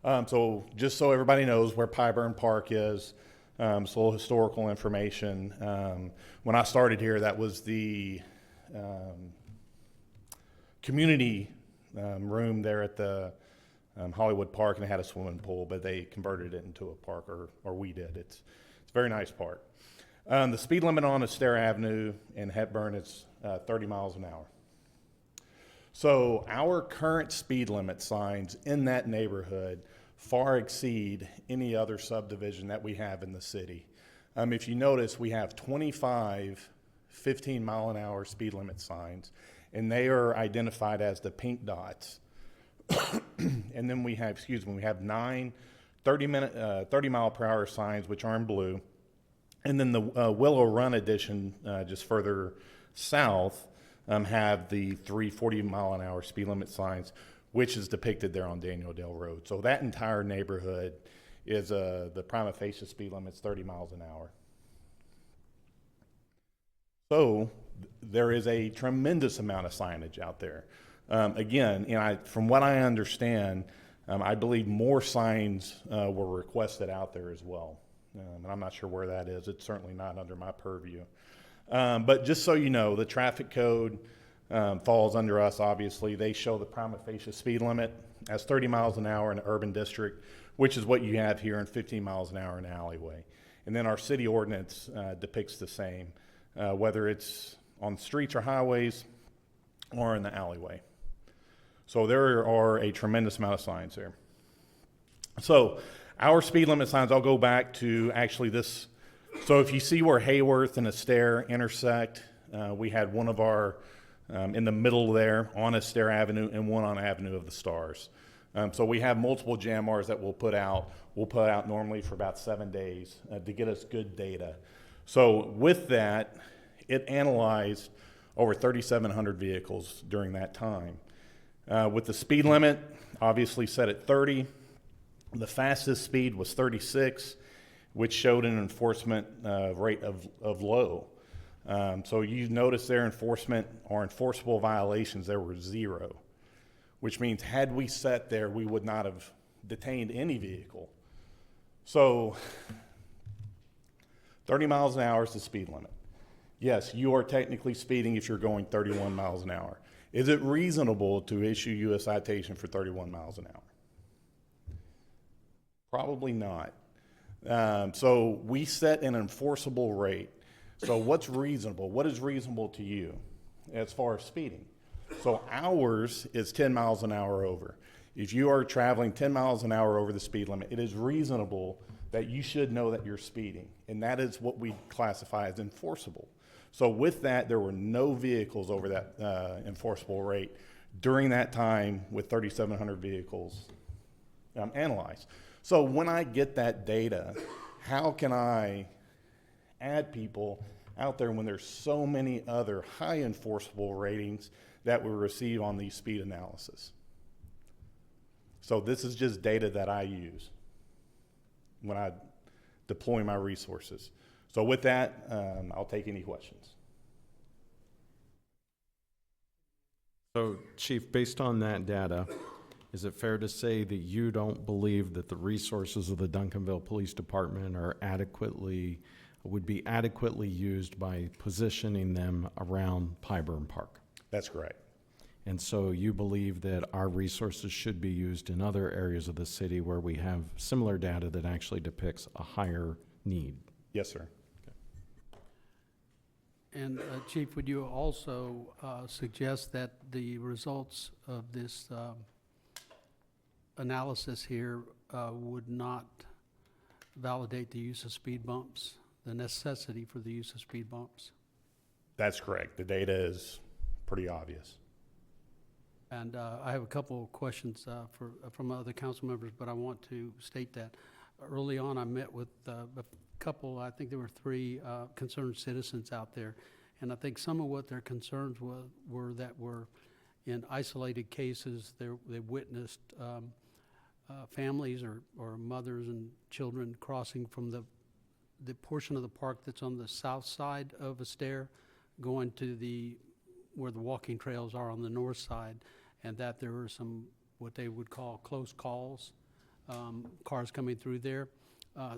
So just so everybody knows where Pyburn Park is, some little historical information. When I started here, that was the community room there at the Hollywood Park, and it had a swimming pool, but they converted it into a park, or we did. It's a very nice park. The speed limit on Astaire Avenue in Hepburn is 30 miles an hour. So our current speed limit signs in that neighborhood far exceed any other subdivision that we have in the city. If you notice, we have 25 15-mile-an-hour speed limit signs, and they are identified as the pink dots. And then we have 9 30-mile-per-hour signs, which are in blue. And then the Willow Run edition, just further south, have the 3 40-mile-an-hour speed limit signs, which is depicted there on Daniel Dale Road. So that entire neighborhood is the prima facie speed limit's 30 miles an hour. So there is a tremendous amount of signage out there. Again, from what I understand, I believe more signs were requested out there as well. And I'm not sure where that is. It's certainly not under my purview. But just so you know, the traffic code falls under us, obviously. They show the prima facie speed limit as 30 miles an hour in an urban district, which is what you have here, in 15 miles an hour in an alleyway. And then our city ordinance depicts the same. whether it's on streets or highways or in the alleyway. So there are a tremendous amount of signs there. So our speed limit signs, I'll go back to actually this. So if you see where Hayworth and Astaire intersect, we had one of our in the middle there on Astaire Avenue and one on Avenue of the Stars. So we have multiple jam bars that we'll put out. We'll put out normally for about 7 days to get us good data. So with that, it analyzed over 3,700 vehicles during that time. With the speed limit, obviously set at 30. The fastest speed was 36, which showed an enforcement rate of low. So you notice their enforcement or enforceable violations, there were 0, which means had we sat there, we would not have detained any vehicle. So 30 miles an hour is the speed limit. Yes, you are technically speeding if you're going 31 miles an hour. Is it reasonable to issue you a citation for 31 miles an hour? Probably not. So we set an enforceable rate. So what's reasonable? What is reasonable to you as far as speeding? So ours is 10 miles an hour over. If you are traveling 10 miles an hour over the speed limit, it is reasonable that you should know that you're speeding. And that is what we classify as enforceable. So with that, there were no vehicles over that enforceable rate during that time with 3,700 vehicles analyzed. So when I get that data, how can I add people out there when there's so many other high enforceable ratings that we receive on these speed analysis? So this is just data that I use when I deploy my resources. So with that, I'll take any questions. So, Chief, based on that data, is it fair to say that you don't believe that the resources of the Duncanville Police Department would be adequately used by positioning them around Pyburn Park? That's correct. And so you believe that our resources should be used in other areas of the city where we have similar data that actually depicts a higher need? Yes, sir. And Chief, would you also suggest that the results of this analysis here would not validate the use of speed bumps, the necessity for the use of speed bumps? That's correct. The data is pretty obvious. And I have a couple of questions from other council members, but I want to state that early on I met with a couple, I think there were 3 concerned citizens out there, and I think some of what their concerns were that were in isolated cases. They witnessed families or mothers and children crossing from the portion of the park that's on the south side of Astaire, going to where the walking trails are on the north side, and that there were some what they would call close calls, cars coming through there.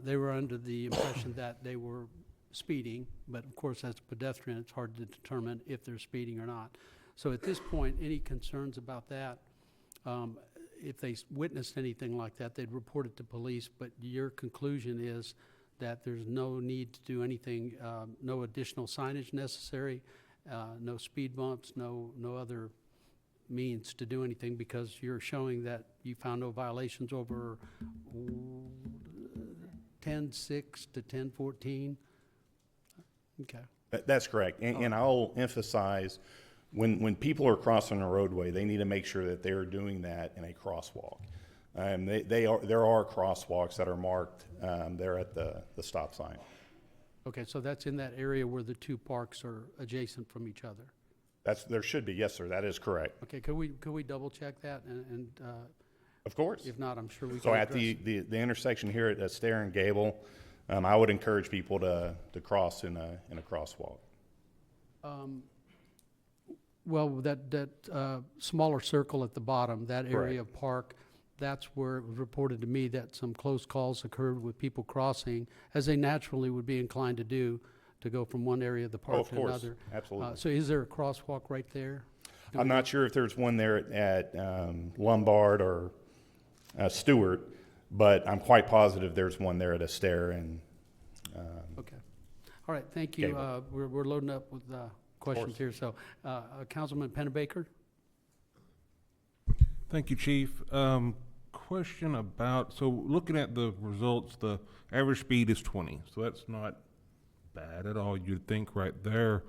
They were under the impression that they were speeding, but of course as a pedestrian it's hard to determine if they're speeding or not. So at this point, any concerns about that? If they witnessed anything like that, they'd report it to police, but your conclusion is that there's no need to do anything, no additional signage necessary, no speed bumps, no other means to do anything, because you're showing that you found no violations over 10-6 to 10-14. Okay. That's correct. And I'll emphasize, when people are crossing a roadway, they need to make sure that they're doing that in a crosswalk. There are crosswalks that are marked there at the stop sign. Okay, so that's in that area where the 2 parks are adjacent from each other? There should be, yes, sir. That is correct. Okay, could we double check that and of course. If not, I'm sure we can. So at the intersection here at Astaire and Gable, I would encourage people to cross in a crosswalk. Well, that smaller circle at the bottom, that area of park, that's where it was reported to me that some close calls occurred with people crossing, as they naturally would be inclined to do, to go from one area of the park to another. Absolutely. So is there a crosswalk right there? I'm not sure if there's one there at Lombard or Stewart, but I'm quite positive there's one there at Astaire and okay. All right, thank you. Gable. We're loading up with questions here, so Councilman Pennebaker? Thank you, Chief. Question about, so looking at the results, the average speed is 20, so that's not bad at all, you'd think right there.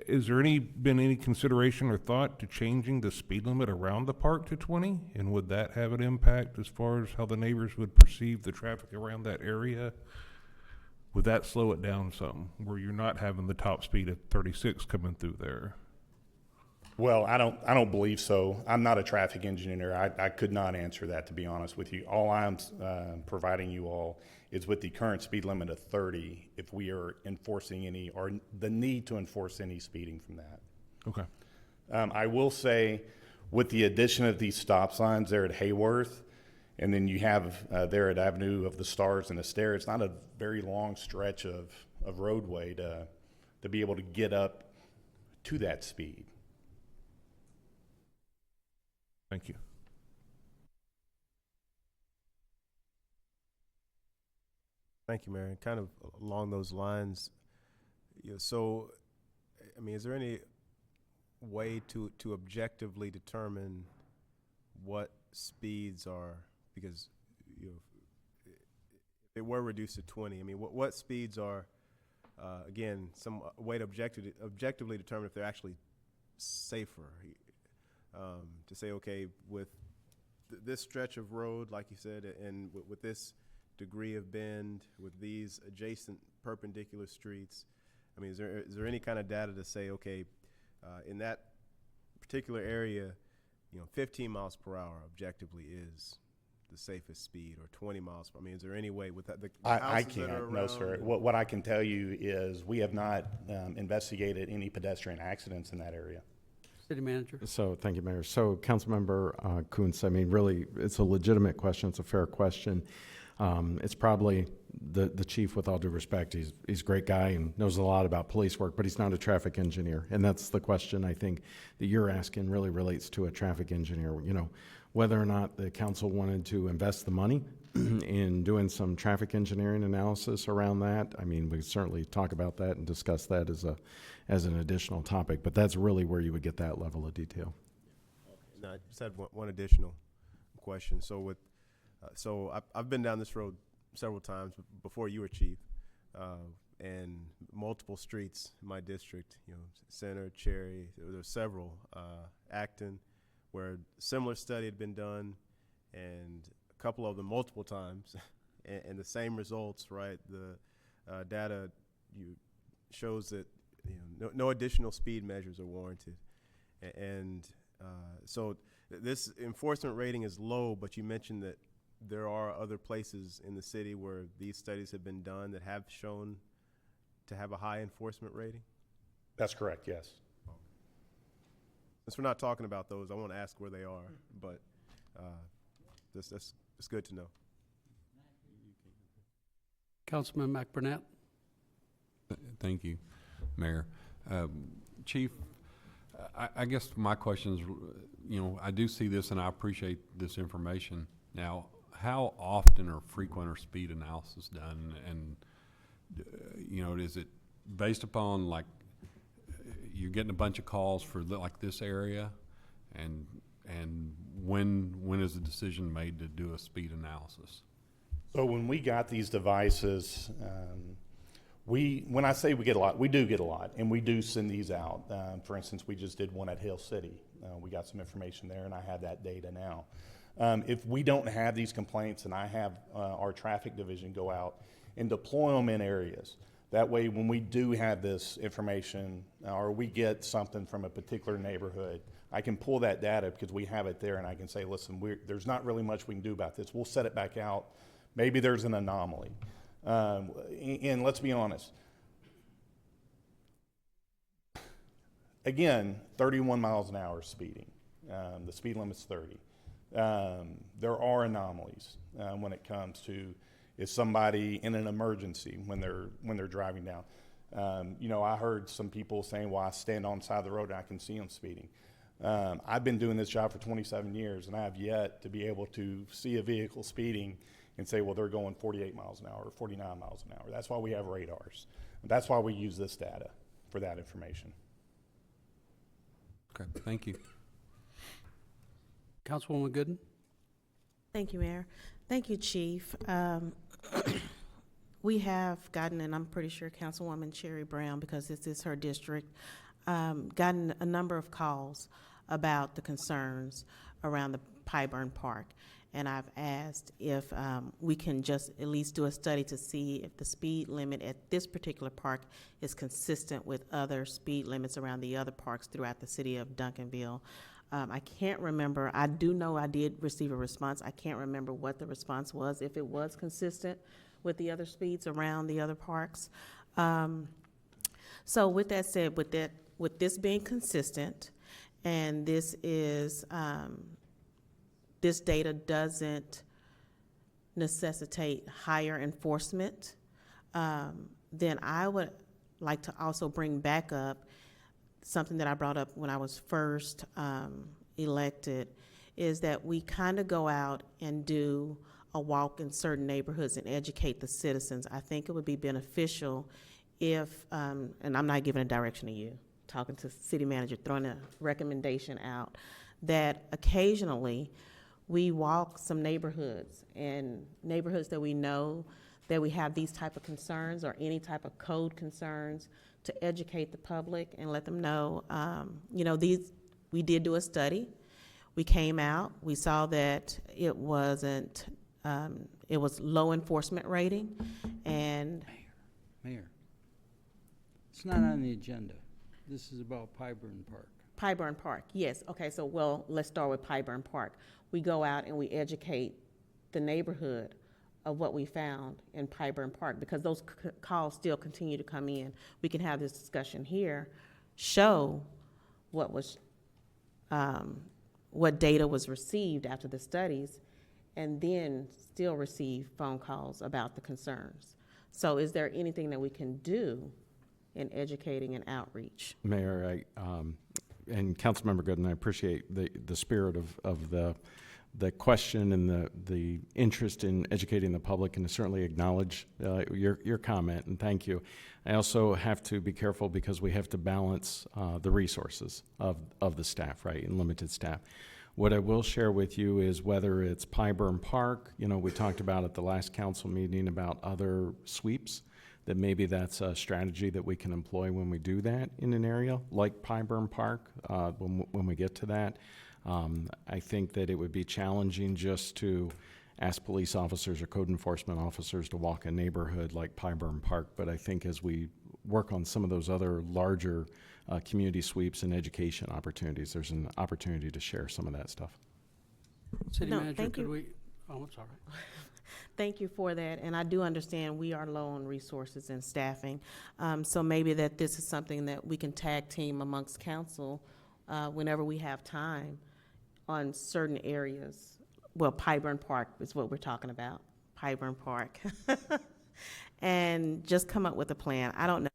Is there been any consideration or thought to changing the speed limit around the park to 20? And would that have an impact as far as how the neighbors would perceive the traffic around that area? Would that slow it down some, where you're not having the top speed of 36 coming through there? Well, I don't believe so. I'm not a traffic engineer. I could not answer that, to be honest with you. All I'm providing you all is with the current speed limit of 30, if we are enforcing any, or the need to enforce any speeding from that. Okay. I will say, with the addition of these stop signs there at Hayworth, and then you have there at Avenue of the Stars and Astaire, it's not a very long stretch of roadway to be able to get up to that speed. Thank you. Thank you, Mayor. Kind of along those lines, so, I mean, is there any way to objectively determine what speeds are, because, if they were reduced to 20, I mean, what speeds are, again, some way to objectively determine if they're actually safer? To say, okay, with this stretch of road, like you said, and with this degree of bend, with these adjacent perpendicular streets, I mean, is there any kind of data to say, okay, in that particular area, 15 miles per hour objectively is the safest speed, or 20 miles per, I mean, is there any way with that? I can't, no, sir. What I can tell you is we have not investigated any pedestrian accidents in that area. City Manager. So, thank you, Mayor. So, Councilmember Kuntz, I mean, really, it's a legitimate question. It's a fair question. It's probably the chief, with all due respect, he's a great guy and knows a lot about police work, but he's not a traffic engineer. And that's the question, I think, that you're asking really relates to a traffic engineer. Whether or not the council wanted to invest the money in doing some traffic engineering analysis around that, I mean, we could certainly talk about that and discuss that as an additional topic, but that's really where you would get that level of detail. No, I just had one additional question. So I've been down this road several times before you were chief, and multiple streets in my district, Center, Cherry, there's several, Acton, where similar study had been done, and a couple of them multiple times, and the same results, right? The data shows that no additional speed measures are warranted, and so this enforcement rating is low. But you mentioned that there are other places in the city where these studies have been done that have shown to have a high enforcement rating. That's correct, yes. Since we're not talking about those, I want to ask where they are, but that's good to know. Councilman McBurnett. Thank you, Mayor. Chief, I guess my question is, I do see this and I appreciate this information. Now, how often or frequent are speed analysis done? And, is it based upon, like, you're getting a bunch of calls for like this area, and when is the decision made to do a speed analysis? So when we got these devices, when I say we get a lot, we do get a lot, and we do send these out. For instance, we just did one at Hill City. We got some information there, and I have that data now. If we don't have these complaints, and I have our traffic division go out and deploy them in areas, that way when we do have this information, or we get something from a particular neighborhood, I can pull that data because we have it there, and I can say, listen, there's not really much we can do about this. We'll set it back out. Maybe there's an anomaly. And let's be honest. Again, 31 miles an hour speeding. The speed limit's 30. There are anomalies when it comes to, is somebody in an emergency when they're driving down. I heard some people saying, well, I stand on the side of the road and I can see them speeding. I've been doing this job for 27 years, and I have yet to be able to see a vehicle speeding and say, well, they're going 48 miles an hour or 49 miles an hour. That's why we have radars. That's why we use this data for that information. Okay, thank you. Councilwoman Gooden? Thank you, Mayor. Thank you, Chief. We have gotten, and I'm pretty sure Councilwoman Cherry Brown, because this is her district, gotten a number of calls about the concerns around the Pyburn Park. And I've asked if we can just at least do a study to see if the speed limit at this particular park is consistent with other speed limits around the other parks throughout the city of Duncanville. I can't remember. I do know I did receive a response. I can't remember what the response was, if it was consistent with the other speeds around the other parks. So with that said, with this being consistent, and this is this data doesn't necessitate higher enforcement, then I would like to also bring back up something that I brought up when I was first elected, is that we kind of go out and do a walk in certain neighborhoods and educate the citizens. I think it would be beneficial if, and I'm not giving a direction to you, talking to the city manager, throwing a recommendation out, that occasionally we walk some neighborhoods, and neighborhoods that we know that we have these type of concerns or any type of code concerns, to educate the public and let them know, you know, we did do a study. We came out, we saw that it wasn't, it was low enforcement rating, and Mayor, it's not on the agenda. This is about Pyburn Park. Pyburn Park, yes. Okay, so well, let's start with Pyburn Park. We go out and we educate the neighborhood of what we found in Pyburn Park, because those calls still continue to come in. We can have this discussion here, show what was, what data was received after the studies, and then still receive phone calls about the concerns. So is there anything that we can do in educating and outreach? Mayor, and Councilmember Gooden, I appreciate the spirit of the question and the interest in educating the public, and to certainly acknowledge your comment, and thank you. I also have to be careful because we have to balance the resources of the staff, right, and limited staff. What I will share with you is whether it's Pyburn Park, you know, we talked about at the last council meeting about other sweeps, that maybe that's a strategy that we can employ when we do that in an area like Pyburn Park, when we get to that. I think that it would be challenging just to ask police officers or code enforcement officers to walk a neighborhood like Pyburn Park, but I think as we work on some of those other larger community sweeps and education opportunities, there's an opportunity to share some of that stuff. City No, Manager, thank could you. we, oh, it's all right. Thank you for that, and I do understand we are low on resources and staffing. So maybe that this is something that we can tag team amongst council whenever we have time on certain areas. Well, Pyburn Park is what we're talking about, Pyburn Park. And just come up with a plan. I don't know.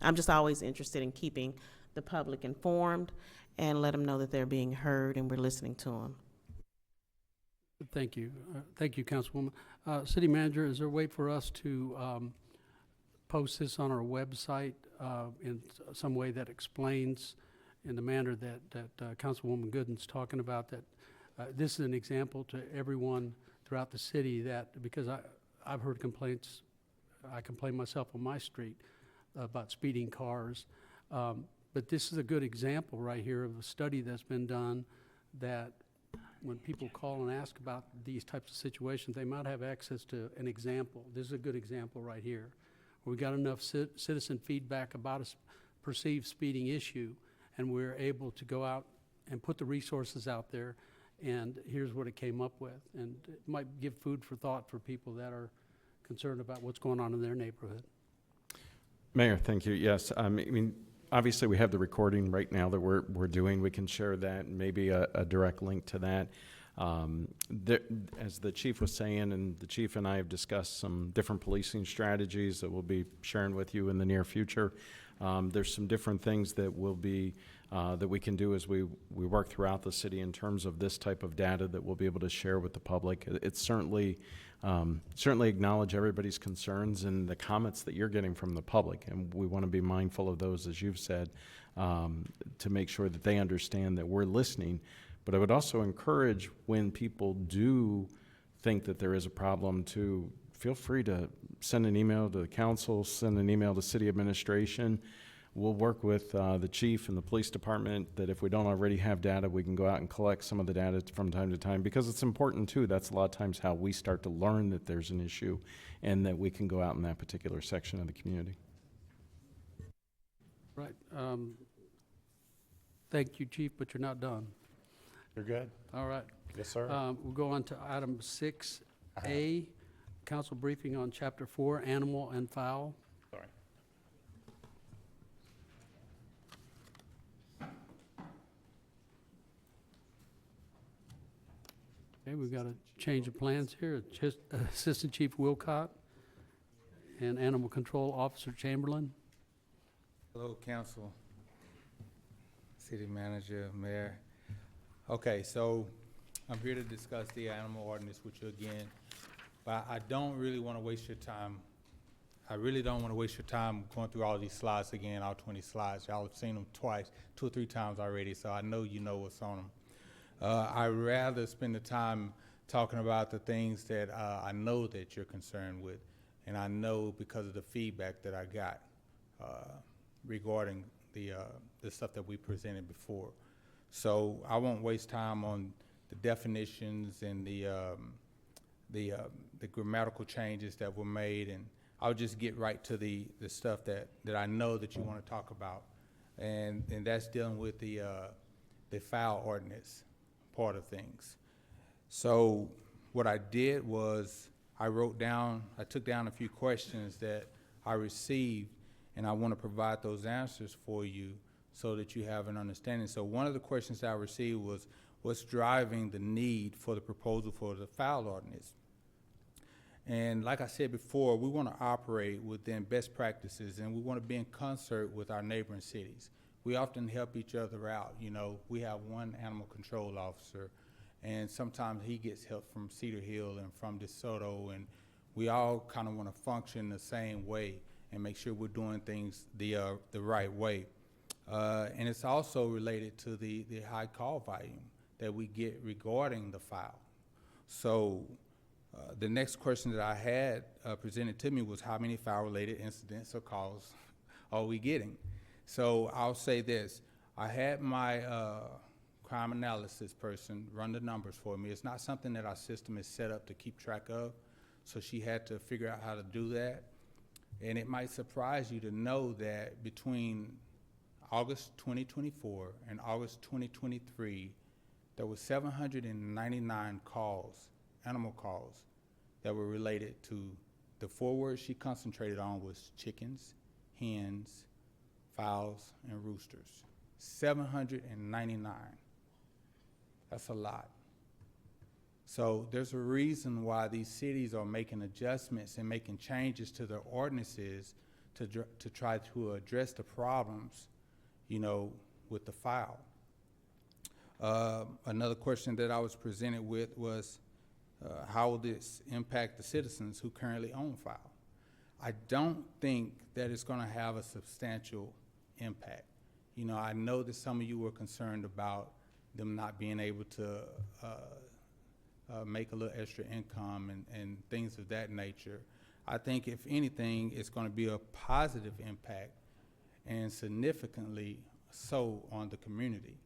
I'm just always interested in keeping the public informed and let them know that they're being heard and we're listening to them. Thank you. Thank you, Councilwoman. City Manager, is there a way for us to post this on our website in some way that explains in the manner that Councilwoman Gooden's talking about, that this is an example to everyone throughout the city, that because I've heard complaints, I complain myself on my street about speeding cars, but this is a good example right here of a study that's been done, that when people call and ask about these types of situations, they might have access to an example. This is a good example right here. We got enough citizen feedback about a perceived speeding issue, and we're able to go out and put the resources out there, and here's what it came up with. And it might give food for thought for people that are concerned about what's going on in their neighborhood. Mayor, thank you. Yes, I mean, obviously we have the recording right now that we're doing. We can share that, and maybe a direct link to that. As the chief was saying, and the chief and I have discussed some different policing strategies that we'll be sharing with you in the near future. There's some different things that we'll be that we can do as we work throughout the city in terms of this type of data that we'll be able to share with the public. It's certainly acknowledge everybody's concerns and the comments that you're getting from the public, and we want to be mindful of those, as you've said, to make sure that they understand that we're listening. But I would also encourage, when people do think that there is a problem, to feel free to send an email to the council, send an email to city administration. We'll work with the chief and the police department that if we don't already have data, we can go out and collect some of the data from time to time, because it's important too. That's a lot of times how we start to learn that there's an issue and that we can go out in that particular section of the community. Right. Thank you, Chief, but you're not done. You're good? All right. Yes, sir. We'll go on to item 6A, council briefing on Chapter 4, Animal and Fowl. Sorry. Okay, we've got a change of plans here. Assistant Chief Wilcott and Animal Control Officer Chamberlain. Hello, council, city manager, mayor. Okay, so I'm here to discuss the animal ordinance with you again, but I don't really want to waste your time. I really don't want to waste your time going through all these slides again, all 20 slides. Y'all have seen them twice, 2 or 3 times already, so I know you know what's on them. I'd rather spend the time talking about the things that I know that you're concerned with, and I know because of the feedback that I got regarding the stuff that we presented before. So I won't waste time on the definitions and the grammatical changes that were made, and I'll just get right to the stuff that I know that you want to talk about, and that's dealing with the foul ordinance part of things. So what I did was I took down a few questions that I received, and I want to provide those answers for you so that you have an understanding. So one of the questions that I received was, what's driving the need for the proposal for the foul ordinance? And like I said before, we want to operate within best practices, and we want to be in concert with our neighboring cities. We often help each other out. You know, we have one animal control officer, and sometimes he gets help from Cedar Hill and from DeSoto, and we all kind of want to function the same way and make sure we're doing things the right way. And it's also related to the high call volume that we get regarding the foul. So the next question that I had presented to me was, how many foul-related incidents or calls are we getting? So I'll say this. I had my crime analysis person run the numbers for me. It's not something that our system is set up to keep track of, so she had to figure out how to do that. And it might surprise you to know that between August 2024 and August 2023, there were 799 calls, animal calls, that were related to the 4 words she concentrated on was chickens, hens, fowls, and roosters. 799. That's a lot. So there's a reason why these cities are making adjustments and making changes to their ordinances to try to address the problems, you know, with the fowl. Another question that I was presented with was, how will this impact the citizens who currently own fowl? I don't think that it's going to have a substantial impact. You know, I know that some of you were concerned about them not being able to make a little extra income and things of that nature. I think if anything, it's going to be a positive impact, and significantly so, on the community.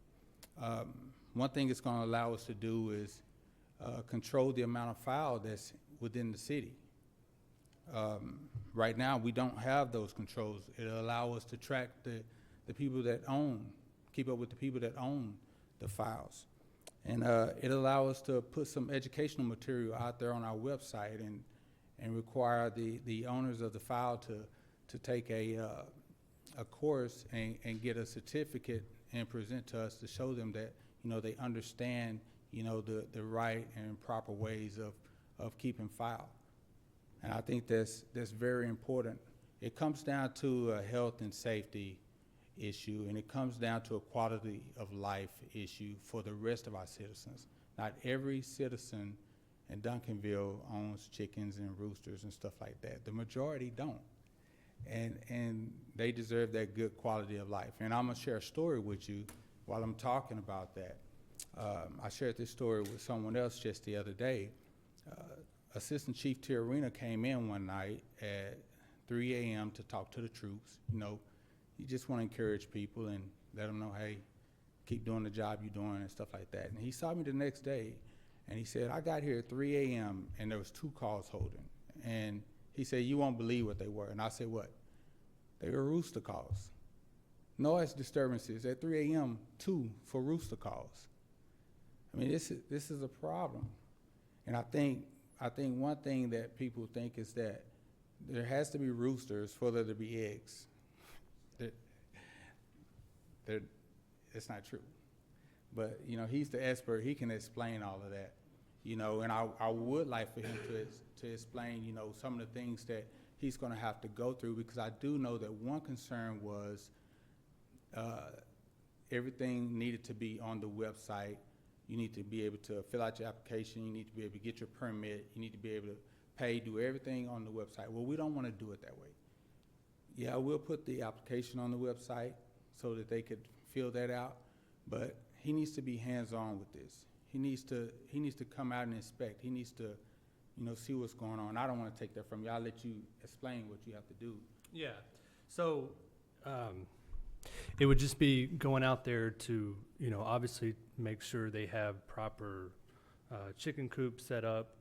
One thing it's going to allow us to do is control the amount of fowl that's within the city. Right now, we don't have those controls. It'll allow us to track the people that keep up with the people that own the fowls. And it'll allow us to put some educational material out there on our website and require the owners of the fowl to take a course and get a certificate and present to us to show them that, you know, they understand, you know, the right and proper ways of keeping fowl. And I think that's very important. It comes down to health and safety, issue, and it comes down to a quality of life issue for the rest of our citizens. Not every citizen in Duncanville owns chickens and roosters and stuff like that. The majority don't. And they deserve that good quality of life. And I'm gonna share a story with you while I'm talking about that. I shared this story with someone else just the other day. Assistant Chief Tiarina came in one night at 3 a.m. to talk to the troops. You know, you just want to encourage people and let them know, hey, keep doing the job you're doing and stuff like that. And he saw me the next day, and he said, I got here at 3 a.m. and there was 2 calls holding. And he said, you won't believe what they were. And I said, what? They were rooster calls. Noise disturbances at 3 a.m. 2 for rooster calls. I mean, this is a problem. And I think one thing that people think is that there has to be roosters for there to be eggs. It's not true. But, you know, he's the expert. He can explain all of that, you know, and I would like for him to explain, you know, some of the things that he's going to have to go through, because I do know that one concern was everything needed to be on the website. You need to be able to fill out your application. You need to be able to get your permit. You need to be able to pay, do everything on the website. Well, we don't want to do it that way. Yeah, we'll put the application on the website so that they could fill that out, but he needs to be hands-on with this. He needs to come out and inspect. He needs to, you know, see what's going on. I don't want to take that from you. I'll let you explain what you have to do. Yeah. So it would just be going out there to, you know, obviously make sure they have proper chicken coops set up.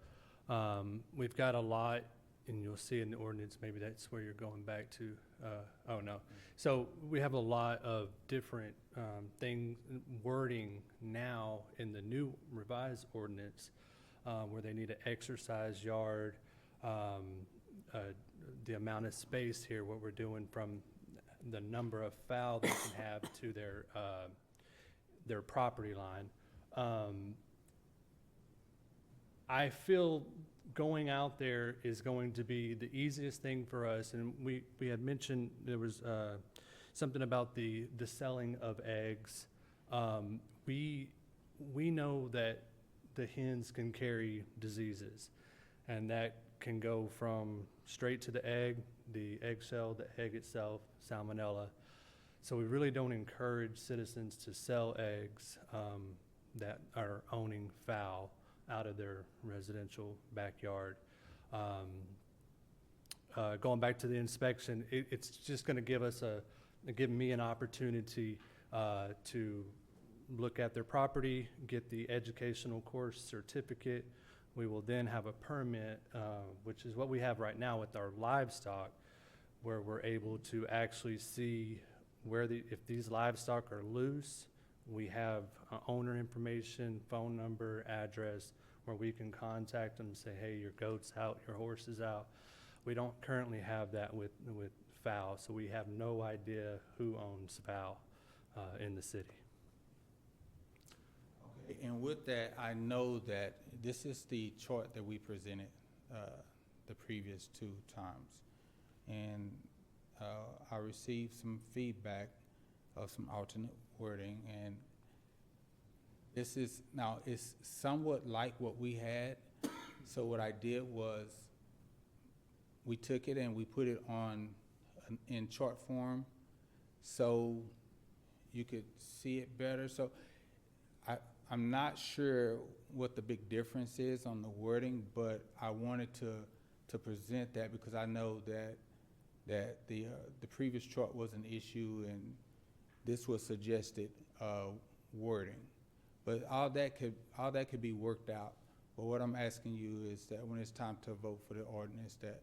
We've got a lot, and you'll see in the ordinance, maybe that's where you're going back to. Oh, no. So we have a lot of different things, wording now in the new revised ordinance where they need an exercise yard, the amount of space here, what we're doing from the number of fowl they can have to their property line. I feel going out there is going to be the easiest thing for us, and we had mentioned there was something about the selling of eggs. We know that the hens can carry diseases, and that can go from straight to the egg shell, the egg itself, salmonella. So we really don't encourage citizens to sell eggs that are owning fowl out of their residential backyard. Going back to the inspection, it's just going to give me an opportunity to look at their property, get the educational course certificate. We will then have a permit, which is what we have right now with our livestock, where we're able to actually see if these livestock are loose. We have owner information, phone number, address, where we can contact them and say, hey, your goat's out, your horse is out. We don't currently have that with fowl, so we have no idea who owns fowl in the city. Okay, and with that, I know that this is the chart that we presented the previous 2 times. And I received some feedback of some alternate wording, and this is, now it's somewhat like what we had. So what I did was we took it and we put it in chart form so you could see it better. So I'm not sure what the big difference is on the wording, but I wanted to present that because I know that the previous chart was an issue and this was suggested wording. But all that could be worked out. But what I'm asking you is that when it's time to vote for the ordinance, that,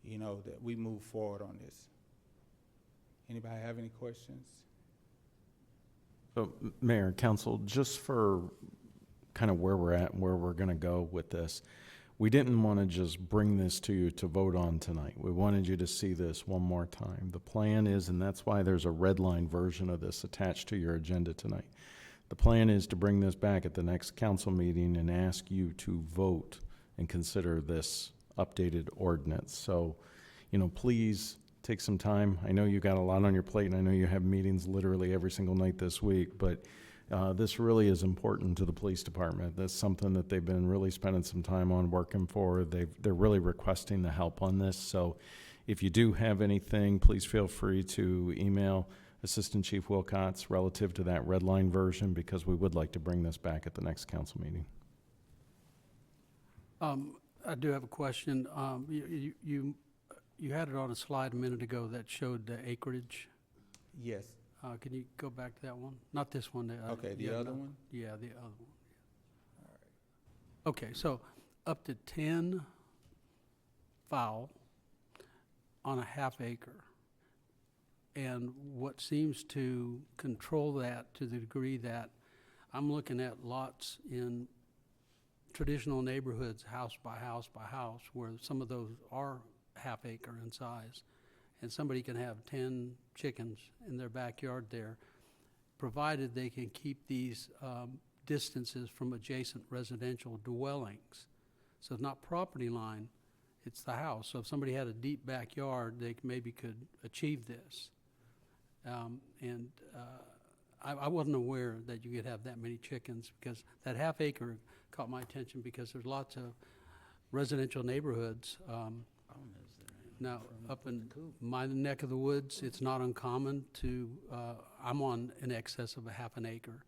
you know, that we move forward on this. Anybody have any questions? So, Mayor, Council, just for kind of where we're at and where we're going to go with this, we didn't want to just bring this to you to vote on tonight. We wanted you to see this one more time. The plan is, and that's why there's a red line version of this attached to your agenda tonight. The plan is to bring this back at the next council meeting and ask you to vote and consider this updated ordinance. So, you know, please take some time. I know you got a lot on your plate, and I know you have meetings literally every single night this week, but this really is important to the police department. That's something that they've been really spending some time on working for. They're really requesting the help on this. So if you do have anything, please feel free to email Assistant Chief Wilcox relative to that red line version, because we would like to bring this back at the next council meeting. I do have a question. You had it on a slide a minute ago that showed the acreage. Yes. Can you go back to that one? Not this one. Okay, the yeah, other no. one? Yeah, the other one. All right. Okay, so up to 10 fowl on a half acre. And what seems to control that to the degree that I'm looking at lots in traditional neighborhoods, house by house by house, where some of those are half acre in size. And somebody can have 10 chickens in their backyard there, provided they can keep these distances from adjacent residential dwellings. So it's not property line, it's the house. So if somebody had a deep backyard, they maybe could achieve this. I wasn't aware that you could have that many chickens, because that half acre caught my attention because there's lots of residential neighborhoods. Now, up in my neck of the woods, it's not uncommon to, I'm on in excess of a half an acre.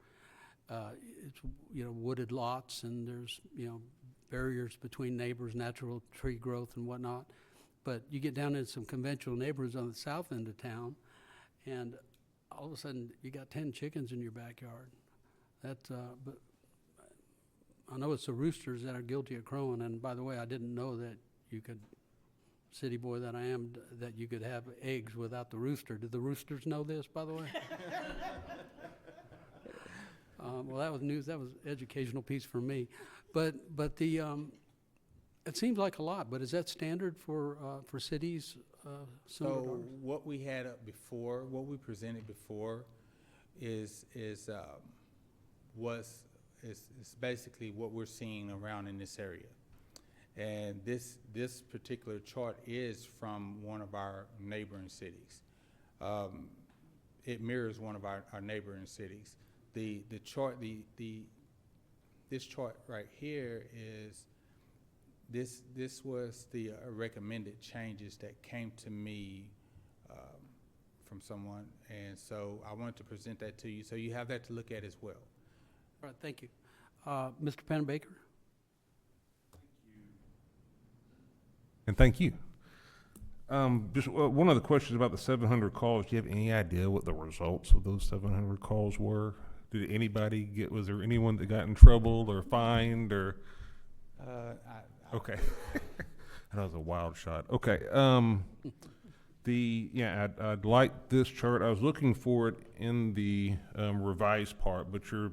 It's, wooded lots, and there's, barriers between neighbors, natural tree growth and whatnot. But you get down into some conventional neighborhoods on the south end of town, and all of a sudden you got 10 chickens in your backyard. But I know it's the roosters that are guilty of crowing. And by the way, I didn't know that you could, city boy that I am, that you could have eggs without the rooster. Did the roosters know this, by the way? Well, that was news. That was educational piece for me. But the it seems like a lot. But is that standard for cities? Similar to So ours? what we had up before, what we presented before, is basically what we're seeing around in this area. And this particular chart is from one of our neighboring cities. It mirrors one of our neighboring cities. This chart right here is this was the recommended changes that came to me from someone, and so I wanted to present that to you, so you have that to look at as well. All right, thank you. Mr. Penbaker? And thank you. Just one of the questions about the 700 calls. Do you have any idea what the results of those 700 calls were? Did anybody was there anyone that got in trouble or fined or? Okay. That was a wild shot. Okay. I'd like this chart. I was looking for it in the revised part, but you're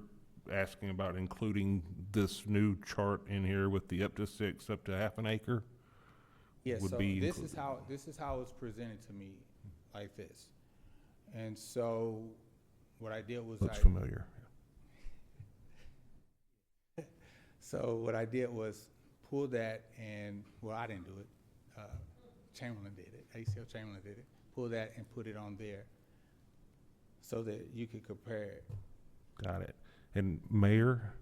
asking about including this new chart in here with the up to 6, up to half an acre. Yes. Would So be this included. is how it was presented to me, like this, and so what I did was Looks familiar. So what I did was pull that and, well, I didn't do it. Chamberlain did it. ACL Chamberlain did it. Pull that and put it on there so that you could compare it. Got it. And Mayor,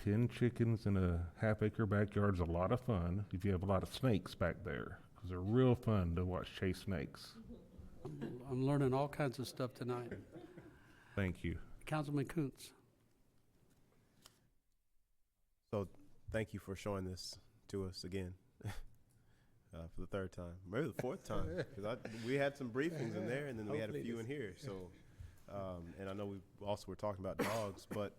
10 chickens in a half-acre backyard is a lot of fun if you have a lot of snakes back there, because they're real fun to watch chase snakes. I'm learning all kinds of stuff tonight. Thank you. Councilman Kuntz. So thank you for showing this to us again for the third time, maybe the fourth time, because we had some briefings in there, and then we had a few in here. So, and I know we also were talking about dogs, but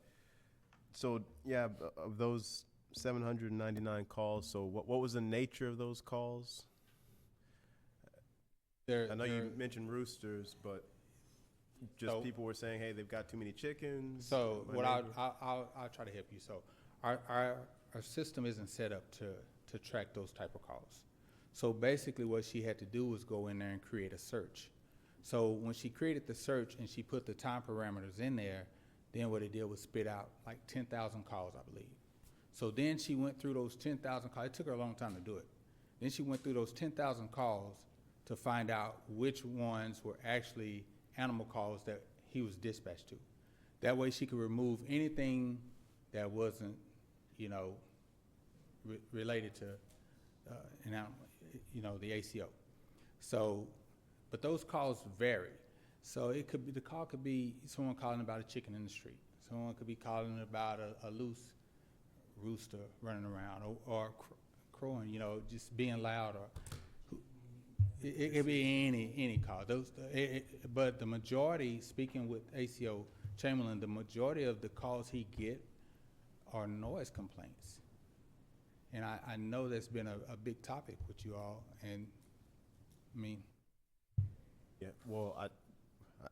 so yeah, of those 799 calls, so what was the nature of those calls? I know you mentioned roosters, but just people were saying, hey, they've got too many chickens. So what I'll try to help you. So our system isn't set up to track those type of calls. So basically what she had to do was go in there and create a search. So when she created the search and she put the time parameters in there, then what it did was spit out like 10,000 calls, I believe. So then she went through those 10,000 calls. It took her a long time to do it. Then she went through those 10,000 calls, to find out which ones were actually animal calls that he was dispatched to. That way she could remove anything that wasn't, you know, related to an animal, you know, the ACO. So, but those calls vary. So it could be, the call could be someone calling about a chicken in the street. Someone could be calling about a loose rooster running around, or crowing, you know, just being loud, or it could be any call. But the majority, speaking with ACO Chamberlain, the majority of the calls he get are noise complaints. And I know that's been a big topic with you all, and I mean. Yeah, well,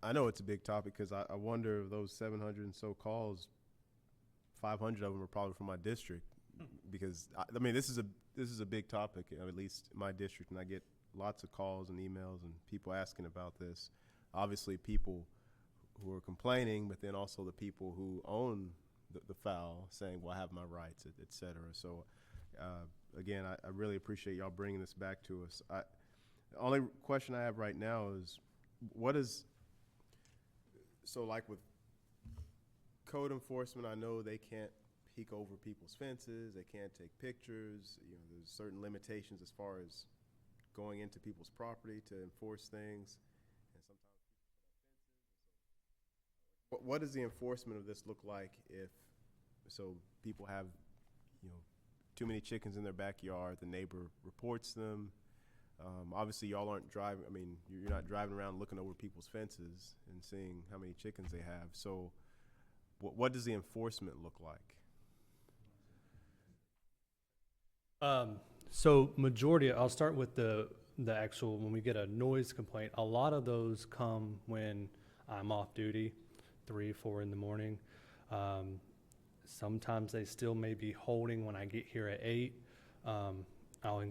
I know it's a big topic because I wonder if those 700 and so calls, 500 of them are probably from my district, because I mean this is a big topic, at least in my district, and I get lots of calls and emails and people asking about this. Obviously, people who are complaining, but then also the people who own the fowl saying, "Well, I have my rights," et cetera. So, again, I really appreciate y'all bringing this back to us. The only question I have right now is, so like with code enforcement, I know they can't peek over people's fences, they can't take pictures, you know, there's certain limitations as far as going into people's property to enforce things, and sometimes what does the enforcement of this look like if, so people have, you know, too many chickens in their backyard, the neighbor reports them. Obviously, y'all aren't driving, I mean, you're not driving around looking over people's fences and seeing how many chickens they have. So what does the enforcement look like? So majority, I'll start with the actual, when we get a noise complaint, a lot of those come when I'm off duty, 3, 4 in the morning. Sometimes they still may be holding when I get here at 8. I'll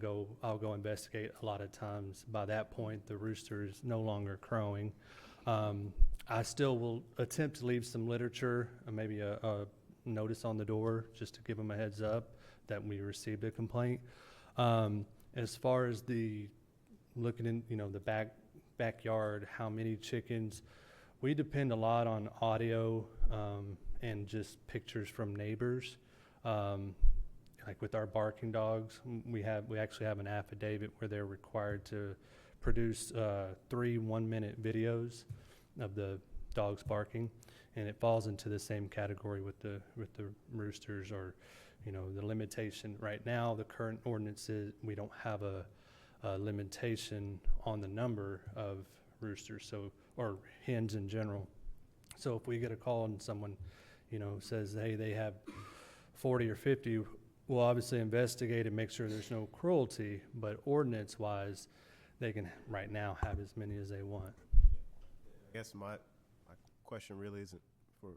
go investigate. A lot of times by that point, the rooster is no longer crowing. I still will attempt to leave some literature, maybe a notice on the door, just to give them a heads up that we received a complaint. As far as the looking in, you know, the backyard, how many chickens, we depend a lot on audio and just pictures from neighbors. Like with our barking dogs, we actually have an affidavit where they're required to produce 3 one-minute videos of the dogs barking, and it falls into the same category with the roosters, or, you know, the limitation. Right now, the current ordinance is we don't have a limitation on the number of roosters, so, or hens in general. So if we get a call and someone, you know, says, hey, they have 40 or 50, we'll obviously investigate and make sure there's no cruelty, but ordinance-wise, they can right now have as many as they want. I guess my question really isn't for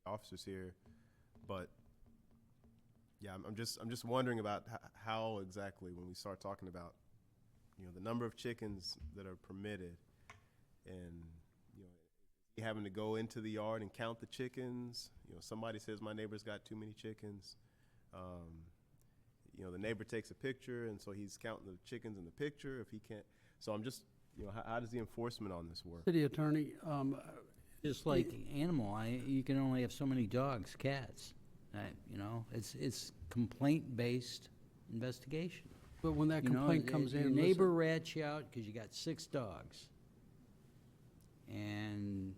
officers here, but yeah, I'm just wondering about how exactly, when we start talking about, you know, the number of chickens that are permitted, and, you know, you having to go into the yard and count the chickens. You know, somebody says my neighbor's got too many chickens. You know, the neighbor takes a picture, and so he's counting the chickens in the picture. If he can't, so I'm just, you know, how does the enforcement on this work? City Attorney, Just like animal, you can only have so many dogs, cats. You know, it's complaint-based investigation. but when that complaint comes in, your neighbor rats you out because you got 6 dogs, and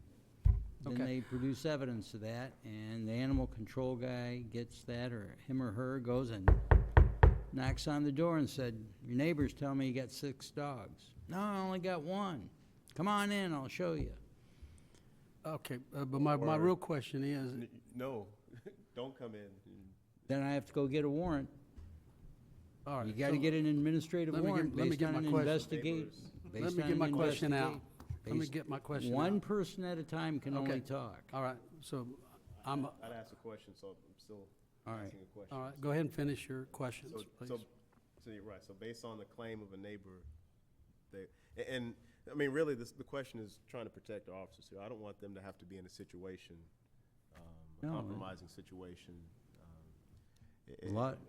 then Okay. they produce evidence of that, and the animal control guy gets that, or him or her goes and knocks on the door and said, your neighbor's telling me you got 6 dogs. No, I only got 1. Come on in, I'll show you. Okay, but my real question is, No, don't come in. Then I have to go get a warrant. all right. You gotta so get an administrative warrant let me based get on my an question. investigate. Let me get my question out. Let me get my question out. One person at a time can only Okay. talk. All right, so I'd ask a question, so I'm still All right. asking a question. all right, go ahead and finish your questions, please. So you're right. So based on the claim of a neighbor, and I mean, really, the question is trying to protect our officers here. I don't want them to have to be in a situation, a compromising situation,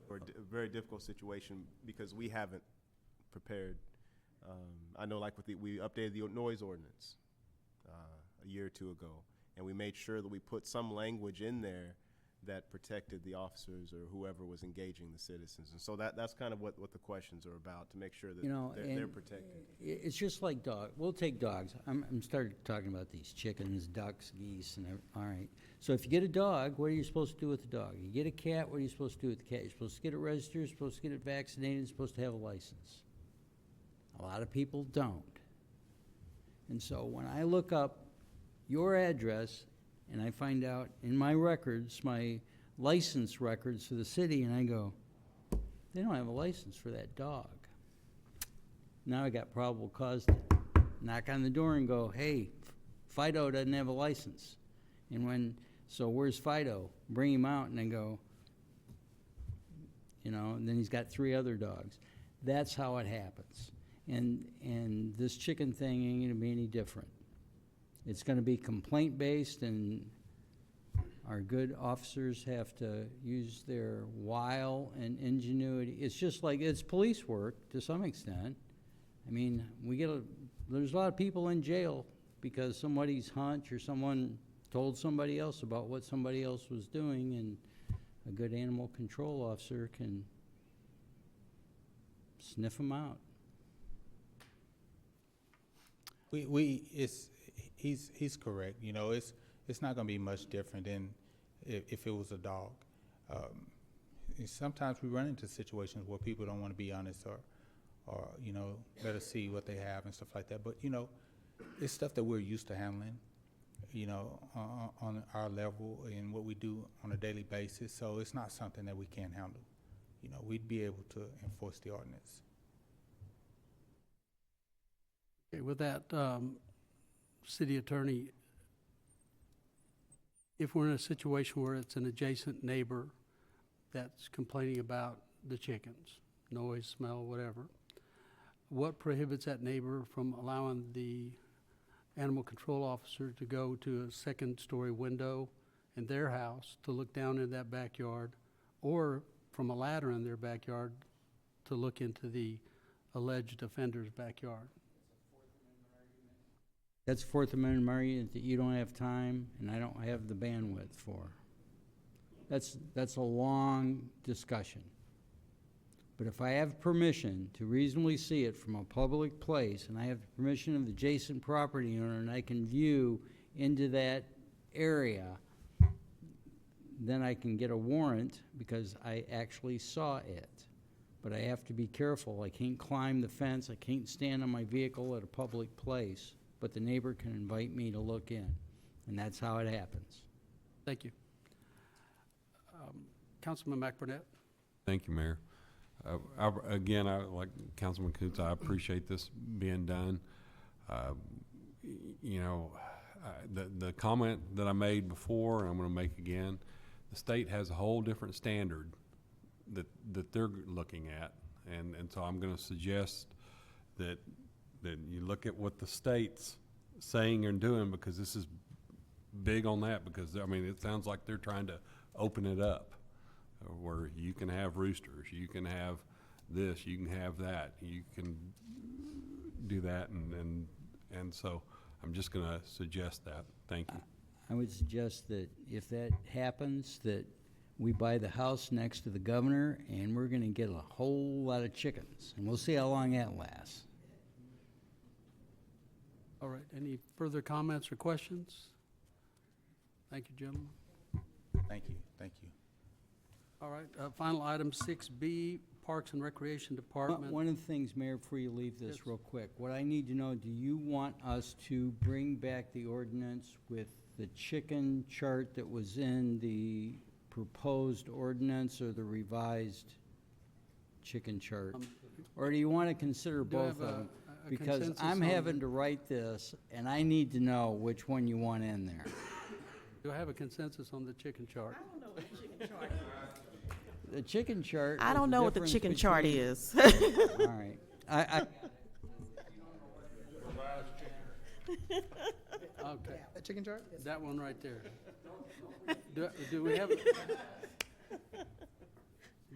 or a very difficult situation, because we haven't prepared I know like we updated the noise ordinance a year or two ago, and we made sure that we put some language in there that protected the officers or whoever was engaging the citizens. And so that's kind of what the questions are about, to make sure that they're protected. It's just like dog. We'll take dogs. I'm started talking about these chickens, ducks, geese, and all right. So if you get a dog, what are you supposed to do with the dog? You get a cat, what are you supposed to do with the cat? You're supposed to get it registered, you're supposed to get it vaccinated, you're supposed to have a license. A lot of people don't. And so when I look up your address and I find out in my records, my license records for the city, and I go, they don't have a license for that dog. Now I got probable cause to knock on the door and go, hey, Fido doesn't have a license. And so where's Fido? Bring him out, and I go, and then he's got 3 other dogs. That's how it happens. And this chicken thing ain't gonna be any different. It's gonna be complaint-based, and our good officers have to use their wile and ingenuity. It's just like, it's police work to some extent. I mean, there's a lot of people in jail because somebody's hunch or someone told somebody else about what somebody else was doing, and a good animal control officer can sniff them out. He's correct. It's not going to be much different than if it was a dog. Sometimes we run into situations where people don't want to be honest or let us see what they have and stuff like that. But it's stuff that we're used to handling, on our level and what we do on a daily basis. So it's not something that we can't handle. We'd be able to enforce the ordinance. Okay, with that, City Attorney, if we're in a situation where it's an adjacent neighbor that's complaining about the chickens, noise, smell, whatever, what prohibits that neighbor from allowing the animal control officer to go to a second-story window in their house to look down in that backyard, or from a ladder in their backyard to look into the alleged offender's backyard? That's a Fourth Amendment argument that you don't have time and I don't have the bandwidth for. That's a long discussion. But if I have permission to reasonably see it from a public place, and I have permission of the adjacent property owner, and I can view into that area, then I can get a warrant because I actually saw it. But I have to be careful. I can't climb the fence. I can't stand on my vehicle at a public place. But the neighbor can invite me to look in, and that's how it happens. Thank you. Councilman McBurnett. Thank you, Mayor. Like Councilman Coots, I appreciate this being done. The comment that I made before, and I'm going to make again, the state has a whole different standard that they're looking at, and so I'm going to suggest that you look at what the state's saying and doing, because this is big on that, because it sounds like they're trying to open it up where you can have roosters, you can have this, you can have that, you can do that, and so I'm just going to suggest that. Thank you. I would suggest that if that happens, that we buy the house next to the governor, and we're going to get a whole lot of chickens, and we'll see how long that lasts. All right, any further comments or questions? Thank you, gentlemen. Thank you. All right, final item 6B, Parks and Recreation Department. One of the things, Mayor, before you leave this Yes. real quick, what I need to know, do you want us to bring back the ordinance with the chicken chart that was in the proposed ordinance or the revised chicken chart? Or do you want to consider Do I both have of them? a Because consensus I'm on having to write this, and I need to know which one you want in there. Do I have a consensus on the chicken chart? I don't know what the chicken chart is. The chicken chart. I is don't know what the difference chicken chart between- is. All right. Okay, The chicken chart? that one right there. Do we have,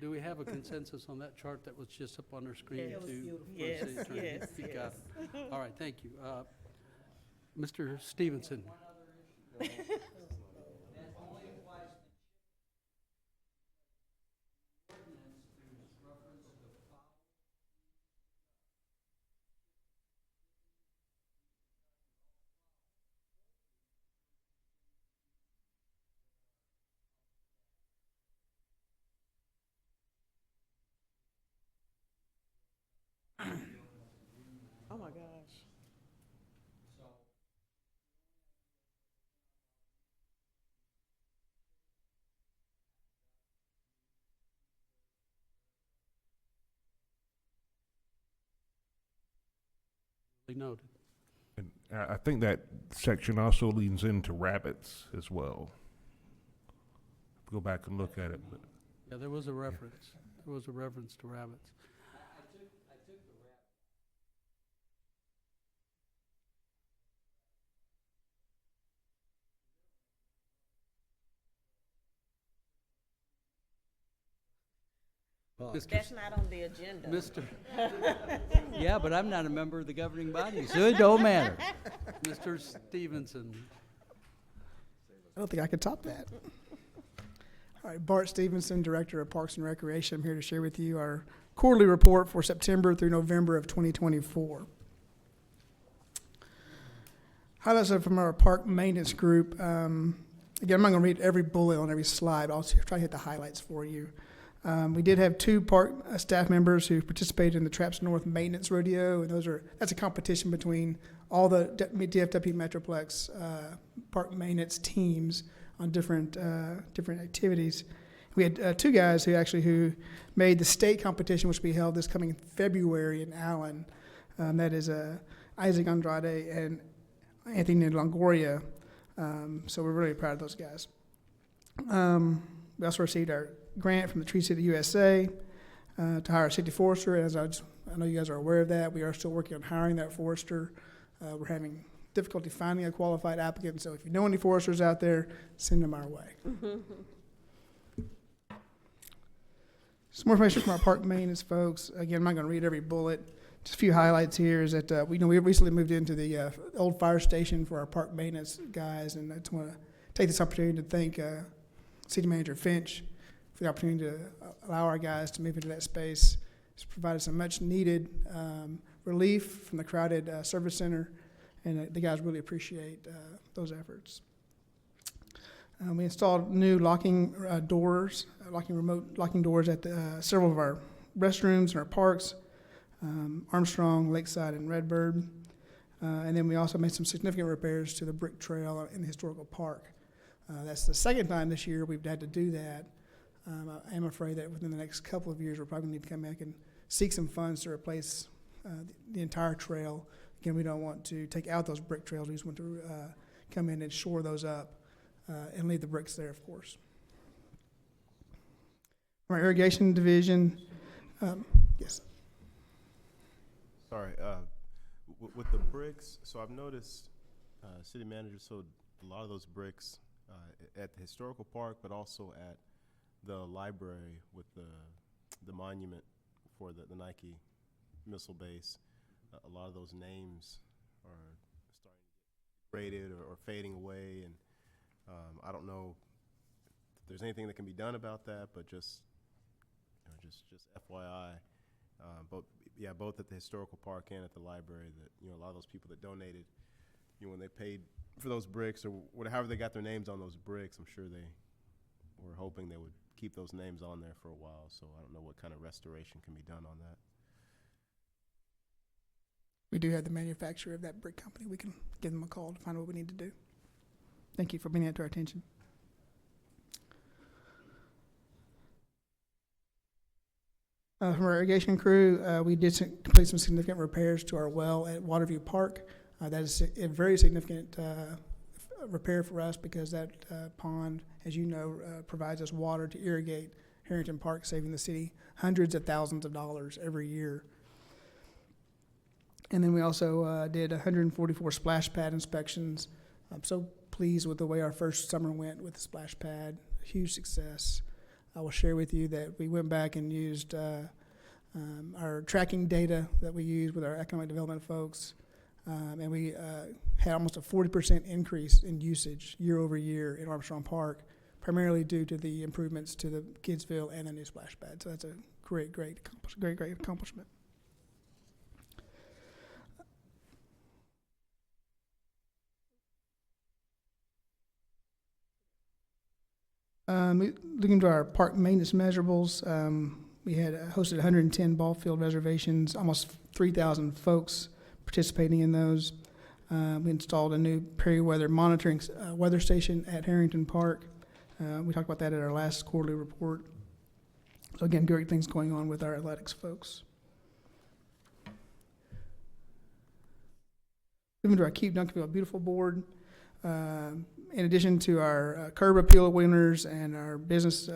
Do we have a consensus on that chart that was just up on our screen? It was to- beautiful. for the Yes, city attorney? yes, You got yes. it. All right, thank you. Mr. Stevenson. Oh, my gosh. Noted. And I think that section also leans into rabbits as well. Go back and look at it, but. Yeah, there was a reference. There was a reference to rabbits. Well, Mr. That's not on the agenda. Mr. yeah, but I'm not a member of the governing body, so it don't matter. Mr. Stevenson. I don't think I could top that. All right, Bart Stevenson, Director of Parks and Recreation. I'm here to share with you our quarterly report for September through November of 2024. Highlights are from our park maintenance group. Again, I'm not going to read every bullet on every slide, but I'll try to hit the highlights for you. We did have 2 park staff members who participated in the Traps North Maintenance Rodeo, and that's a competition between all the DFW Metroplex park maintenance teams on different activities. We had 2 guys who made the state competition, which will be held this coming February in Allen. That is Isaac Andrade and Anthony Longoria. So we're really proud of those guys. We also received our grant from the Tree City USA to hire a city forester. As I know you guys are aware of that. We are still working on hiring that forester. We're having difficulty finding a qualified applicant, so if you know any foresters out there, send them our way. Some more information from our park maintenance folks. Again, I'm not going to read every bullet. Just a few highlights here is that we recently moved into the old fire station for our park maintenance guys, and I just want to take this opportunity to thank City Manager Finch for the opportunity to allow our guys to move into that space. It's provided some much needed relief from the crowded service center, and the guys really appreciate those efforts. We installed new remote locking doors at several of our restrooms in our parks, Armstrong, Lakeside, and Redbird. And then we also made some significant repairs to the brick trail in the historical park. That's the second time this year we've had to do that. I am afraid that within the next couple of years, we're probably going to need to come back and seek some funds to replace the entire trail. Again, we don't want to take out those brick trails. We just want to come in and shore those up and leave the bricks there, of course. Our irrigation division, yes. Sorry, with the bricks, so I've noticed, city manager, so a lot of those bricks at the historical park, but also at the library with the monument for the Nike missile base. A lot of those names are starting to get graded or fading away, and I don't know if there's anything that can be done about that, but just FYI. But yeah, both at the historical park and at the library, that a lot of those people that donated, when they paid for those bricks or however they got their names on those bricks, I'm sure they were hoping they would keep those names on there for a while. So I don't know what kind of restoration can be done on that. We do have the manufacturer of that brick company. We can give them a call to find out what we need to do. Thank you for bringing that to our attention. From our irrigation crew, we did complete some significant repairs to our well at Waterview Park. That is a very significant repair for us because that pond, as you know, provides us water to irrigate Harrington Park, saving the city hundreds of thousands of dollars every year. And then we also did 144 splash pad inspections. I'm so pleased with the way our first summer went with the splash pad. A huge success. I will share with you that we went back and used our tracking data that we use with our economic development folks, and we had almost a 40% increase in usage year over year in Armstrong Park, primarily due to the improvements to the Kidsville and the new splash pad. So that's a great accomplishment. Looking to our park maintenance measurables, we had hosted 110 ball field reservations, almost 3,000 folks participating in those. We installed a new peri-weather monitoring weather station at Harrington Park. We talked about that at our last quarterly report. So again, great things going on with our athletics folks. Moving to our Keep Duncanville Beautiful board. In addition to our curb appeal winners and our business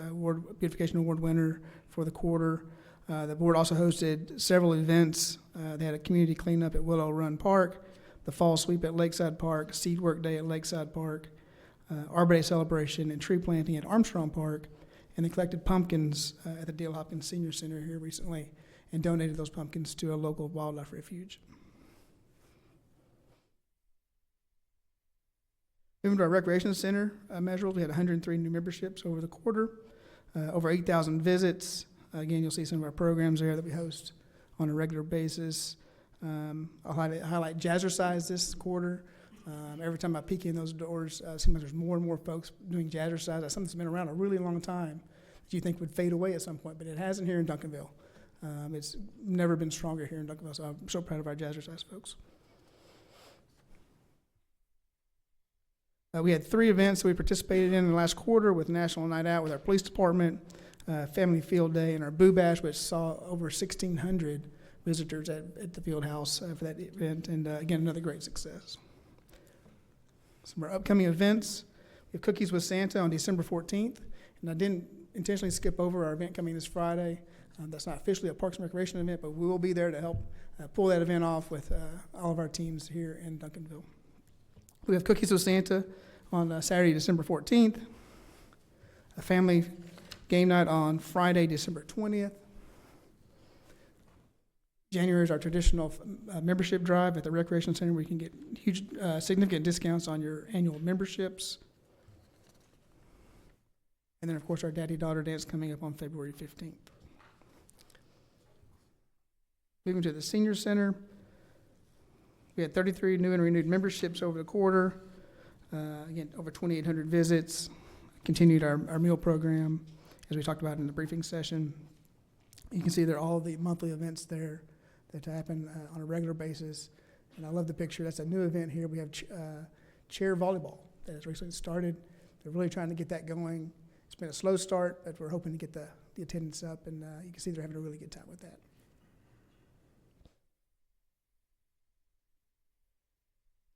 beautification award winner for the quarter, the board also hosted several events. They had a community cleanup at Willow Run Park, the fall sweep at Lakeside Park, seed work day at Lakeside Park, Arbor Day celebration and tree planting at Armstrong Park, and they collected pumpkins at the Dale Hopkins Senior Center here recently and donated those pumpkins to a local wildlife refuge. Moving to our recreation center measurables, we had 103 new memberships over the quarter, over 8,000 visits. Again, you'll see some of our programs there that we host on a regular basis. I'll highlight Jazzercise this quarter. Every time I peek in those doors, it seems like there's more and more folks doing Jazzercise. That's something that's been around a really long time that you think would fade away at some point, but it hasn't here in Duncanville. It's never been stronger here in Duncanville, so I'm so proud of our Jazzercise folks. We had 3 events that we participated in the last quarter with National Night Out with our police department, Family Field Day, and our Boo Bash, which saw over 1,600 visitors at the field house for that event, and again, another great success. Some of our upcoming events, we have Cookies with Santa on December 14th, and I didn't intentionally skip over our event coming this Friday. That's not officially a Parks and Recreation event, but we will be there to help pull that event off with all of our teams here in Duncanville. We have Cookies with Santa on Saturday, December 14th, a family game night on Friday, December 20th. January is our traditional membership drive at the Recreation Center where you can get huge, significant discounts on your annual memberships. And then, of course, our Daddy-Daughter Dance coming up on February 15th. Moving to the Senior Center, we had 33 new and renewed memberships over the quarter. Again, over 2,800 visits. Continued our meal program, as we talked about in the briefing session. You can see there are all the monthly events there that happen on a regular basis. And I love the picture. That's a new event here. We have chair volleyball that has recently started. They're really trying to get that going. It's been a slow start, but we're hoping to get the attendance up, and you can see they're having a really good time with that.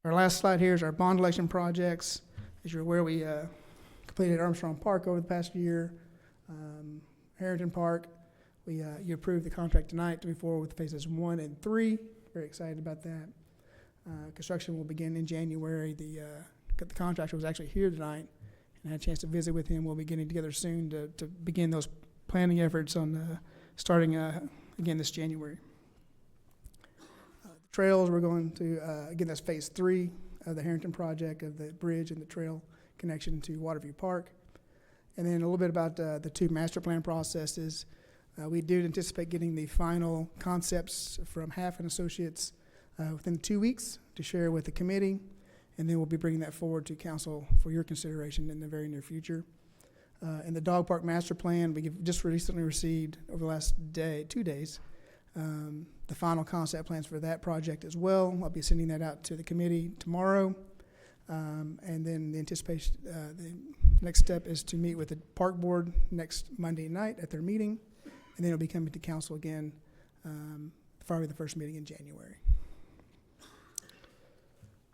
Our last slide here is our bond election projects. As you're aware, we completed Armstrong Park over the past year. Harrington Park, you approved the contract tonight to move forward with phases 1 and 3. Very excited about that. Construction will begin in January. The contractor was actually here tonight and had a chance to visit with him. We'll be getting together soon to begin those planning efforts on starting again this January. Trails, we're going to, again, that's phase 3 of the Harrington project of the bridge and the trail connection to Waterview Park. And then a little bit about the 2 master plan processes. We do anticipate getting the final concepts from Half and Associates within 2 weeks to share with the committee, and then we'll be bringing that forward to council for your consideration in the very near future. In the dog park master plan, we just recently received over the last 2 days the final concept plans for that project as well. I'll be sending that out to the committee tomorrow. And then the anticipation, the next step is to meet with the park board next Monday night at their meeting, and then it'll be coming to council again, probably the first meeting in January.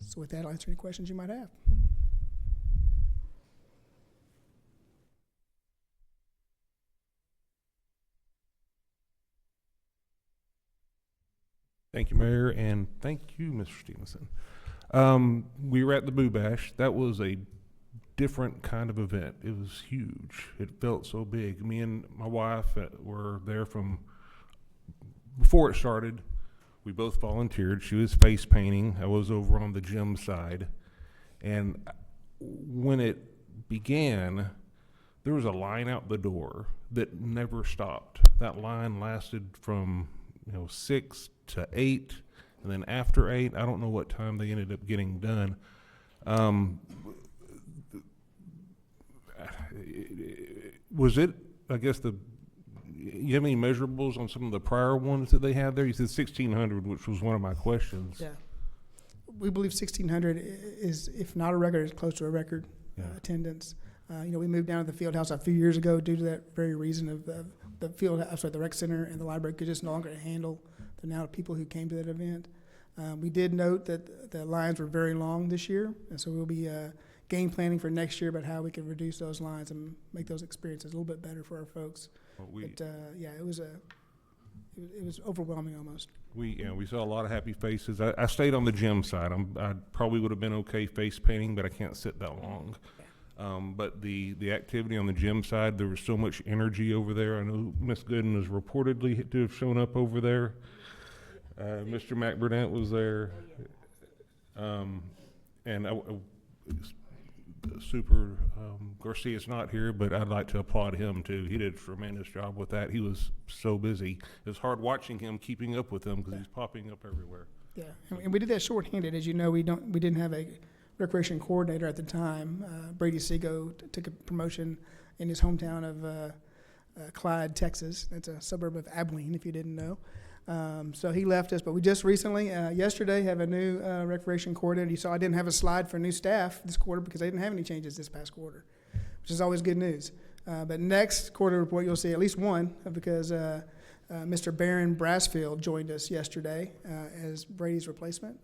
So with that, I'll answer any questions you might have. Thank you, Mayor, and thank you, Mr. Stevenson. We were at the Boo Bash. That was a different kind of event. It was huge. It felt so big. Me and my wife were there from before it started. We both volunteered. She was face painting. I was over on the gym side. And when it began, there was a line out the door that never stopped. That line lasted from 6 to 8, and then after 8, I don't know what time they ended up getting done. Was it, I guess, you have any measurables on some of the prior ones that they had there? You said 1,600, which was one of my questions. Yeah. We believe 1,600 is, if not a record, is close to a record attendance. We moved down to the field house a few years ago due to that very reason of the rec center and the library could just no longer handle the amount of people who came to that event. We did note that the lines were very long this year, and so we'll be game planning for next year about how we can reduce those lines and make those experiences a little bit better for our folks. It was overwhelming almost. We saw a lot of happy faces. I stayed on the gym side. I probably would have been okay face painting, but I can't sit that long. But the activity on the gym side, there was so much energy over there. I know Miss Gooden is reportedly to have shown up over there. Mr. McBurnett was there. And Garcia's not here, but I'd like to applaud him too. He did a tremendous job with that. He was so busy. It was hard watching him, keeping up with him because he's popping up everywhere. Yeah, and we did that shorthanded. As you know, we didn't have a recreation coordinator at the time. Brady Seago took a promotion in his hometown of Clyde, Texas. That's a suburb of Abilene, if you didn't know. So he left us, but we just recently, yesterday, have a new recreation coordinator. You saw I didn't have a slide for new staff this quarter because they didn't have any changes this past quarter, which is always good news. But next quarter report, you'll see at least one because Mr. Barron Brassfield joined us yesterday as Brady's replacement.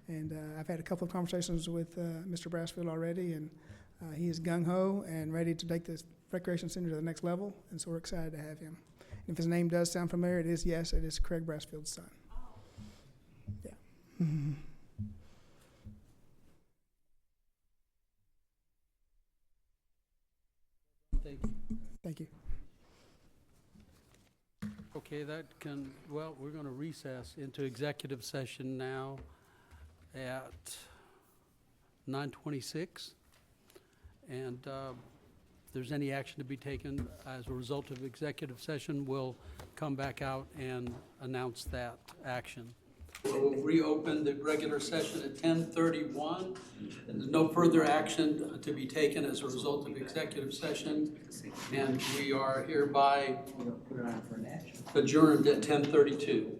And I've had a couple of conversations with Mr. Brassfield already, and he is gung-ho and ready to take this recreation center to the next level, and so we're excited to have him. If his name does sound familiar, it is Craig Brassfield's son. Yeah. Mm-hmm. Thank you. Thank you. Okay, we're going to recess into executive session now at 9:26. And if there's any action to be taken as a result of executive session, we'll come back out and announce that action. We'll reopen the regular session at 10:31. And there's no further action to be taken as a result of executive session. And we are hereby adjourned at 10:32.